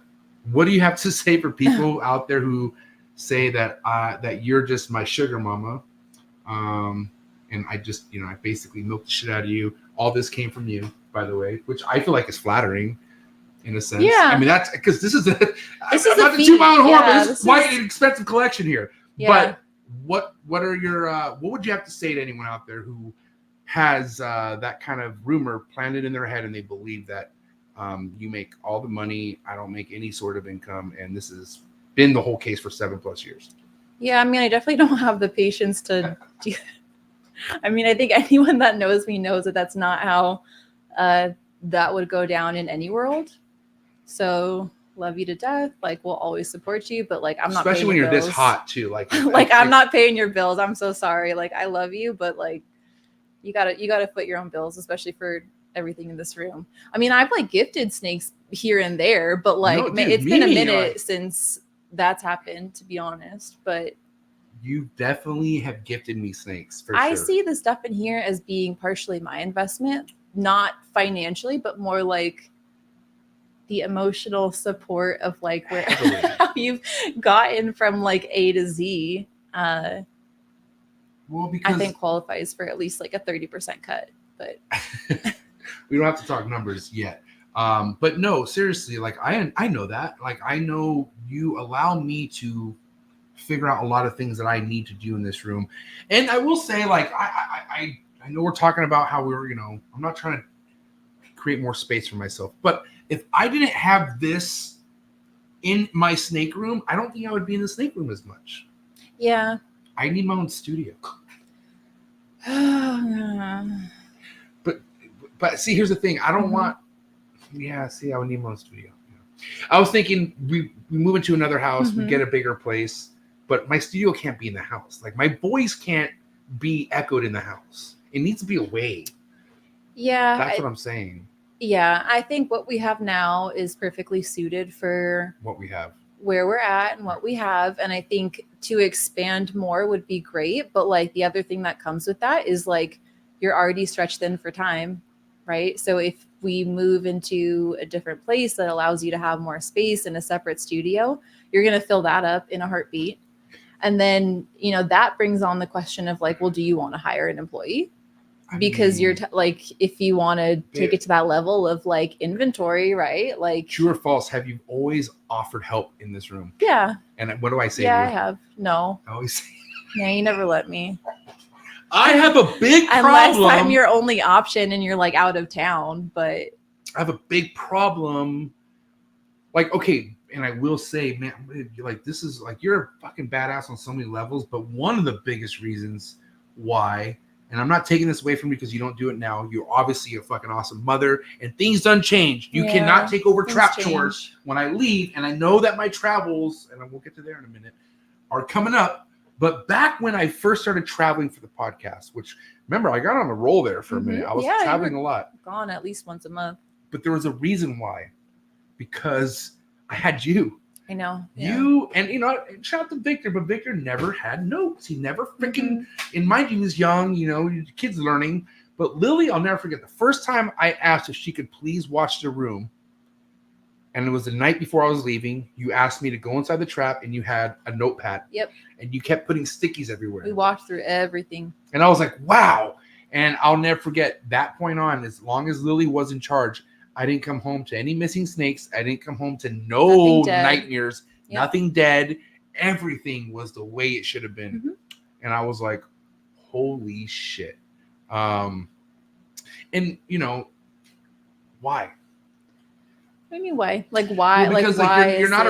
what do you have to say for people out there who say that that you're just my sugar mama, and I just, you know, I basically milk the shit out of you. All this came from you, by the way, which I feel like is flattering in a sense. Yeah. I mean, that's because this is I'm not the 2 mile horn, but this is quite an expensive collection here. Yeah. But what are your what would you have to say to anyone out there who has that kind of rumor planted in their head and they believe that you make all the money, I don't make any sort of income, and this has been the whole case for 7+ years? Yeah, I mean, I definitely don't have the patience to do. I mean, I think anyone that knows me knows that that's not how that would go down in any world. So love you to death. Like, we'll always support you, but like, I'm not Especially paying when your you're this bills. hot too. Like, Like, I'm not paying your bills. I'm so sorry. Like, I love you, but like, you gotta foot your own bills, especially for everything in this room. I mean, I've like gifted snakes here and there, but like, No, dude, it's been a Mimi, minute like- since that's happened, to be honest. But You definitely have gifted me snakes for I sure. see the stuff in here as being partially my investment, not financially, but more like the emotional support of like where how you've gotten from like A to Z. Well, because I think qualifies for at least like a 30% cut, but we don't have to talk numbers yet. But no, seriously, like I know that. Like, I know you allow me to figure out a lot of things that I need to do in this room. And I will say, like, I know we're talking about how we're, I'm not trying to create more space for myself, but if I didn't have this in my snake room, I don't think I would be in the snake room as much. yeah. I need my own studio. But see, here's the thing. I don't want. Yeah, see, I would need my own studio. Yeah. I was thinking we move into another house, we get a bigger place, but my studio can't be in the house. Like, my voice can't be echoed in the house. It needs to be away. Yeah. That's what I'm saying. Yeah, I think what we have now is perfectly suited for What we have. where we're at and what we have. And I think to expand more would be great. But like, the other thing that comes with that is like, you're already stretched thin for time, right? So if we move into a different place that allows you to have more space in a separate studio, you're going to fill that up in a heartbeat. And then, that brings on the question of like, well, do you want to hire an employee? Because you're like, if you want to take it to that level of like inventory, right? Like, True or false, have you always offered help in this room? yeah. And what do I say Yeah, to I you? have. No. I always say, Yeah, you never let me. I have a big Unless problem. I'm your only option and you're like out of town, but I have a big problem. Like, okay, and I will say, man, like, this is like, you're a fucking badass on so many levels, but one of the biggest reasons why, and I'm not taking this away from you because you don't do it now. You're obviously a fucking awesome mother, and things done change. You cannot take over things trap change. chores when I leave, and I know that my travels, and we'll get to there in a minute, are coming up. But back when I first started traveling for the podcast, which, remember, I got on a roll there for a minute. I was Yeah, you traveling were a lot. gone at least once a month. But there was a reason why. Because I had you. I know. You, and shout out to Victor, but Victor never had notes. He never freaking, and mind you, he was young, kids learning. But Lily, I'll never forget, the first time I asked if she could please watch the room, and it was the night before I was leaving, you asked me to go inside the trap, and you had a notepad. Yep. And you kept putting stickies everywhere. We walked through everything. And I was like, wow. And I'll never forget that point on, as long as Lily was in charge, I didn't come home to any missing snakes. I didn't come home to no nightmares, nothing dead. Everything was the way it should have been. And I was like, holy shit. And, why? What do you mean why? Like, why? Well, because like, why you're not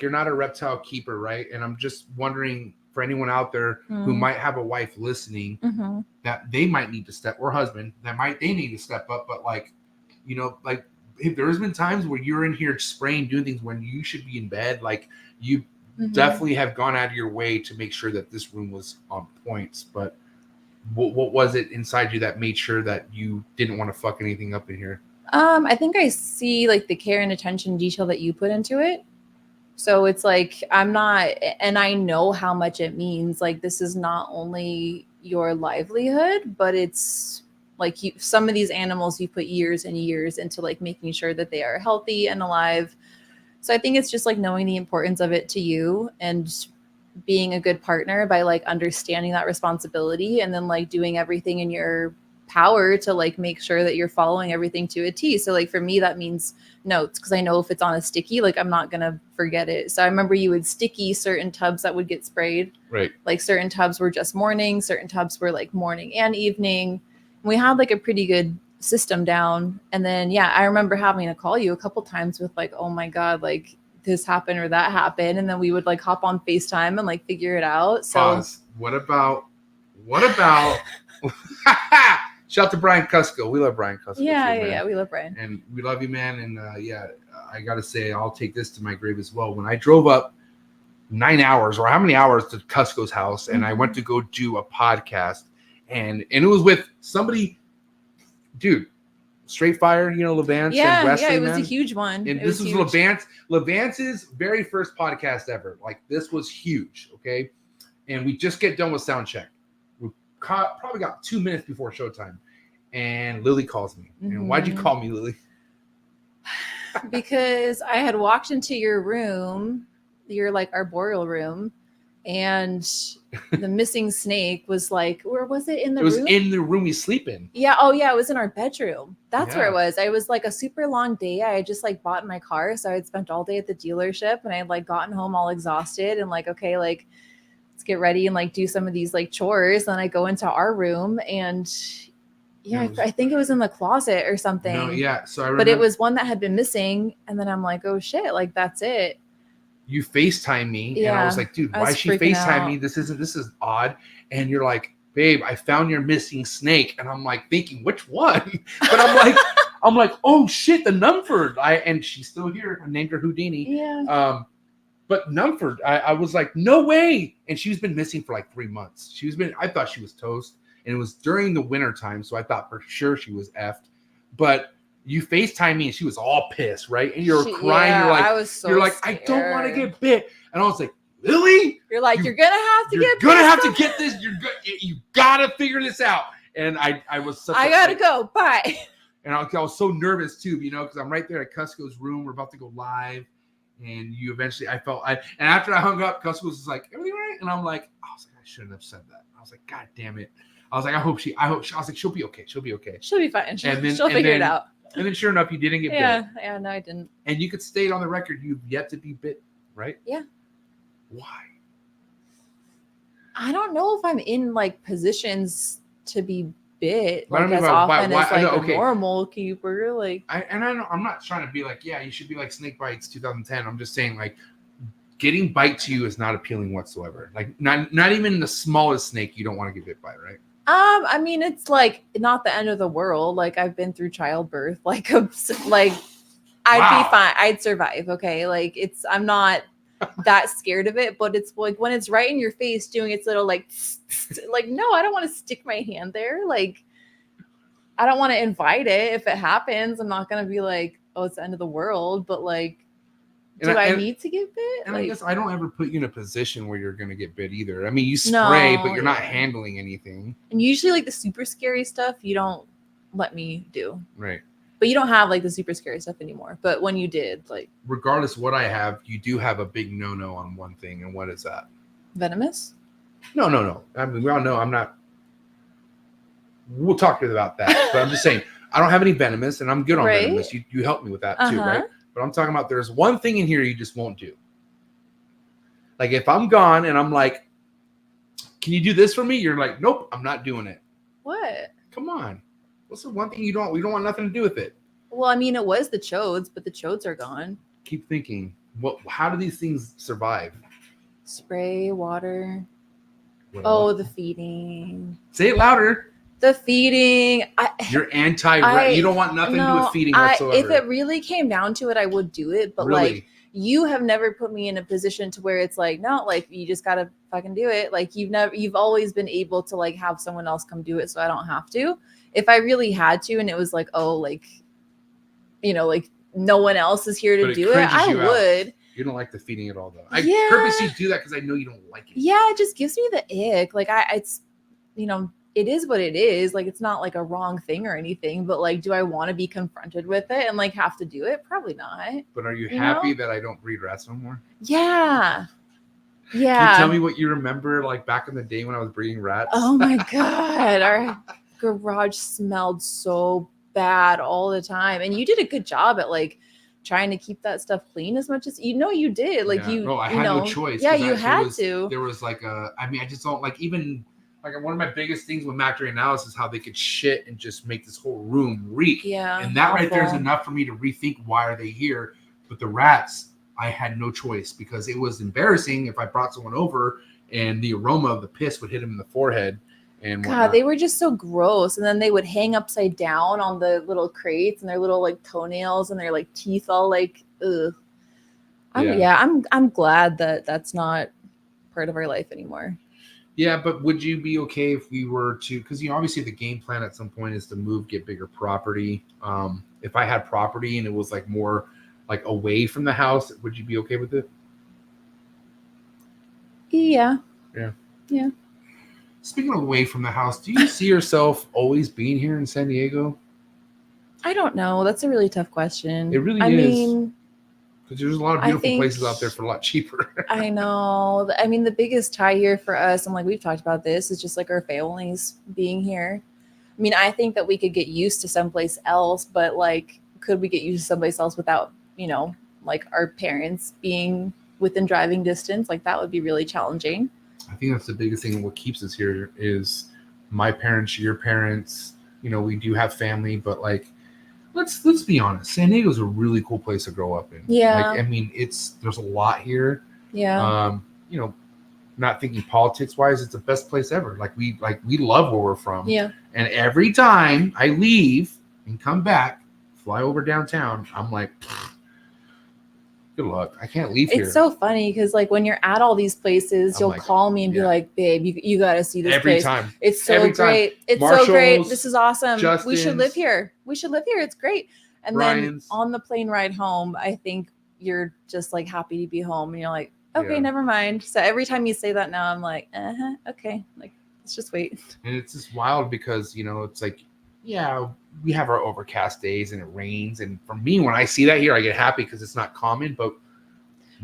you're not a reptile keeper, right? And I'm just wondering, for anyone out there who might have a wife listening, that they might need to step, or husband, they need to step up. But like, if there's been times where you're in here spraying, doing things when you should be in bed, like, you definitely have gone out of your way to make sure that this room was on points. But what was it inside you that made sure that you didn't want to fuck anything up in here? I think I see like the care and attention detail that you put into it. So it's like, I'm not, and I know how much it means. Like, this is not only your livelihood, but it's like, some of these animals, you put years and years into like making sure that they are healthy and alive. So I think it's just like knowing the importance of it to you and being a good partner by like understanding that responsibility, and then like doing everything in your power to like make sure that you're following everything to a T. So like, for me, that means notes, because I know if it's on a sticky, like, I'm not gonna forget it. So I remember you would sticky certain tubs that would get sprayed. Right. Like, certain tubs were just morning, certain tubs were like morning and evening. We had like a pretty good system down. And then, I remember having to call you a couple times with like, oh my God, like this happened or that happened. And then we would like hop on FaceTime and like figure it out. So Pause. What about Shout out to Brian Cusco. We love Brian Cusco. Yeah, too, man. yeah, we love Brian. And we love you, man. And I got to say, I'll take this to my grave as well. When I drove up 9 hours or how many hours to Cusco's house, and I went to go do a podcast, and it was with somebody, dude, Straight Fire, you know, Levance. Yeah, Wesley, yeah, it was man. a huge one. And It this was was huge. Levance's very first podcast ever. Like, this was huge, okay? And we just get done with sound check. We probably got 2 minutes before showtime. And Lily calls me. And why'd you call me, Lily? Because I had walked into your room, your like arboreal room, and the missing snake was like, where was it in the It was room? in the room we sleep in. Yeah. Oh, yeah. It was in our bedroom. That's where Yeah. it was. I was like a super long day. I had just like bought my car. So I had spent all day at the dealership, and I had like gotten home all exhausted and like, okay, like let's get ready and like do some of these like chores. Then I go into our room, and yeah, I think it was in the closet or something. No, yeah. So I remember. But it was one that had been missing. And then I'm like, oh shit, like that's it. You FaceTime me, and I was Yeah, like, dude, I why was is she freaking FaceTime out. me? This is odd. And you're like, babe, I found your missing snake. And I'm like thinking, which one? But I'm like, oh shit, the Numford. And she's still here. I named her Houdini. Yeah. But Numford, I was like, no way. And she's been missing for like 3 months. I thought she was toast. And it was during the winter time, so I thought for sure she was effed. But you FaceTime me, and she was all pissed, right? And you're crying. Yeah, you're like, I was so I don't want to scared. get bit. And I was like, Lily, You're like, you're gonna have to you're get gonna have to this get this. You gotta figure this out. And I was such. I gotta go. Bye. And I was so nervous too, you know, because I'm right there at Cusco's room. We're about to go live, and you eventually, and after I hung up, Cusco was like, everything right? And I'm like, I was like, I shouldn't have said that. I was like, God damn it. I was like, I was like, she'll be okay. She'll be okay. She'll be fine. She'll And then- figure and it then- out. And then sure enough, you didn't get bit. Yeah, no, I didn't. And you could state on the record, you've yet to be bit, right? Yeah. Why? I don't know if I'm in like positions to be bit But I like mean, as why- often why- as like no, a okay. normal keeper. Like, I'm not trying to be like, yeah, you should be like Snake Bites 2010. I'm just saying, like, getting bite to you is not appealing whatsoever. Like, not even the smallest snake you don't want to get bit by, right? I mean, it's like not the end of the world. Like, I've been through childbirth. Like, I'd Wow. be fine. I'd survive. Okay, like I'm not that scared of it. But it's like when it's right in your face, doing its little like, like no, I don't want to stick my hand there. Like, I don't want to invite it. If it happens, I'm not gonna be like, oh, it's the end of the world. But like, do I need to get bit? And Like, I guess I don't ever put you in a position where you're going to get bit either. I mean, you spray, No, but you're not yeah. handling anything. and usually like the super scary stuff, you don't let me do. Right. But you don't have like the super scary stuff anymore. But when you did, like Regardless of what I have, you do have a big no-no on one thing. And what is that? venomous. No. I mean, we all know I'm not. We'll talk about that. But I'm just saying, I don't have any venomous, and I'm good on Right. venomous. You helped me with that too, Uh-huh. right? But I'm talking about there's one thing in here you just won't do. Like if I'm gone and I'm like, can you do this for me? You're like, nope, I'm not doing it. What? Come on. What's the one thing we don't want nothing to do with it? Well, I mean, it was the chodes, but the chodes are gone. Keep thinking. How do these things survive? Spray, water. What Oh, else? the feeding. Say it louder. The feeding. You're I- you don't want nothing to do with feeding If whatsoever. it really came down to it, I would do it. But Really? like, you have never put me in a position to where it's like, no, like you just gotta fucking do it. Like you've always been able to like have someone else come do it, so I don't have to. If I really had to, and it was like, oh, like, you know, like no one else is here But to it do it, cringes I you out. would. You don't like the feeding at all, though. I Yeah. purposely do that because I know you don't like it. Yeah, it just gives me the ick. Like it's, you know, it is what it is. Like it's not like a wrong thing or anything, but like, do I want to be confronted with it and like have to do it? Probably not. But are you You happy know? that I don't breed rats no more? Yeah. Can Yeah. you tell me what you remember like back in the day when I was breeding rats? Oh my God. Our garage smelled so bad all the time. And you did a good job at like trying to keep that stuff clean as much as you did. Like Yeah. No, I you had know, no choice. Yeah, 'cause you there had was- to. There was like I just don't like even like one of my biggest things with Macri analysis is how they could shit and just make this whole room reek. Yeah. And that right there is awful. enough for me to rethink why are they here. But the rats, I had no choice because it was embarrassing if I brought someone over and the aroma of the piss would hit them in the forehead. and God, whatnot. they were just so gross. And then they would hang upside down on the little crates and their little like toenails and their like teeth all like, ugh. I'm glad that that's not part of our life anymore. Yeah, but would you be okay if we were to, because obviously the game plan at some point is to move, get bigger property. If I had property and it was like more like away from the house, would you be okay with it? Yeah. Speaking of away from the house, do you see yourself always being here in San Diego? I don't know. That's a really tough question. It really I is. mean, because there's a lot of beautiful places out there for a lot cheaper. I know. I mean, the biggest tie here for us, and like we've talked about this, is just like our families being here. I mean, I think that we could get used to someplace else, but like, could we get used to someplace else without, like our parents being within driving distance? Like that would be really challenging. I think that's the biggest thing. What keeps us here is my parents, your parents. We do have family, but like, let's be honest. San Diego is a really cool place to grow up in. Yeah. Like, I mean, there's a lot here. Yeah. Not thinking politics wise, it's the best place ever. Like we love where we're from. Yeah. And every time I leave and come back, fly over downtown, I'm like, good luck. I can't leave here. It's so funny because like when you're at all these places, you'll call me and be like, babe, you got to see this every place. time. It's so Every great. time. It's Marshalls, so great. This is awesome. We should Justin's. live here. It's great. And Ryan's. then on the plane ride home, I think you're just like happy to be home and you're like, okay, Yeah. never mind. So every time you say that now, I'm like, okay, like let's just wait. And it's just wild because, it's like, yeah, we have our overcast days and it rains. And for me, when I see that here, I get happy because it's not common. But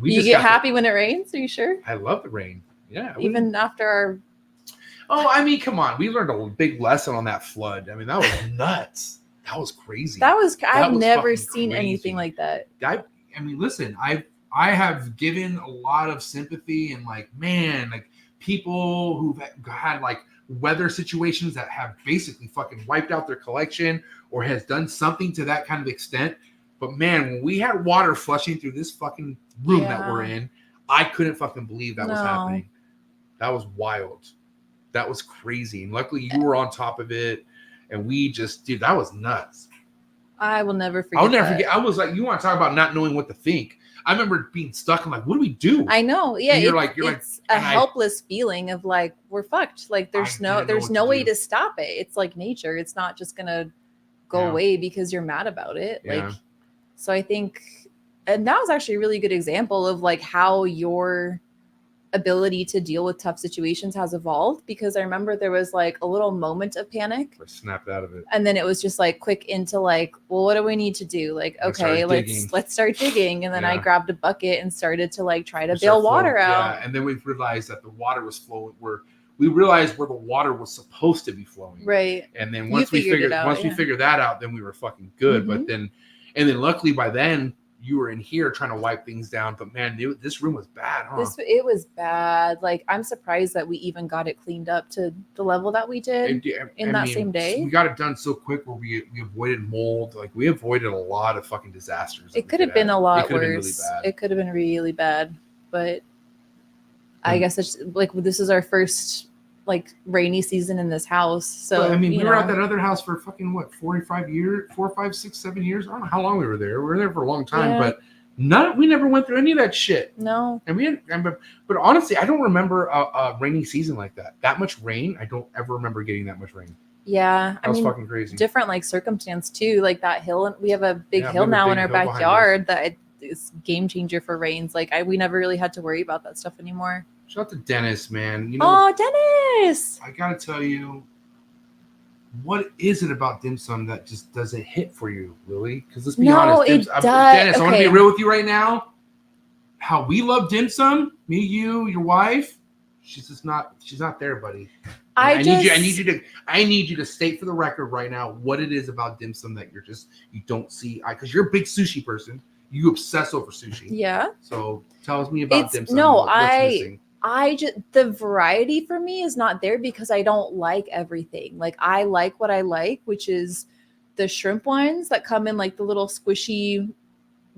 you get happy when it rains? Are you sure? I love the rain. Yeah. Even after our... Oh, I mean, come on. We learned a big lesson on that flood. I mean, that was nuts. That was crazy. I've never fucking seen crazy. anything like that. I mean, listen, I have given a lot of sympathy and like, man, like people who've had like weather situations that have basically fucking wiped out their collection or has done something to that kind of extent. But man, when we had water flushing through this fucking room that we're in, I couldn't fucking believe that was happening. That was wild. That was crazy. And luckily you were on top of it. And we just, dude, that was nuts. I will never forget. I'll never forget. I was like, you want to talk about not knowing what to think. I remember being stuck. I'm like, what do we do? I know. Yeah. And it's a helpless feeling of like, we're fucked. Like there's no way to stop it. It's like nature. It's not just going to go away because you're mad about it. Yeah. Like, so I think, and that was actually a really good example of like how your ability to deal with tough situations has evolved, because I remember there was like a little moment of panic. I snapped out of it. And then it was just like quick into like, well, what do we need to do? Like, okay, let's start digging. And then I grabbed a bucket and started to like try to bail water out. Yeah, and then we realized that the water was flowing we realized where the water was supposed to be flowing. Right. And then once we figured that out, then we were fucking good. Mm-hmm. But then luckily by then you were in here trying to wipe things down. But man, this room was bad, huh? It was bad. Like, I'm surprised that we even got it cleaned up to the level that we did in that same day. We got it done so quick where we avoided mold. Like, we avoided a lot of fucking disasters. It could have been a lot worse. It could have been really bad. But I guess it's like, this is our first like rainy season in this house. So but, I mean, we were at that other house for fucking 4, 5, 6, 7 years. I don't know how long we were there. We were there for a long time, but we never went through any of that shit. No. And but honestly, I don't remember a rainy season like that. That much rain, I don't ever remember getting that much rain. Yeah, that was fucking crazy. Different like circumstance too. Like that hill, we have a big hill now in our backyard that is game changer for rains. Like we never really had to worry about that stuff anymore. Shout out to Dennis, man. Dennis! I gotta tell you, what is it about dim sum that just doesn't hit for you, Lily? Because let's be honest, it does. Dennis, I want to be real with you right now. How we love dim sum, me, you, your wife, she's not there, buddy. I need you to state for the record right now what it is about dim sum that you don't see. Because you're a big sushi person. You obsess over sushi. Yeah. So tell me about dim sum. The variety for me is not there because I don't like everything. Like, I like what I like, which is the shrimp ones that come in like the little squishy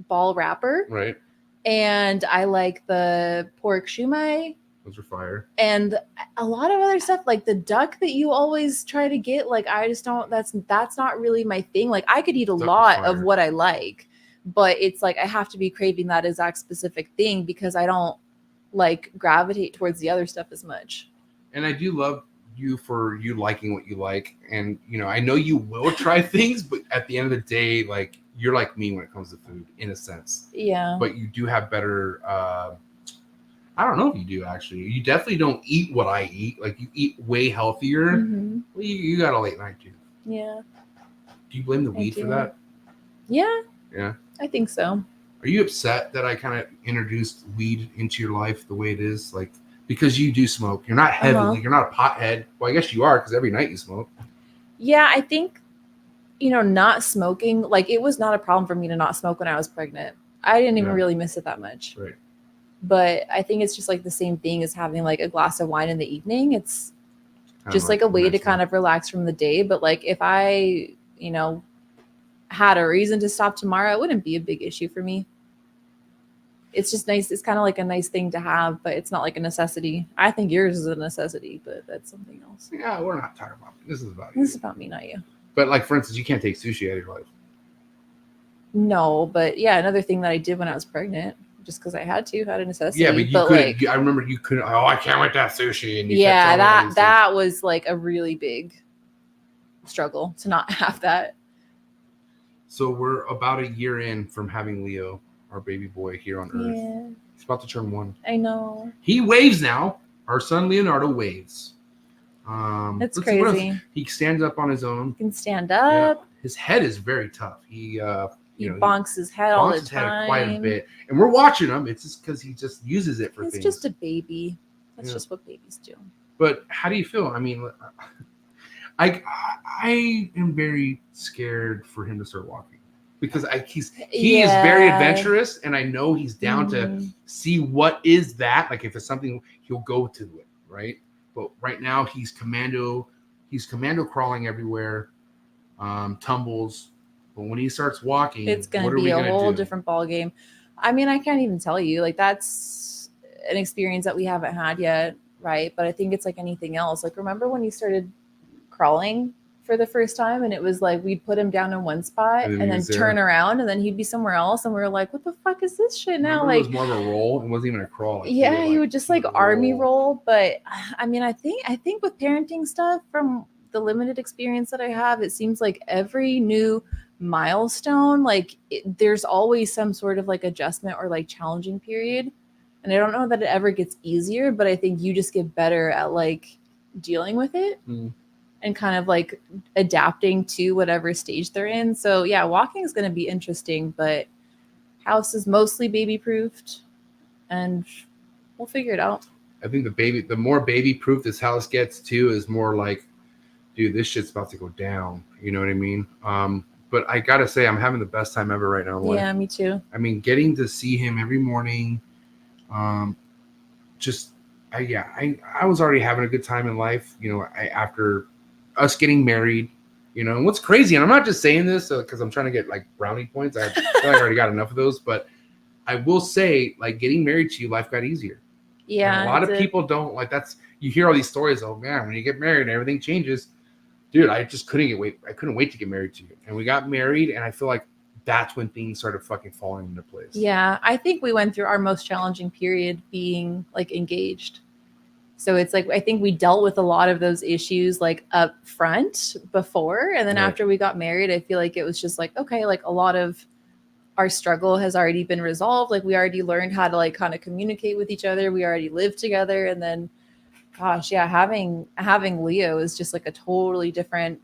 ball wrapper. Right. And I like the pork shumai. Those are fire. And a lot of other stuff, like the duck that you always try to get, like I just don't. That's not really my thing. Like I could eat a Duck is lot of fire. what I like, but it's like I have to be craving that exact specific thing because I don't like gravitate towards the other stuff as much. And I do love you for you liking what you like, and you know I know you will try things, but at the end of the day, like you're like me when it comes to food in a sense. Yeah. But you do have better. I don't know if you do actually. You definitely don't eat what I eat. Like you eat way healthier. Mm-hmm. Well, you got a late night too. Yeah. Do you blame the weed for do. that? Yeah. Yeah. I think so. Are you upset that I kind of introduced weed into your life the way it is? Like, because you do smoke. You're not heavily, you're not a pothead. Well, I guess you are because every night you smoke. Yeah, I think, not smoking, like it was not a problem for me to not smoke when I was pregnant. I didn't even really miss it that much. Right. But I think it's just like the same thing as having like a glass of wine in the evening. It's Kinda just like a way to nice kind of relax from the day. But like if I, had a reason to stop tomorrow, it wouldn't be a big issue for me. It's just nice. It's kind of like a nice thing to have, but it's not like a necessity. I think yours is a necessity, but that's something else. Yeah, we're not talking about me. This is about This is you. about me, not you. But like, for instance, you can't take sushi out of your life. No, but yeah, another thing that I did when I was pregnant, just because I had to, out of necessity. Yeah, but you couldn't. I remember you couldn't. Oh, I can't wait to have sushi. And you kept telling me all these that was like a really big struggle to not have that. So we're about a year in from having Leo, our baby boy, here on Earth. Yeah, He's about to turn 1. I know. He waves now. Our son Leonardo waves. That's let's see, what else? crazy. He stands up on his own. He can stand up. His head is very tough. He bonks his head all the bonks his head time. quite a bit, and we're watching him. It's just because he just uses it for He's things. just a baby. That's Yeah. just what babies do. But how do you feel? I mean, I am very scared for him to start walking because he is very adventurous, and I know he's down to see what is that. Like if it's something, he'll go to it, right? But right now he's commando crawling everywhere, tumbles. But when he starts walking, It's going to be a whole different ball game. I mean, I can't even tell you. Like that's an experience that we haven't had yet, right? But I think it's like anything else. Like remember when you started crawling for the first time, and it was like we'd put him down in one spot and then turn around, and then he'd be somewhere else, and we were like, "What the fuck is this shit now?" Remember, like it was more of a roll. It wasn't even a crawl. Like, yeah, you would just like army roll. But I mean, I think with parenting stuff, from the limited experience that I have, it seems like every new milestone, like there's always some sort of like adjustment or like challenging period. And I don't know that it ever gets easier, but I think you just get better at like dealing with it and kind of like adapting to whatever stage they're in. So yeah, walking is going to be interesting, but house is mostly baby proofed and we'll figure it out. I think the more baby proof this house gets too is more like, dude, this shit's about to go down. You know what I mean? But I gotta say, I'm having the best time ever right now. Yeah, me too. I mean, getting to see him every morning, I was already having a good time in life. After us getting married, and what's crazy, and I'm not just saying this because I'm trying to get like brownie points. I feel like I already got enough of those, but I will say, like getting married to you, life got easier. Yeah, and a lot of people don't like. You hear all these stories. Oh man, when you get married, everything changes. Dude, I just couldn't wait. I couldn't wait to get married to you. And we got married, and I feel like that's when things started fucking falling into place. Yeah, I think we went through our most challenging period being like engaged. So it's like, I think we dealt with a lot of those issues like up front before. And then after we got married, I feel like it was just like, okay, like a lot of our struggle has already been resolved. Like we already learned how to like kind of communicate with each other. We already lived together. And then gosh, yeah, having Leo is just like a totally different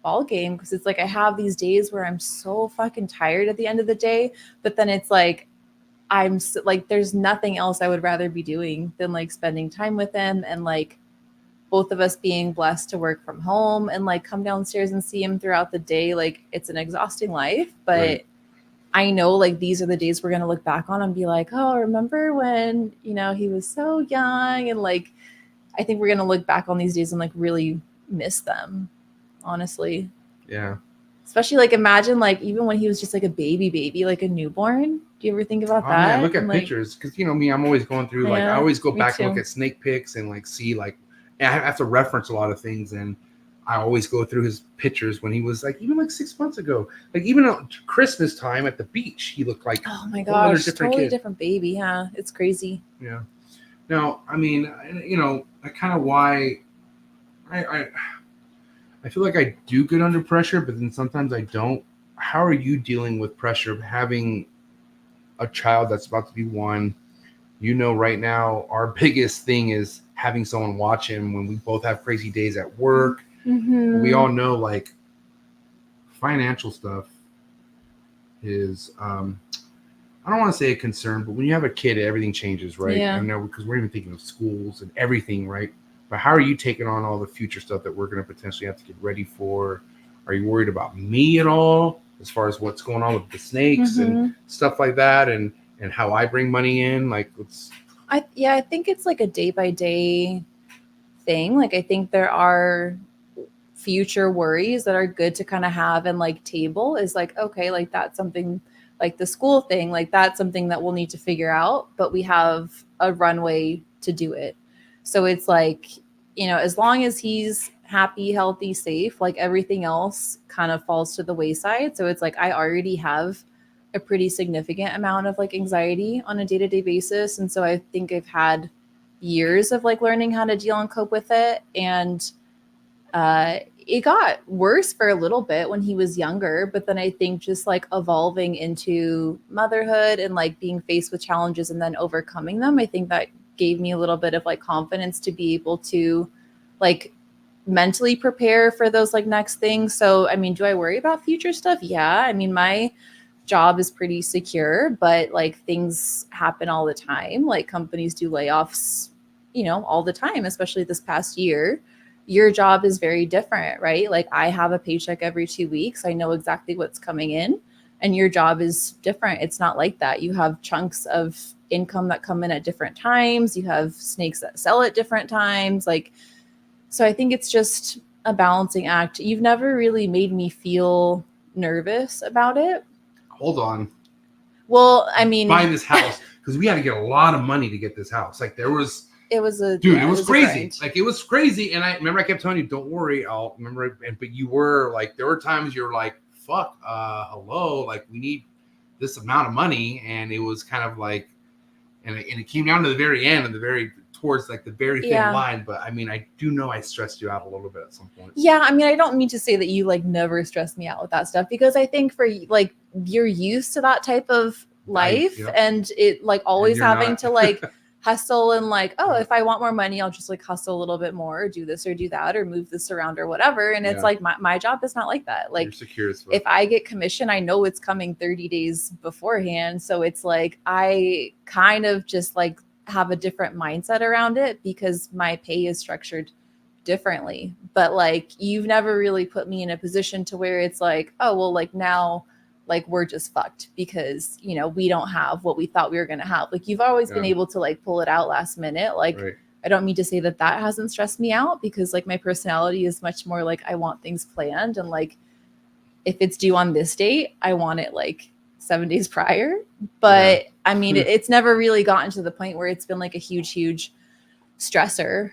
ball game because it's like I have these days where I'm so fucking tired at the end of the day, but then it's like I'm so, like there's nothing else I would rather be doing than like spending time with him and like both of us being blessed to work from home and like come downstairs and see him throughout the day. Like it's an exhausting life, but I know like these are the days we're gonna look back on and be like, oh, remember when he was so young, and like I think we're going to look back on these days and like really miss them, honestly. Yeah. Especially like imagine like even when he was just like a baby, like a newborn. Do you ever think about that? Man, look at And, like, pictures, because you know me, I'm always going through like I Yeah, always go me back and look too. at snake pics and like see like, and I have to reference a lot of things, and I always go through his pictures when he was like even like 6 months ago, like even at Christmas time at the beach, he looked like Oh my a whole other gosh, different totally kid. different baby. Yeah, it's crazy. Yeah. Now, I mean, you know, I kind of why I feel like I do good under pressure, but then sometimes I don't. How are you dealing with pressure of having a child that's about to be 1? You know, right now, our biggest thing is having someone watch him when we both have crazy days at work. Mm-hmm. We all know, like, financial stuff is, I don't want to say a concern, but when you have a kid, everything changes, right? Yeah. I know, because we're even thinking of schools and everything, right? But how are you taking on all the future stuff that we're going to potentially have to get ready for? Are you worried about me at all as far as what's going on with the snakes and stuff like that, and how I bring money in? Like, I think it's like a day by day thing. Like I think there are future worries that are good to kind of have and like table is like, okay, like that's something like the school thing, like that's something that we'll need to figure out, but we have a runway to do it. So it's like, you know, as long as he's happy, healthy, safe, like everything else kind of falls to the wayside. So it's like I already have a pretty significant amount of like anxiety on a day-to-day basis. And so I think I've had years of like learning how to deal and cope with it. And it got worse for a little bit when he was younger, but then I think just like evolving into motherhood and like being faced with challenges and then overcoming them, I think that gave me a little bit of like confidence to be able to like mentally prepare for those like next things. So, I mean, do I worry about future stuff? Yeah. I mean, my job is pretty secure, but like things happen all the time. Like companies do layoffs, you know, all the time, especially this past year. Your job is very different, right? Like I have a paycheck every 2 weeks. I know exactly what's coming in, and your job is different. It's not like that. You have chunks of income that come in at different times. You have snakes that sell at different times. Like, so I think it's just a balancing act. You've never really made me feel nervous about it. hold on. Well, I mean, buying this house, because we had to get a lot of money to get this house. Like it was crazy. Like it was crazy. And I remember I kept telling you, don't worry, I'll remember. But you were like, there were times you were like, fuck, hello, like we need this amount of money. And it was kind of like, and it came down to the very end and towards like the very thin line. But I mean, I do know I stressed you out a little bit at some point. Yeah. I mean, I don't mean to say that you like never stress me out with that stuff, because I think for like, you're used to that type of life and it like always having to like hustle and like, oh, if I want more money, I'll just like hustle a little bit more, or do this or do that, or move this around or whatever. And it's like, my job is not like that. Like if I get commission, I know it's coming 30 days beforehand. So it's like, I kind of just like have a different mindset around it because my pay is structured differently. But like, you've never really put me in a position to where it's like, oh, well, like now, like we're just fucked because, you know, we don't have what we thought we were going to have. Like you've always been able to like pull it out last minute. Like, I don't mean to say that hasn't stressed me out, because like my personality is much more like I want things planned. And like, if it's due on this date, I want it like 7 days prior. But I mean, it's never really gotten to the point where it's been like a huge stressor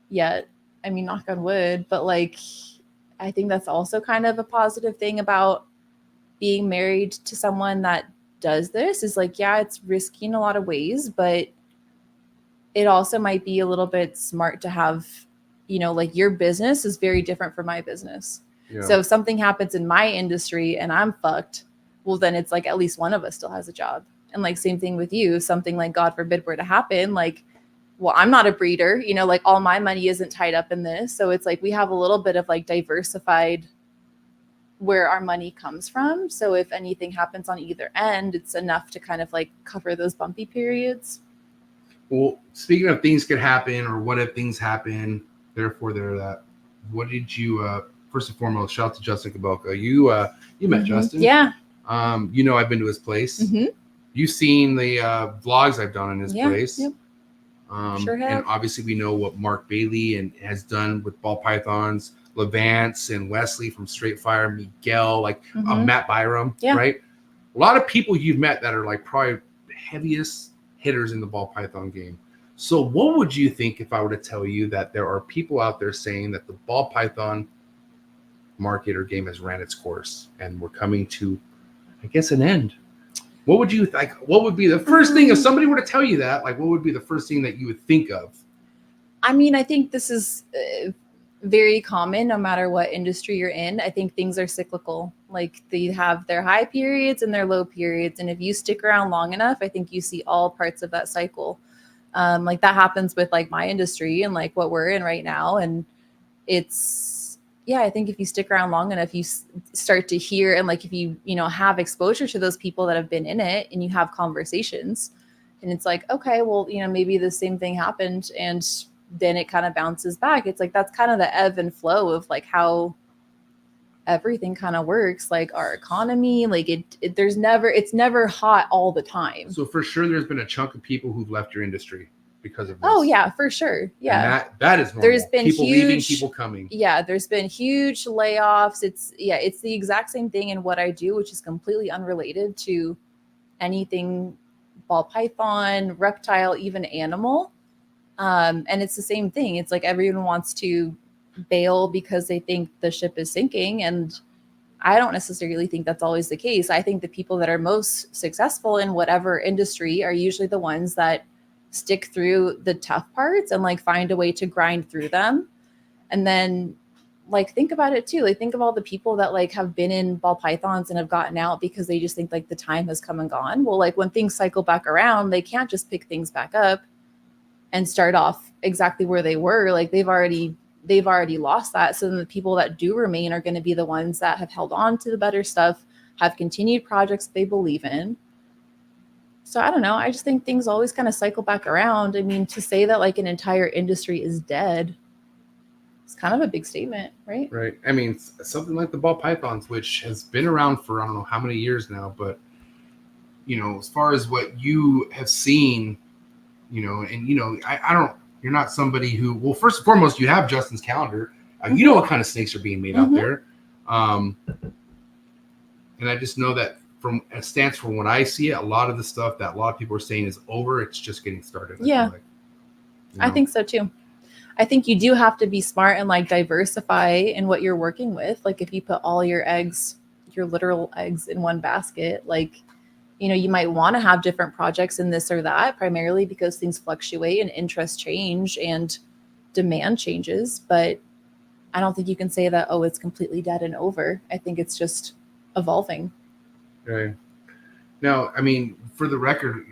yet. I mean, knock on wood, but like, I think that's also kind of a positive thing about being married to someone that does this is like, yeah, it's risky in a lot of ways, but it also might be a little bit smart to have, you know, like your business is very different from my business. So if something happens in my industry and I'm fucked, well, then it's like at least one of us still has a job. And like, same thing with you, if something like God forbid were to happen, like, well, I'm not a breeder, you know, like all my money isn't tied up in this. So it's like, we have a little bit of like diversified where our money comes from. So if anything happens on either end, it's enough to kind of like cover those bumpy periods. Well, speaking of things could happen, or what if things happen, therefore they're that. What did you, first and foremost, shout out to Justin Cabocca. You met Justin. Yeah. You know, I've been to his place. You've seen the vlogs I've done in his place. Yep. Sure have. And obviously we know what Mark Bailey has done with ball pythons. Levance and Wesley from Straight Fire, Miguel, like Matt Byram, Yeah. right? A lot of people you've met that are like probably the heaviest hitters in the ball python game. So what would you think if I were to tell you that there are people out there saying that the ball python market or game has ran its course and we're coming to, I guess, an end? What would you like? What would be the first thing if somebody were to tell you that? Like, what would be the first thing that you would think of? I mean, I think this is very common no matter what industry you're in. I think things are cyclical. Like they have their high periods and their low periods. And if you stick around long enough, I think you see all parts of that cycle. Like that happens with like my industry and like what we're in right now. And it's, yeah, I think if you stick around long enough, you start to hear, and like if you, you know, have exposure to those people that have been in it and you have conversations and it's like, okay, well, you know, maybe the same thing happened and then it kind of bounces back. It's like, that's kind of the ebb and flow of like how everything kind of works, like our economy, like it's never hot all the time. So for sure, there's been a chunk of people who've left your industry because of this. Oh yeah, for sure. Yeah. And that is normal. There's been people huge, leaving, people coming. Yeah. There's been huge layoffs. It's the exact same thing in what I do, which is completely unrelated to anything ball python, reptile, even animal. And it's the same thing. It's like everyone wants to bail because they think the ship is sinking. And I don't necessarily think that's always the case. I think the people that are most successful in whatever industry are usually the ones that stick through the tough parts and like find a way to grind through them. And then like think about it too. Like think of all the people that like have been in ball pythons and have gotten out because they just think like the time has come and gone. Well, like when things cycle back around, they can't just pick things back up and start off exactly where they were. Like they've already lost that. So then the people that do remain are going to be the ones that have held on to the better stuff, have continued projects they believe in. So I don't know. I just think things always kind of cycle back around. I mean, to say that like an entire industry is dead, it's kind of a big statement, right? Right. I mean, something like the ball pythons, which has been around for I don't know how many years now, but you know, as far as what you have seen, you know, and you know, I don't. You're not somebody who. Well, first and foremost, you have Justin's calendar. You know what kind of snakes are being made out there, and I just know that from a stance from when I see it, a lot of the stuff that a lot of people are saying is over. It's just getting started. Yeah, I think so too. I think you do have to be smart and like diversify in what you're working with. Like if you put all your eggs, your literal eggs in one basket, like, you know, you might want to have different projects in this or that, primarily because things fluctuate and interests change and demand changes. But I don't think you can say that, oh, it's completely dead and over. I think it's just evolving. Right. Now, I mean, for the record,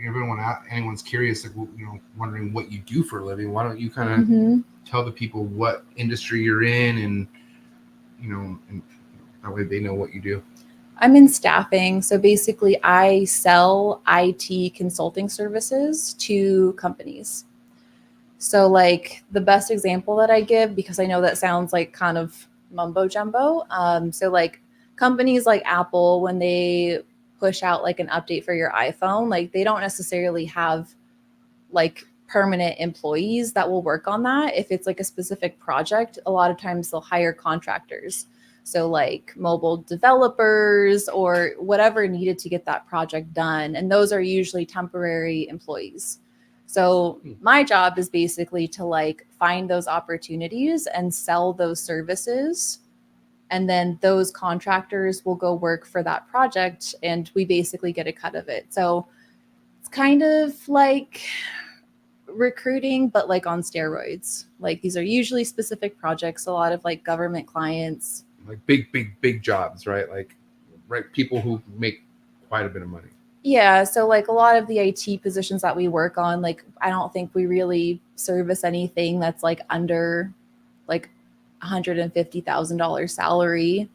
anyone's curious, like, you know, wondering what you do for a living. Why don't you kind of tell the people what industry you're in, and you know, and that way they know what you do. I'm in staffing. So basically I sell IT consulting services to companies. So like the best example that I give, because I know that sounds like kind of mumbo jumbo. So like companies like Apple, when they push out like an update for your iPhone, like they don't necessarily have like permanent employees that will work on that. If it's like a specific project, a lot of times they'll hire contractors. So like mobile developers or whatever needed to get that project done. And those are usually temporary employees. So my job is basically to like find those opportunities and sell those services. And then those contractors will go work for that project and we basically get a cut of it. So it's kind of like recruiting, but like on steroids. Like these are usually specific projects, a lot of like government clients. Like big jobs, right? Like, right, people who make quite a bit of money. Yeah, so like a lot of the IT positions that we work on, like I don't think we really service anything that's like under like $150,000 salary.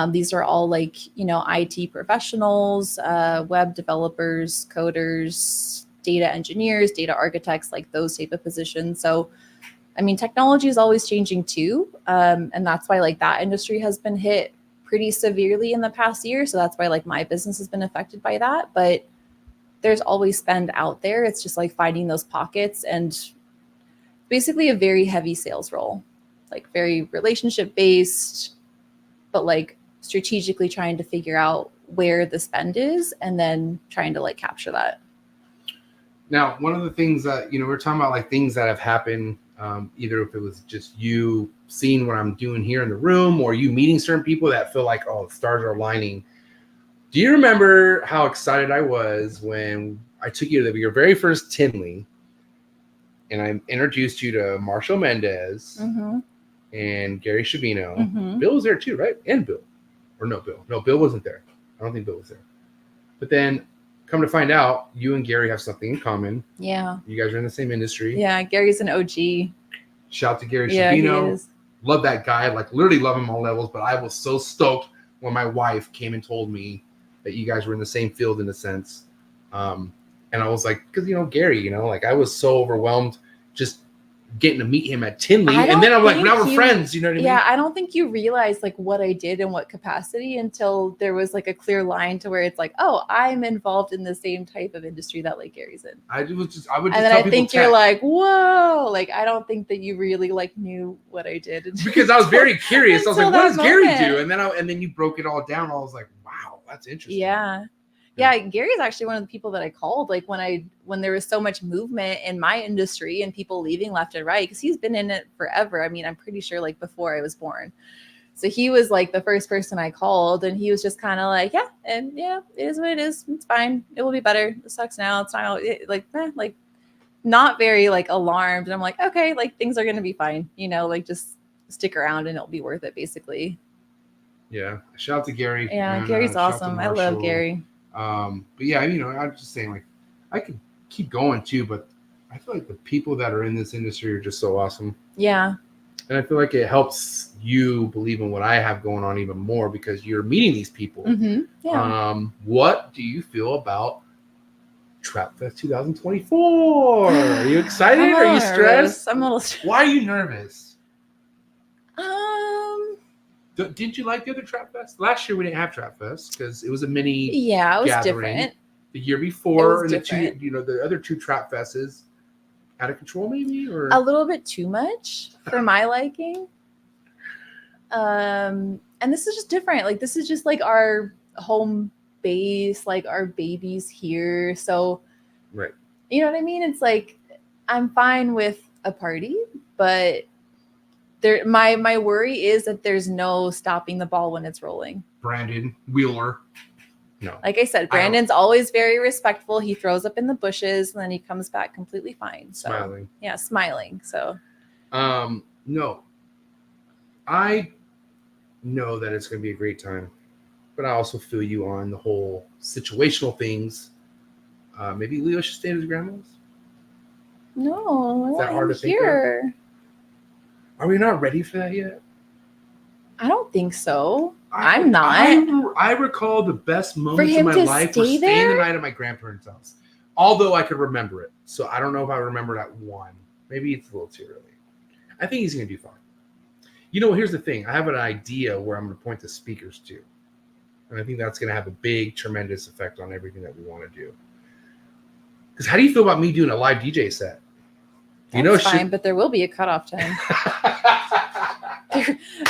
These are all like, you know, IT professionals, web developers, coders, data engineers, data architects, like those type of positions. So I mean, technology is always changing too. And that's why like that industry has been hit pretty severely in the past year. So that's why like my business has been affected by that. But there's always spend out there. It's just like finding those pockets and basically a very heavy sales role. like very relationship based, but like strategically trying to figure out where the spend is and then trying to like capture that. Now, one of the things that, we're talking about like things that have happened, either if it was just you seeing what I'm doing here in the room or you meeting certain people that feel like, oh, the stars are aligning. Do you remember how excited I was when I took you to your very first Tinley and I introduced you to Marshall Mendez and Gary Shavino? Bill was there too, right? And Bill. Or no, Bill. No, Bill wasn't there. I don't think Bill was there. But then come to find out, you and Gary have something in common. Yeah. You guys are in the same industry. Yeah, Gary's an OG. Shout out to Gary Shavino. He is. Love that guy. Like literally love him on all levels. But I was so stoked when my wife came and told me that you guys were in the same field in a sense. And I was like, because, Gary, like I was so overwhelmed just getting to meet him at Tinley. And then I'm like, now we're friends. You know what I mean? Yeah, I don't think you realize like what I did in what capacity until there was like a clear line to where it's like, oh, I'm involved in the same type of industry that like Gary's in. I would just and then I think you're like, whoa, like I don't think that you really like knew what I did. Because I was very curious. I was like, what does Gary do? And then you broke it all down. I was like, wow, that's interesting. Yeah, Gary's actually one of the people that I called like when there was so much movement in my industry and people leaving left and right, because he's been in it forever. I mean, I'm pretty sure like before I was born. So he was like the first person I called, and he was just kind of like, it is what it is. It's fine. It will be better. It sucks now. It's not like not very like alarmed. And I'm like, okay, like things are going to be fine. Like just stick around and it'll be worth it basically. Yeah. Shout out to Gary. Yeah. Gary's awesome. I love Gary. But yeah, I'm just saying like I could keep going too, but I feel like the people that are in this industry are just so awesome. Yeah. And I feel like it helps you believe in what I have going on even more because you're meeting these people. Yeah. What do you feel about Trapfest 2024? Are you excited? Are you stressed? I'm a little stressed. Why are you nervous? Didn't you like the other Trapfest? Last year we didn't have Trapfest because it was a mini it was gathering. Different. The year before, and the other two Trapfests, out of control maybe, or a little bit too much for my liking. And this is just different. Like this is just like our home base, like our babies here. So, right. You know what I mean? It's like I'm fine with a party, but my worry is that there's no stopping the ball when it's rolling. Brandon Wheeler. No. Like I said, Brandon's always very respectful. He throws up in the bushes and then he comes back completely fine. So, smiling. Yeah, smiling. So no. I know that it's gonna be a great time, but I also feel you on the whole situational things. Maybe Leo should stay at his grandma's. No, is that hard to think of? Are we not ready for that yet? I don't think so. I'm not. I recall the best moments of my life were staying the night at my grandparents' house. Although I could remember it. So I don't know if I remember that one. Maybe it's a little too early. I think he's going to do fine. Here's the thing. I have an idea where I'm going to point the speakers to. And I think that's going to have a big, tremendous effect on everything that we want to do. Because how do you feel about me doing a live DJ set? That's fine, but there will be a cutoff time.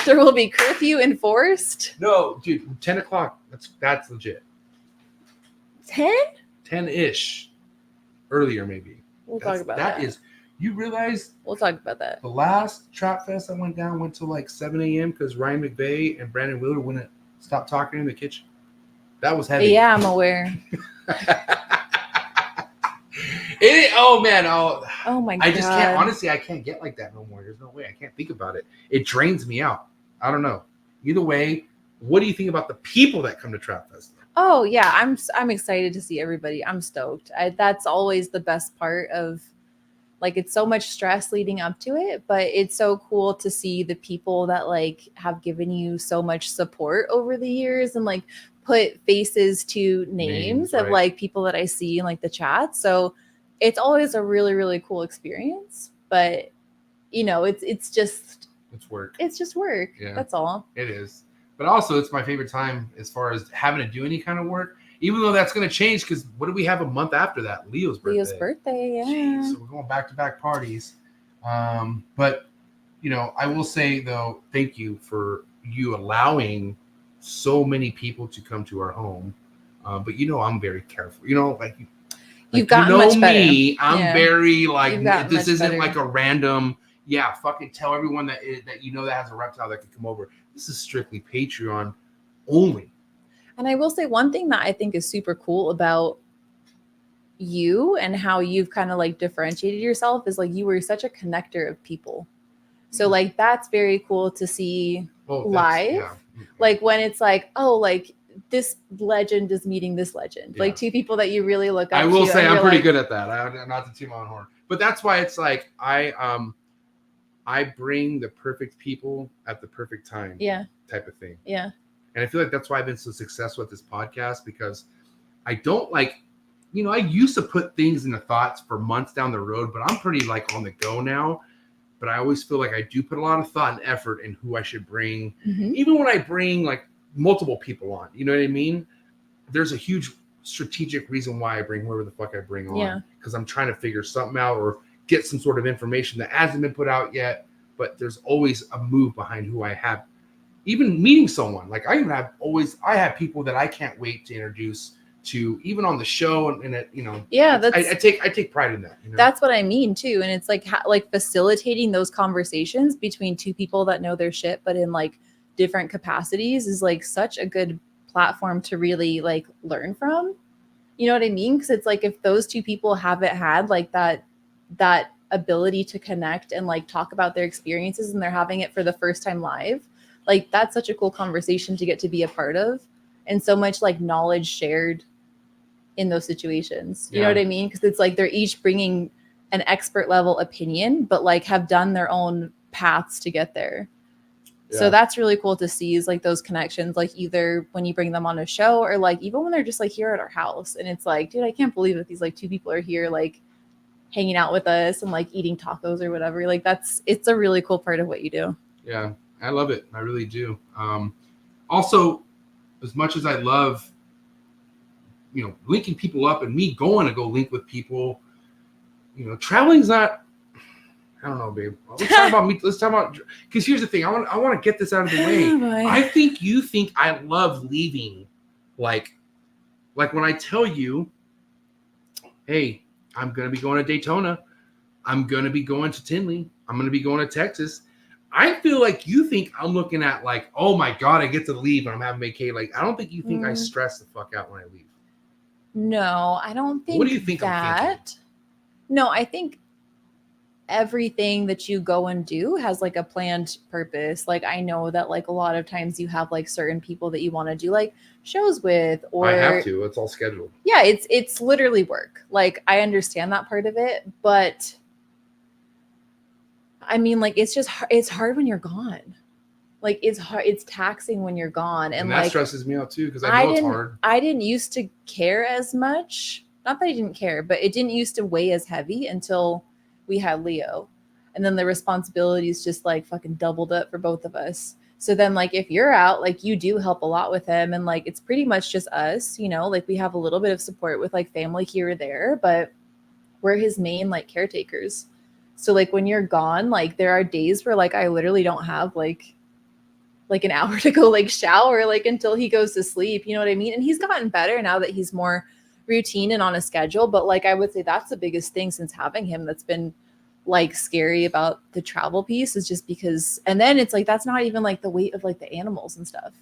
there will be curfew enforced. No, dude, 10 o'clock. That's legit. 10? 10-ish. Earlier, maybe. We'll talk about that. That is, you realize? We'll talk about that. The last Trapfest I went till like 7 a.m. because Ryan McVeigh and Brandon Wheeler wouldn't stop talking in the kitchen. That was heavy. Yeah, I'm aware. Oh man! Oh my god! I just can't. Honestly, I can't get like that no more. There's no way. I can't think about it. It drains me out. I don't know. Either way, what do you think about the people that come to Trapfest? Oh yeah, I'm excited to see everybody. I'm stoked. That's always the best part of, like, it's so much stress leading up to it, but it's so cool to see the people that like have given you so much support over the years and like put faces to names of like people that I see in like the chat. So it's always a really, really cool experience, but it's work. It's just work. Yeah. That's all. It is. But also it's my favorite time as far as having to do any kind of work, even though that's going to change. Cause what do we have a month after that? Leo's birthday. Yeah. Jeez, so we're going back-to-back parties. But you know, I will say though, thank you for you allowing so many people to come to our home. But you know, I'm very careful. You know, like you've gotten you know much better. me, I'm Yeah. very like You've gotten this much isn't better. like a random. Yeah, fucking tell everyone that you know that has a reptile that can come over. This is strictly Patreon only. And I will say one thing that I think is super cool about you and how you've kind of like differentiated yourself is like you were such a connector of people. So like that's very cool to see live. Yeah. Like when it's like, oh, like this legend is meeting this legend. Yeah. Like two people that you really look up to. I will say I'm pretty like, good at that. Not to toot my own horn, but that's why it's like I bring the perfect people at the perfect time. Yeah. Type of thing. Yeah. And I feel like that's why I've been so successful with this podcast, because I don't like, you know, I used to put things in the thoughts for months down the road, but I'm pretty like on the go now. But I always feel like I do put a lot of thought and effort in who I should bring. Mm-hmm. Even when I bring like multiple people on, you know what I mean? There's a huge strategic reason why I bring whoever the fuck I bring on. Yeah. Because I'm trying to figure something out or get some sort of information that hasn't been put out yet. But there's always a move behind who I have. Even meeting someone, like I have people that I can't wait to introduce to, even on the show, and it, you know, yeah, that's I take pride in that. You know? That's what I mean too, and it's like like facilitating those conversations between two people that know their shit, but in like different capacities, is like such a good platform to really like learn from. You know what I mean? Because it's like if those two people haven't had like that ability to connect and like talk about their experiences, and they're having it for the first time live, like that's such a cool conversation to get to be a part of, and so much like knowledge shared in those situations. You know what I mean? Because it's like they're each bringing an expert level opinion, but like have done their own paths to get there. Yeah. So that's really cool to see, is like those connections, like either when you bring them on a show or like even when they're just like here at our house, and it's like, dude, I can't believe that these like two people are here like hanging out with us and like eating tacos or whatever. Like it's a really cool part of what you do. Yeah, I love it. I really do. Also, as much as I love, you know, linking people up and me going to go link with people, you know, traveling's not, I don't know, babe. Let's talk about me. Let's talk about, because here's the thing. I want to get this out of the way. I think you think I love leaving. Like when I tell you, hey, I'm going to be going to Daytona. I'm going to be going to Tinley. I'm going to be going to Texas. I feel like you think I'm looking at like, oh my God, I get to leave and I'm having vacation. Like, I don't think you think I stress the fuck out when I leave. No, I don't think. What do you think I'm thinking? No, I think everything that you go and do has like a planned purpose. Like I know that like a lot of times you have like certain people that you want to do like shows with, or I have to. It's all scheduled. Yeah, it's literally work. Like I understand that part of it, but I mean, like it's hard when you're gone. Like it's hard, it's taxing when you're gone, and that like, stresses me out too, because I know it's hard. I didn't used to care as much. Not that I didn't care, but it didn't used to weigh as heavy until we had Leo, and then the responsibilities just like fucking doubled up for both of us. So then like if you're out, like you do help a lot with him, and like it's pretty much just us, you know, like we have a little bit of support with like family here or there, but we're his main like caretakers. So like when you're gone, like there are days where like I literally don't have like an hour to go like shower like until he goes to sleep, you know what I mean? And he's gotten better now that he's more routine and on a schedule, but like I would say that's the biggest thing since having him that's been like scary about the travel piece, is just because, and then it's like that's not even like the weight of like the animals and stuff,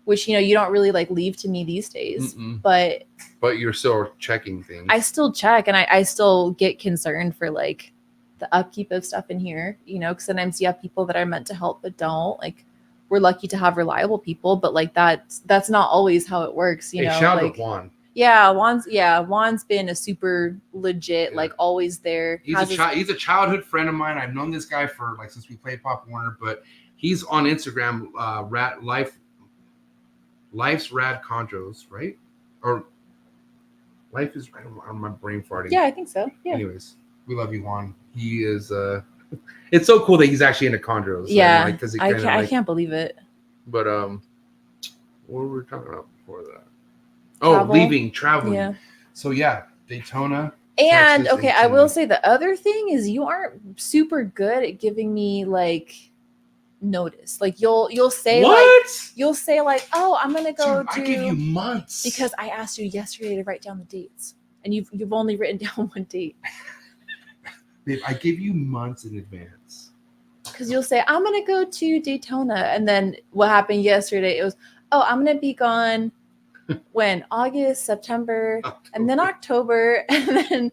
which, you know, you don't really like leave to me these days. but you're still checking things. I still check, and I still get concerned for like the upkeep of stuff in here, you know, because sometimes you have people that are meant to help but don't. Like we're lucky to have reliable people, but like that's not always how it works, you know. Shout like out Juan. Juan's been a super legit, like always there. He's a childhood friend of mine. I've known this guy for like since we played Pop Warner, but he's on Instagram, Life's Rad Chondros, right? Or Life is, I don't my brain farting. Yeah, I think so. Yeah. Anyways, we love you, Juan. He is it's so cool that he's actually into chondros. Yeah, like, cause I can't believe it. But what were we talking about before that? Oh, traveling. Yeah. So yeah, Daytona. And Texas okay, I will say the other thing is you aren't super good at giving me like notice. Like you'll say like, oh, I'm gonna go Dude, I give you months because I asked you yesterday to write down the dates, and you've only written down one date. Babe, I give you months in advance. Because you'll say, I'm gonna go to Daytona, and then what happened yesterday? It was, oh, I'm gonna be gone when August, September, and then October, and then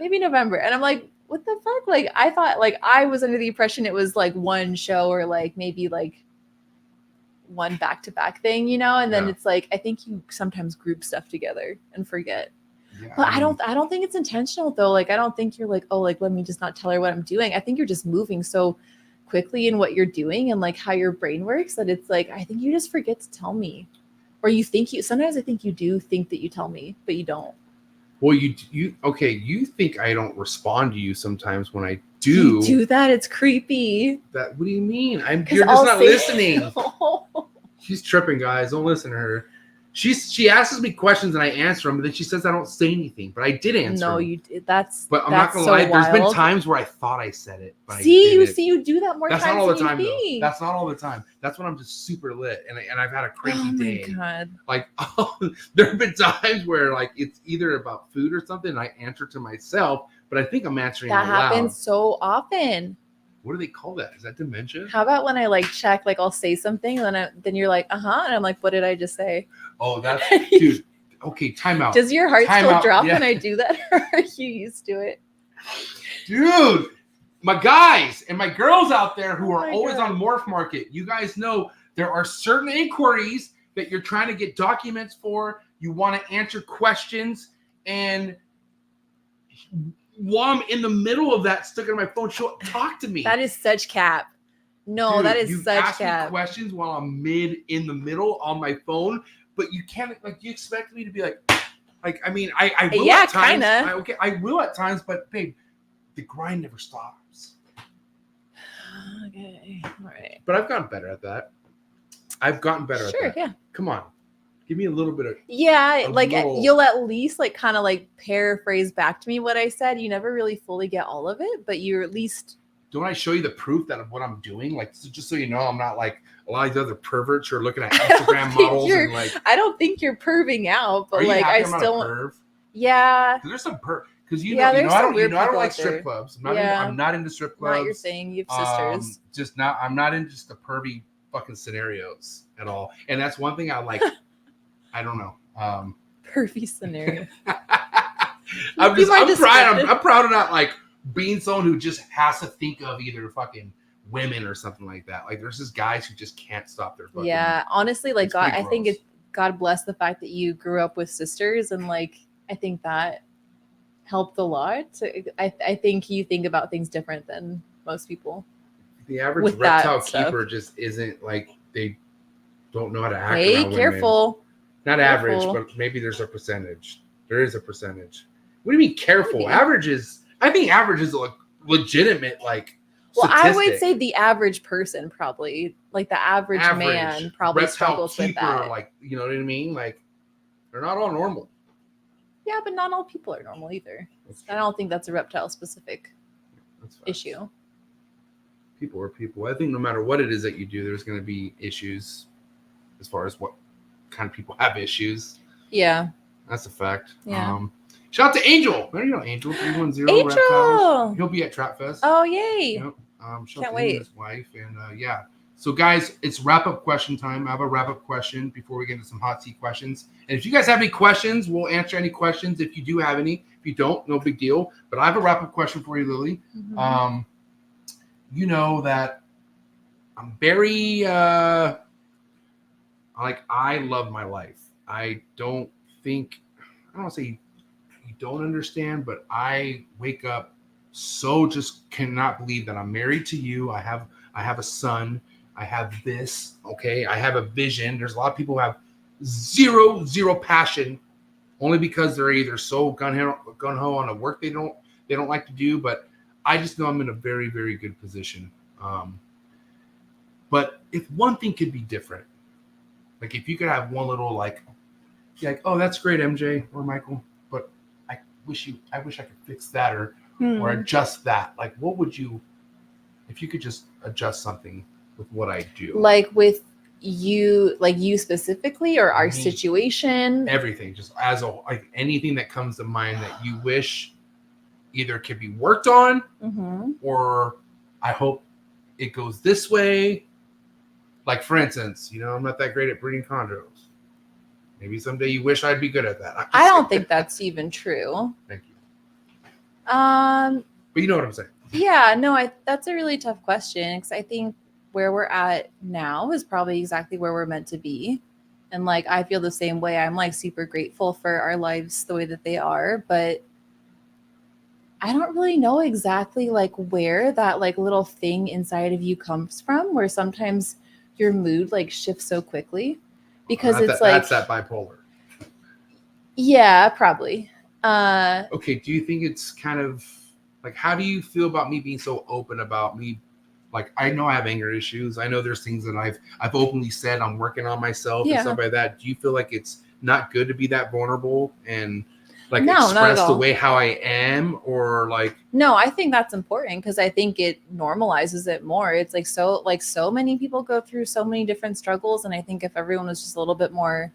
maybe November. And I'm like, what the fuck? Like I thought, like I was under the impression it was like one show or like maybe like one back-to-back thing, you know? And then it's like I think you sometimes group stuff together and forget. Yeah, but I don't think it's intentional though. Like I don't think you're like, oh, like let me just not tell her what I'm doing. I think you're just moving so quickly in what you're doing and like how your brain works that it's like I think you just forget to tell me. Or you think sometimes I think you do think that you tell me, but you don't. Well, you think I don't respond to you sometimes when I do. You do that? It's creepy. What do you mean? You're just not listening. She's tripping, guys. Don't listen to her. She asks me questions and I answer them, but then she says I don't say anything, but I did answer. No, them. you did. But I'm not gonna lie. There's been times where I thought I said it, but you do that more That's times not all the than time, you though. think. That's not all the time. That's when I'm just super lit and I've had a crazy day. Oh my god! Like there have been times where like it's either about food or something, and I answer to myself, but I think I'm answering out loud. That happens so often. What do they call that? Is that dementia? How about when I like check, like I'll say something, and then you're like, and I'm like, what did I just say? Oh, that's dude. Okay, time out. Does your heart still drop when I do that, or are you used to it? Dude, my guys and my girls out there who are always on Morph Market, you guys know there are certain inquiries that you're trying to get documents for. You want to answer questions, and while I'm in the middle of that, stuck in my phone, she'll talk to me. That is such cap. No, dude, that is such ask cap. Me questions while I'm in the middle on my phone, but you can't like you expect me to be like I mean I will at times. Kinda. I will at times, but babe, the grind never stops. Okay, all right. But I've gotten better at that. I've gotten better at that. Sure, yeah. Come on. Give me a little bit of you'll at least like kind of like paraphrase back to me what I said. You never really fully get all of it, but you're at least. Don't I show you the proof that of what I'm doing? Like just so you know, I'm not like a lot of the other perverts who are looking at Instagram models and like. I don't think you're perving out, but like I still. Perv? Yeah. There's some perv because I don't like strip clubs. I'm not into strip clubs. Not your thing. You have sisters. I'm not into just the pervy fucking scenarios at all. And that's one thing I like. I don't know. Pervy scenario. I'm proud of not like being someone who just has to think of either fucking women or something like that. Like there's just guys who just can't stop their fucking. Yeah, honestly, like God, I think it's God bless the fact that you grew up with sisters, and like I think that helped a lot. I think you think about things different than most people. The average reptile keeper just isn't like they don't know how to act. Hey, careful. Women. Not average, but maybe there's a percentage. There is a percentage. What do you mean careful? Maybe. I think average is a legitimate like. Well, statistic. I would say the average person probably, like the average man, probably struggles with that. Like, you know what I mean? Like, they're not all normal. Yeah, but not all people are normal either. I don't think that's a reptile specific issue. People are people. I think no matter what it is that you do, there's going to be issues as far as what kind of people have issues. Yeah. That's a fact. Yeah. Shout out to Angel. There you go, Angel. 310 Angel. Reptiles. He'll be at Trapfest. Oh, yay. Yep. Can't wait. His wife. And yeah. So, guys, it's wrap-up question time. I have a wrap-up question before we get into some hot seat questions. And if you guys have any questions, we'll answer any questions if you do have any. If you don't, no big deal. But I have a wrap-up question for you, Lily. Mm-hmm. You know that I'm very, I love my life. I don't want to say you don't understand, but I wake up so just cannot believe that I'm married to you. I have a son. I have this, okay? I have a vision. There's a lot of people who have zero passion only because they're either so gung-ho on the work they don't like to do, but I just know I'm in a very, very good position. But if one thing could be different, like if you could have one little like, oh, that's great, MJ or Michael, but wish I could fix that or adjust that. Like, what would you, if you could just adjust something with what I do? Like with you specifically, or our situation? Everything, just as a, like anything that comes to mind that you wish either could be worked on, or I hope it goes this way. Like, for instance, I'm not that great at breeding chondros. Maybe someday you wish I'd be good at that. I don't think that's even true. Thank you. But you know what I'm saying. Yeah, no, that's a really tough question, because I think where we're at now is probably exactly where we're meant to be. And like, I feel the same way. I'm like super grateful for our lives the way that they are, but I don't really know exactly like where that like little thing inside of you comes from, where sometimes your mood like shifts so quickly, because that's that bipolar. Yeah, probably. Okay, do you think it's kind of like, how do you feel about me being so open about me? Like, I know I have anger issues. I know there's things that I've openly said I'm working on myself and stuff like that. Do you feel like it's not good to be that vulnerable and like express the way how I am, or like? No, I think that's important, because I think it normalizes it more. It's like so many people go through so many different struggles, and I think if everyone was just a little bit more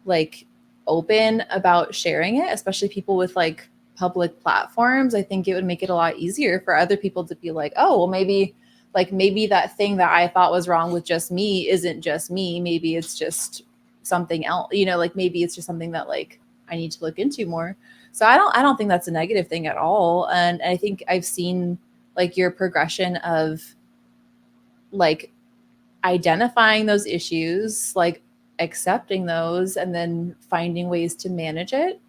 like open about sharing it, especially people with like public platforms, I think it would make it a lot easier for other people to be like, oh, well, maybe that thing that I thought was wrong with just me isn't just me. Maybe it's just something else, like maybe it's just something that like I need to look into more. So I don't think that's a negative thing at all. And I think I've seen like your progression of like identifying those issues, like accepting those, and then finding ways to manage it.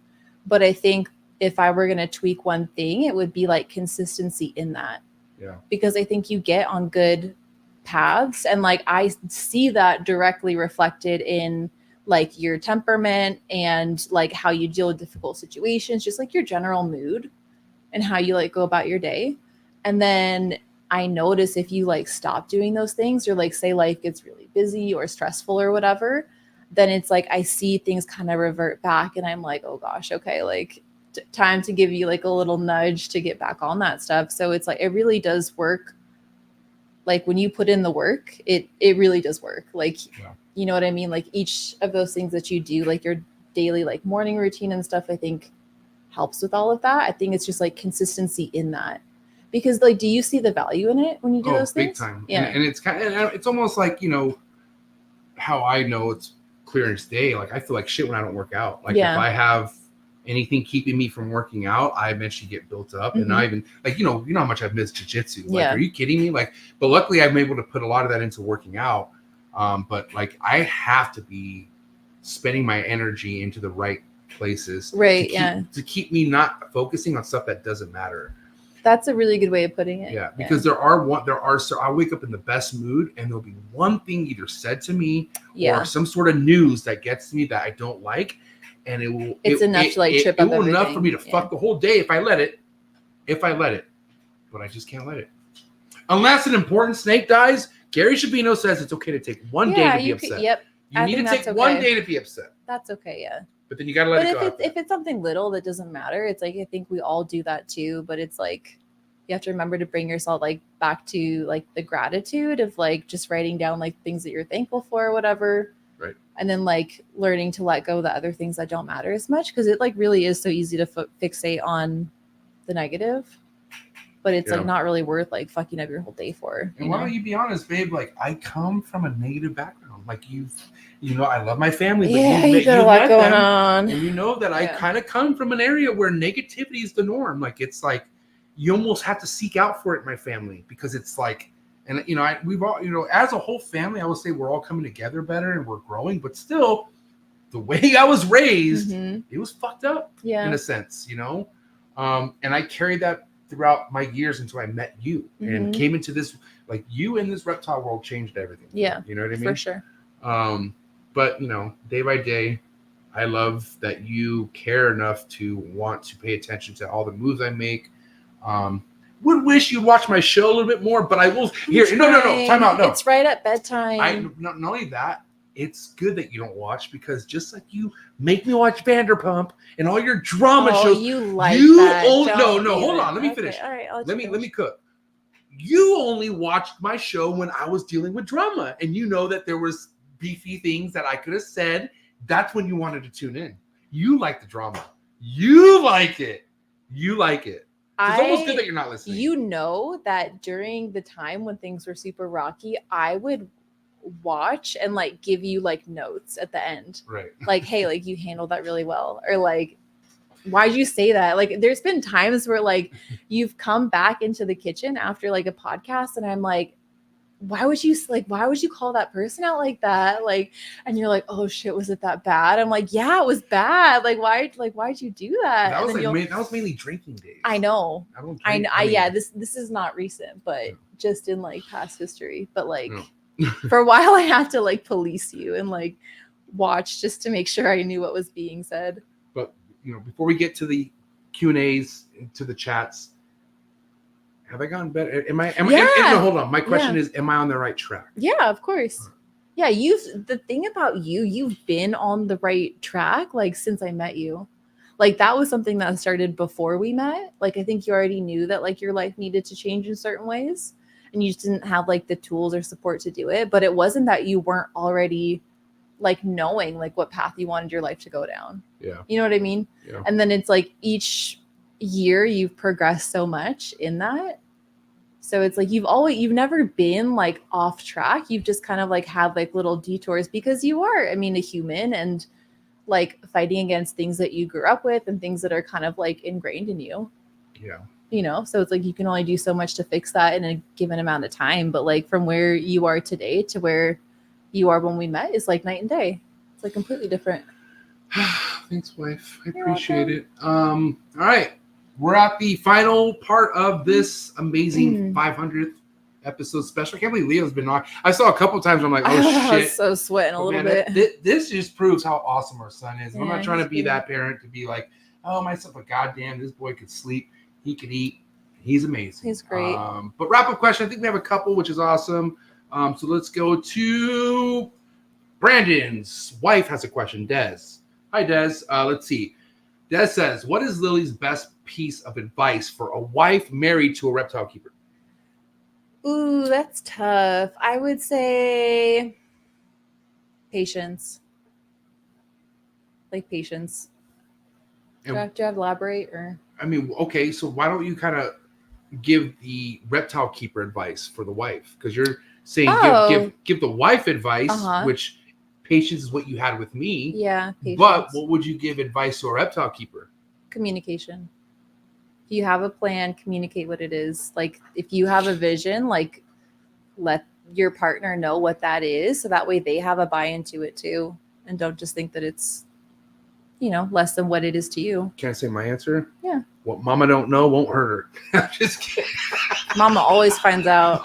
But I think if I were going to tweak one thing, it would be like consistency in that. Yeah. Because I think you get on good paths, and like I see that directly reflected in like your temperament and like how you deal with difficult situations, just like your general mood and how you like go about your day. And then I notice if you like stop doing those things, or like say life gets really busy or stressful or whatever, then it's like I see things kind of revert back, and I'm like, oh gosh, okay, like time to give you like a little nudge to get back on that stuff. So it's like, it really does work. Like when you put in the work, it really does work. Like, you know what I mean? Like each of those things that you do, like your daily, like morning routine and stuff, I think helps with all of that. I think it's just like consistency in that, because like, do you see the value in it when you do those things? Big time. Yeah. And it's it's almost like, how I know it's clear as day. Like I feel like shit when I don't work out. Like if I have anything keeping me from working out, I eventually get built up. And I even like, you know how much I've missed jiu-jitsu. Like, are you kidding me? Like, but luckily I'm able to put a lot of that into working out. But like I have to be spending my energy into the right places. Right. To keep me not focusing on stuff that doesn't matter. That's a really good way of putting it. Yeah. Because so I'll wake up in the best mood, and there'll be one thing either said to me or some sort of news that gets to me that I don't like. And it's enough to like trip up everything. Enough for me to fuck the whole day if I let it. But I just can't let it. Unless an important snake dies, Gary Shabino says it's okay to take one day to be upset. You need to take one day to be upset. That's okay, yeah. But then you gotta let it go. If it's something little that doesn't matter, it's like I think we all do that too. But it's like you have to remember to bring yourself like back to like the gratitude of like just writing down like things that you're thankful for or whatever. Right. And then like learning to let go of the other things that don't matter as much, because it like really is so easy to fixate on the negative, but it's like not really worth like fucking up your whole day for. And why don't you be honest, babe? Like I come from a negative background. Like I love my family, but you got a lot going on, and you know that I kind of come from an area where negativity is the norm. Like it's like you almost have to seek out for it in my family, because it's like. And, we've all, as a whole family, I would say we're all coming together better and we're growing, but still the way I was raised, it was fucked up in a sense, and I carried that throughout my years until I met you and came into this, like you in this reptile world changed everything. Yeah. You know what I mean? For sure. But, day by day, I love that you care enough to want to pay attention to all the moves I make. Would wish you'd watch my show a little bit more, but I will. Here, no, time out. No, it's right at bedtime. Not only that, it's good that you don't watch, because just like you make me watch Vanderpump and all your drama shows, you like that. no, hold on, let me finish. All right, let me cook. You only watched my show when I was dealing with drama, and you know that there was beefy things that I could have said. That's when you wanted to tune in. You like the drama. You like it. It's almost good that you're not listening. You know that during the time when things were super rocky, I would watch and like give you like notes at the end. Right. Like, hey, like you handled that really well. Or like, why'd you say that? Like, there's been times where like you've come back into the kitchen after like a podcast and I'm like, why would you call that person out like that? Like, and you're like, oh shit, was it that bad? I'm like, yeah, it was bad. Why'd you do that? That was mainly drinking days. I know. I know. Yeah, this is not recent, but just in like past history. But like for a while I have to like police you and like watch just to make sure I knew what was being said. But before we get to the Q&As, to the chats, have I gotten better? No, hold on. My question is, am I on the right track? Yeah, of course. Yeah, the thing about you've been on the right track like since I met you. Like that was something that started before we met. Like I think you already knew that like your life needed to change in certain ways and you just didn't have like the tools or support to do it. But it wasn't that you weren't already like knowing like what path you wanted your life to go down. Yeah. You know what I mean? Yeah. And then it's like each year you've progressed so much in that. So it's like you've never been like off track. You've just kind of like had like little detours because you are, I mean, a human and like fighting against things that you grew up with and things that are kind of like ingrained in you. Yeah. So it's like you can only do so much to fix that in a given amount of time. But like from where you are today to where you are when we met is like night and day. It's like completely different. Thanks, wife. I appreciate it. All right. We're at the final part of this amazing 500th episode special. I can't believe Leo's been on. I saw a couple of times. I'm like, oh shit. I was so sweating a little bit. This just proves how awesome our son is. I'm not trying to be great. that parent to be like, oh, my son, but goddamn, this boy could sleep. He could eat. He's amazing. He's great. But wrap up question. I think we have a couple, which is awesome. So let's go to Brandon's wife has a question. Des. Hi, Des. Let's see. Des says, what is Lily's best piece of advice for a wife married to a reptile keeper? Ooh, that's tough. I would say patience. Like patience. Do I have to elaborate or? I mean, okay, so why don't you kind of give the reptile keeper advice for the wife? Because you're saying give the wife advice, which patience is what you had with me. Yeah, patience. But what would you give advice to a reptile keeper? Communication. If you have a plan, communicate what it is. Like if you have a vision, like let your partner know what that is, so that way they have a buy into it too, and don't just think that it's less than what it is to you. Can I say my answer? Yeah. What mama don't know won't hurt her. I'm just kidding. Mama always finds out.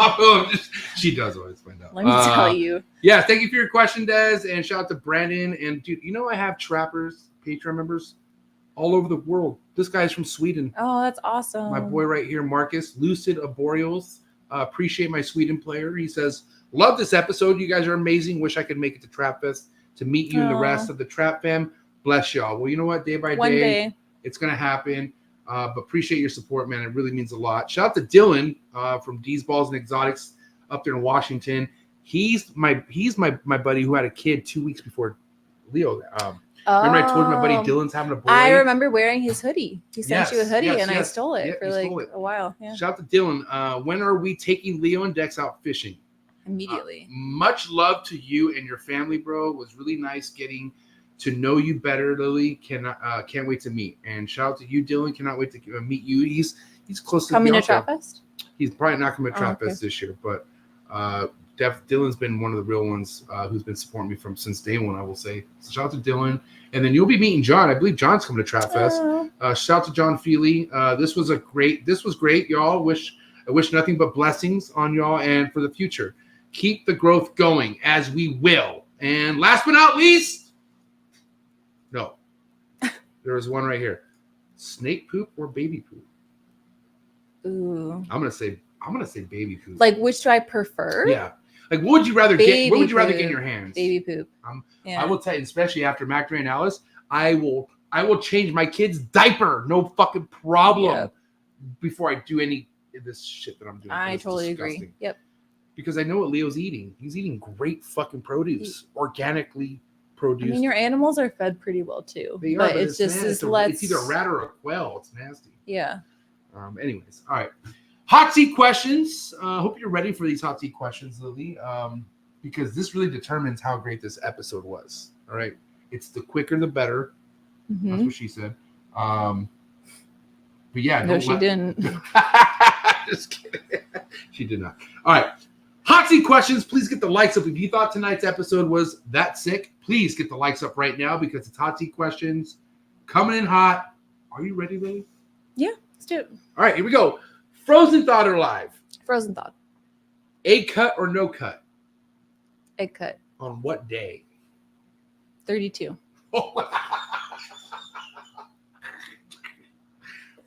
She does always find out. Let me tell you. Yeah, thank you for your question, Des, and shout out to Brandon. And dude, I have trappers, Patreon members all over the world. This guy's from Sweden. Oh, that's awesome. My boy right here, Marcus, Lucid Arboreals. Appreciate my Sweden player. He says, love this episode. You guys are amazing. Wish I could make it to Trapfest to meet you and the rest of the Trap fam. Bless y'all. Well, you know what? Day by day, it's going to happen. But appreciate your support, man. It really means a lot. Shout out to Dylan from D's Balls and Exotics up there in Washington. He's my buddy who had a kid 2 weeks before Leo. Remember I told you my buddy Dylan's having a boy? I remember wearing his hoodie. He sent you a hoodie and I stole it for a while. Yeah. Shout out to Dylan. When are we taking Leo and Dex out fishing? Immediately. Much love to you and your family, bro. It was really nice getting to know you better, Lily. Can't wait to meet. And shout out to you, Dylan. Cannot wait to meet you. He's close to coming to Trapfest. He's probably not coming to Trapfest this year, but Dylan's been one of the real ones who's been supporting me since day one, I will say. So shout out to Dylan. And then you'll be meeting John. I believe John's coming to Trapfest. Shout out to John Feely. This was great, y'all. I wish nothing but blessings on y'all and for the future. Keep the growth going as we will. And last but not least, no, there was one right here. Snake poop or baby poop? Ooh. I'm gonna say baby poop. Like, which do I prefer? Yeah. Like, what would you rather get? What would Baby you rather get in poop. your hands? Baby poop. I will tell you, especially after Mac and Alice, I will change my kid's diaper, no fucking problem, Yep. before I do any of this shit that I'm doing. I It's totally disgusting. agree. Yep. Because I know what Leo's eating. He's eating great fucking produce, organically produced. I mean, your animals are fed pretty well too, They are, but it's just nasty. It's either a rat or a quail. It's nasty. Yeah. Anyways, all right. Hot seat questions. Hope you're ready for these hot seat questions, Lily. Because this really determines how great this episode was. All right. It's the quicker the better. Mm-hmm. That's what she said. But yeah, No, she didn't. Just kidding. She did not. All right. Hot seat questions. Please get the likes up. If you thought tonight's episode was that sick, please get the likes up right now because it's hot seat questions coming in hot. Are you ready, Lily? Yeah, let's do it. All right, here we go. Frozen thought or live? Frozen thought. Egg cut or no cut? Egg cut. On what day? 32.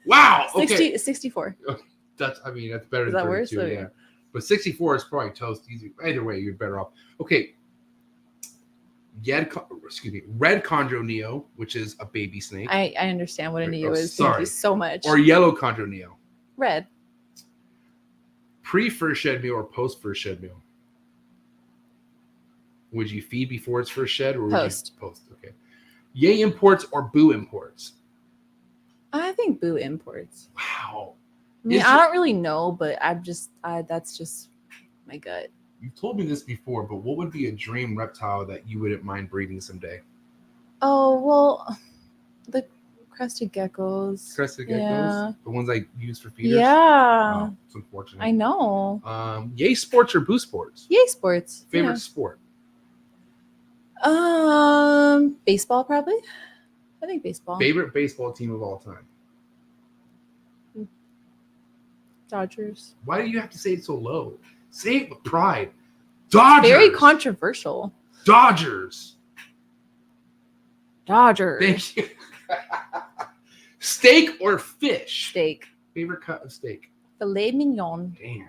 Wow. Okay. 64. That's better Is than that worse? 32, yeah. But 64 is probably toast easy. Either way, you're better off. Okay. Red Chondro Neo, which is a baby snake. I understand what a Neo is. Sorry. Thank you so much. Or yellow Chondro Neo. Red. Pre-first shed meal or post-first shed meal? Would you feed before its first shed? Or would Post. You post? Okay. Yay imports or boo imports? I think boo imports. Wow. I mean, I don't really know, but that's just my gut. You've told me this before, but what would be a dream reptile that you wouldn't mind breeding someday? Oh, well, the crested geckos. Crested geckos? Yeah. The ones I use for feeders? Yeah. Oh, it's unfortunate. I know. Yay sports or boo sports? Yay sports. Favorite sport? Baseball probably. I think baseball. Favorite baseball team of all time? Dodgers. Why do you have to say it so low? Say it with pride. Dodgers. Very controversial. Dodgers. Dodgers. Thank you. Steak or fish? Steak. Favorite cut of steak? Filet mignon. Damn.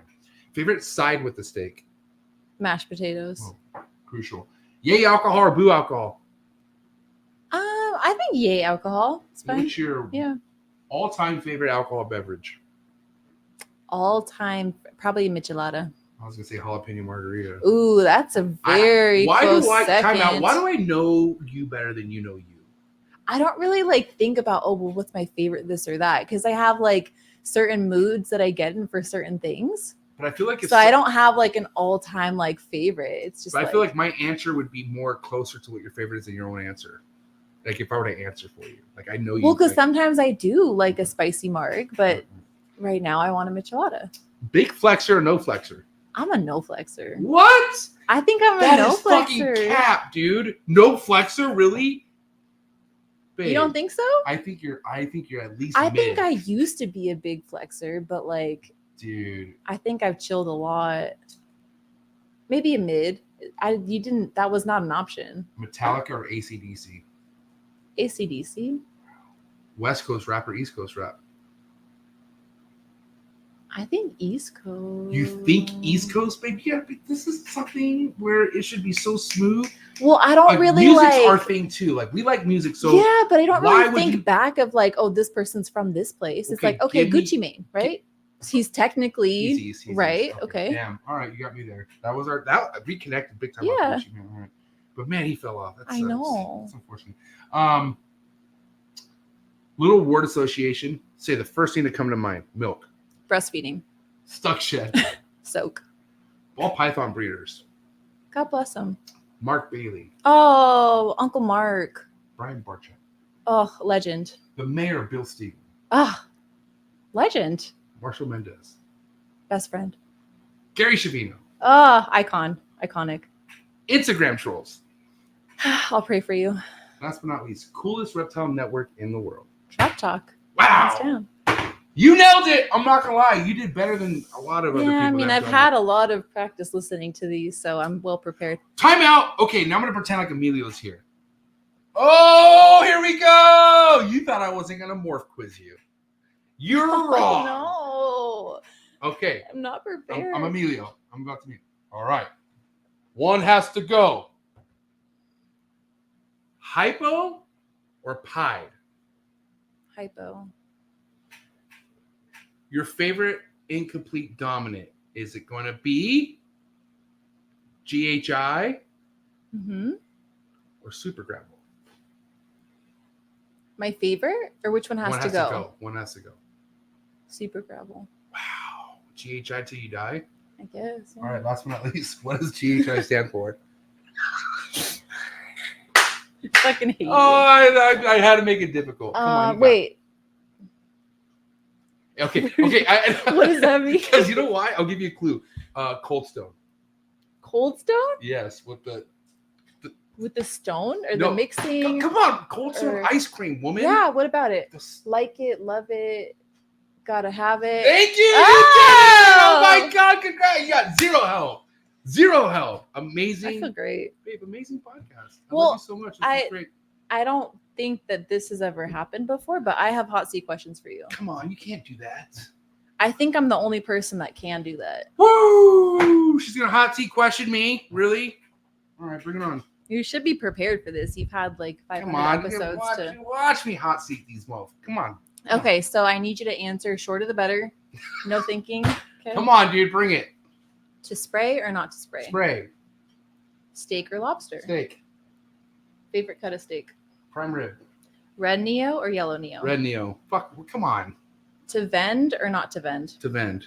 Favorite side with the steak? Mashed potatoes. Oh, crucial. Yay alcohol or boo alcohol? I think yay alcohol. It's fine. What's your all-time favorite alcohol beverage? All time, probably michelada. I was gonna say jalapeno margarita. Ooh, that's a very close second. Time out. Why do I know you better than you know you? I don't really think about, well, what's my favorite this or that, because I have certain moods that I get in for certain things. But I feel like I don't have an all-time favorite. It's just. But I feel like my answer would be more closer to what your favorite is than your own answer. If I were to answer for you, I know you. Well, because sometimes I do like a spicy marg, but right now I want a michelada. Big flexor or no flexor? I'm a no flexor. What? I think I'm a That no is flexor. fucking cap, dude. No flexor, really? Babe, You don't think so? I think you're at least. I mid. think I used to be a big flexor, but dude. I think I've chilled a lot. Maybe a mid. That was not an option. Metallica or AC/DC? AC/DC. West Coast rap or East Coast rap? I think East Coast. You think East Coast, baby? Yeah, but this is something where it should be so smooth. Well, I don't really music's our thing too. We like music, so yeah, but I don't why really would think you- back of oh, this person's from this place. It's Okay, give me- Gucci Mane, right? He's technically Easy, right. Okay. Damn. All right, you got me there. That was we connected big time. Yeah. Gucci, man. All right. But man, he fell off. That I sucks. know. That's unfortunate. Little word association. Say the first thing that come to mind. Milk. Breastfeeding. Stuck shed. Soak. Ball python breeders. God bless him. Mark Bailey. Oh, Uncle Mark. Brian Barchett. Oh, legend. The mayor, Bill Steven. Ah, legend. Marshall Mendez. Best friend. Gary Shavino. Oh, iconic. Instagram trolls. I'll pray for you. Last but not least, coolest reptile network in the world. Trap Talk. Wow. Hands down. You nailed it. I'm not gonna lie. You did better than a lot of other people. Yeah, I mean, that have I've done had it. a lot of practice listening to these, so I'm well prepared. Time out. Okay, now I'm gonna pretend like Emilio's here. Oh, here we go. You thought I wasn't gonna morph quiz you. You're wrong. No, Okay, I'm not prepared. I'm Emilio. I'm about to meet. All right. One has to go. Hypo or pied? Hypo. Your favorite incomplete dominant, is it going to be GHI or Super Gravel? My favorite? Or which one has to go? One has to go. Super Gravel. Wow. GHI till you die? I guess. Yeah. All right, last but not least, what does GHI stand for? I fucking hate you. I had to make it difficult. Come on, wait. Okay. What does that mean? Because you know why? I'll give you a clue. Cold Stone. Cold Stone? Yes, with the stone or the mixing? Come on, Cold Stone ice cream, woman. Yeah, what about it? Like it, love it, gotta have it. Thank you. Oh, my God, congrats. You got zero help. Amazing. I feel great. Babe, amazing podcast. I Well, love you so much. This is great. I don't think that this has ever happened before, but I have hot seat questions for you. Come on, you can't do that. I think I'm the only person that can do that. Woo! She's gonna hot seat question me. Really? All right, bring it on. You should be prepared for this. You've had like 500 episodes watch me hot seat these motherfuckers. Come on. Okay, so I need you to answer shorter the better. No thinking. Okay. Come on, dude, bring it. To spray or not to spray? Spray. Steak or lobster? Steak. Favorite cut of steak? Prime rib. Red Neo or yellow Neo? Red Neo. Fuck, come on. To vend or not to vend? To vend.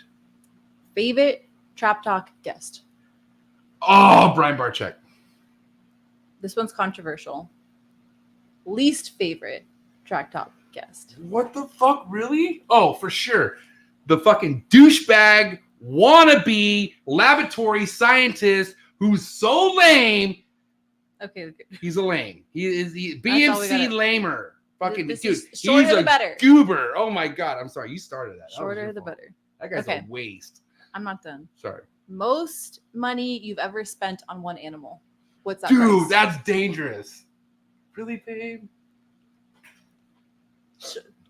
Favorite Trap Talk guest? Oh, Brian Barczyk. This one's controversial. Least favorite Trap Talk guest? What the fuck, really? Oh, for sure. The fucking douchebag, wannabe, laboratory scientist who's so lame. Okay. He's a lame. He is the BMC lamer. Fucking dude. He's a better. goober. Oh my God. I'm sorry. You started that. Shorter the better. That guy's a waste. I'm not done. Sorry. Most money you've ever spent on one animal. What's that? Dude, price? that's dangerous. Really, babe?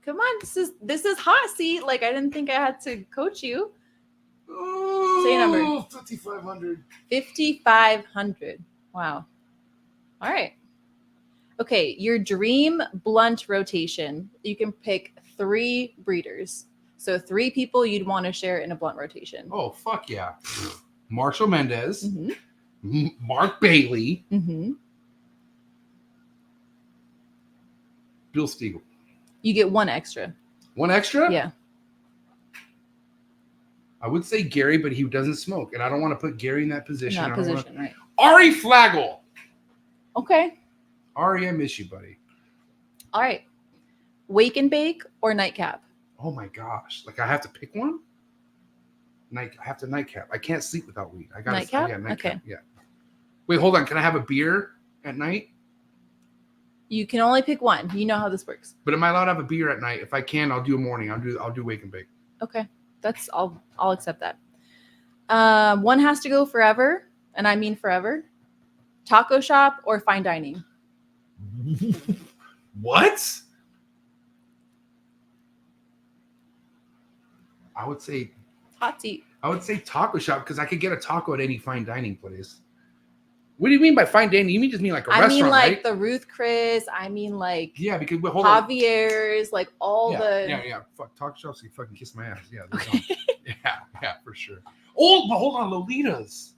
Come on, this is hot seat. Like, I didn't think I had to coach you. Oh, say a number. 5,500. 5,500. Wow. All right. Okay, your dream blunt rotation. You can pick 3 breeders. So 3 people you'd want to share in a blunt rotation. Oh, fuck yeah. Marshall Mendez, Mark Bailey, Bill Stiegel. You get 1 extra. 1 extra? Yeah. I would say Gary, but he doesn't smoke, and I don't want to put Gary in that position. Right. Ari Flagel. Okay. Ari, I miss you, buddy. All right. Wake and bake or nightcap? Oh my gosh! Like I have to pick one. I have to nightcap. I can't sleep without weed. I got nightcap. Yeah, nightcap. Okay. Yeah. Wait, hold on. Can I have a beer at night? You can only pick one. You know how this works. But am I allowed to have a beer at night? If I can, I'll do a morning. I'll do wake and bake. Okay, I'll accept that. One has to go forever, and I mean forever. Taco shop or fine dining? What? I would say hot seat. I would say taco shop because I could get a taco at any fine dining place. What do you mean by fine dining? You just mean like a restaurant, I mean like right? the Ruth Chris. I mean like because Javier's, like all the Fuck taco shops, you fucking kiss my ass. Yeah, okay. yeah, for sure. Oh, but hold on, Lolita's.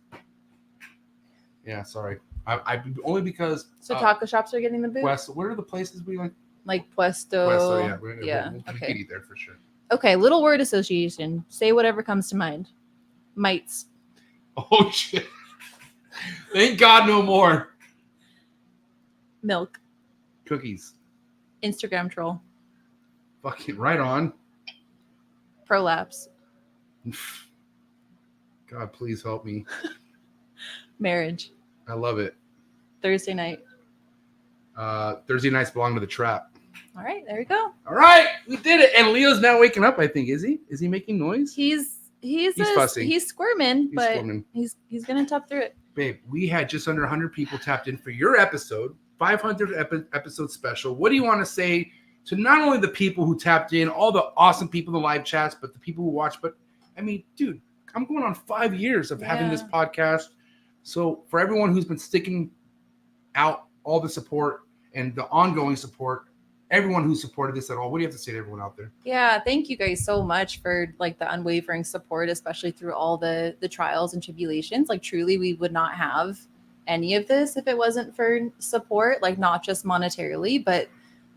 Yeah, sorry. I only because taco shops are getting the boot. Puesto. What are the places we like? Like Puesto. Puesto, yeah. We Okay. could eat there for sure. Okay, little word association. Say whatever comes to mind. Mites. Oh shit. Thank God no more. Milk. Cookies. Instagram troll. Fucking right on. Prolapse. God, please help me. Marriage. I love it. Thursday night. Thursday nights belong to the trap. All right, there we go. All right, we did it. And Leo's now waking up, I think. Is he? Is he making noise? He's fussy. He's squirming, but squirming. he's gonna tough through it. Babe, we had just under 100 people tapped in for your episode, 500 episode special. What do you want to say to not only the people who tapped in, all the awesome people in the live chats, but the people who watch? But I mean, dude, I'm going on 5 years of having this podcast. So for everyone who's been sticking out all the support and the ongoing support, everyone who supported this at all, what do you have to say to everyone out there? Yeah, thank you guys so much for like the unwavering support, especially through all the trials and tribulations. Like truly, we would not have any of this if it wasn't for support, like not just monetarily, but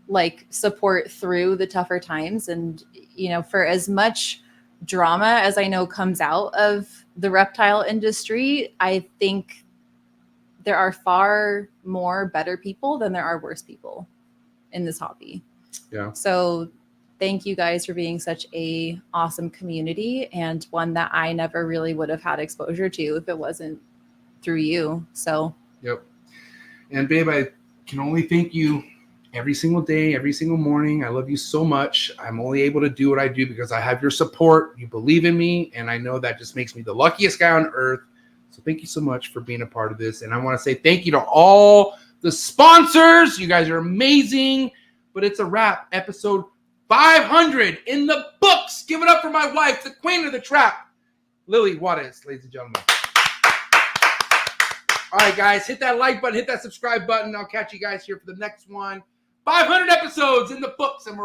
like support through the tougher times. And, you know, for as much drama as I know comes out of the reptile industry, I think there are far more better people than there are worse people in this hobby. Yeah. So thank you guys for being such a awesome community, and one that I never really would have had exposure to if it wasn't through you. So Yep. And babe, I can only thank you every single day, every single morning. I love you so much. I'm only able to do what I do because I have your support. You believe in me, and I know that just makes me the luckiest guy on earth. So thank you so much for being a part of this. And I want to say thank you to all the sponsors. You guys are amazing. But it's a wrap. Episode 500 in the books. Give it up for my wife, the queen of the trap, Lily Juarez, ladies and gentlemen. All right, guys, hit that like button, hit that subscribe button. I'll catch you guys here for the next one. 500 episodes in the books, and we're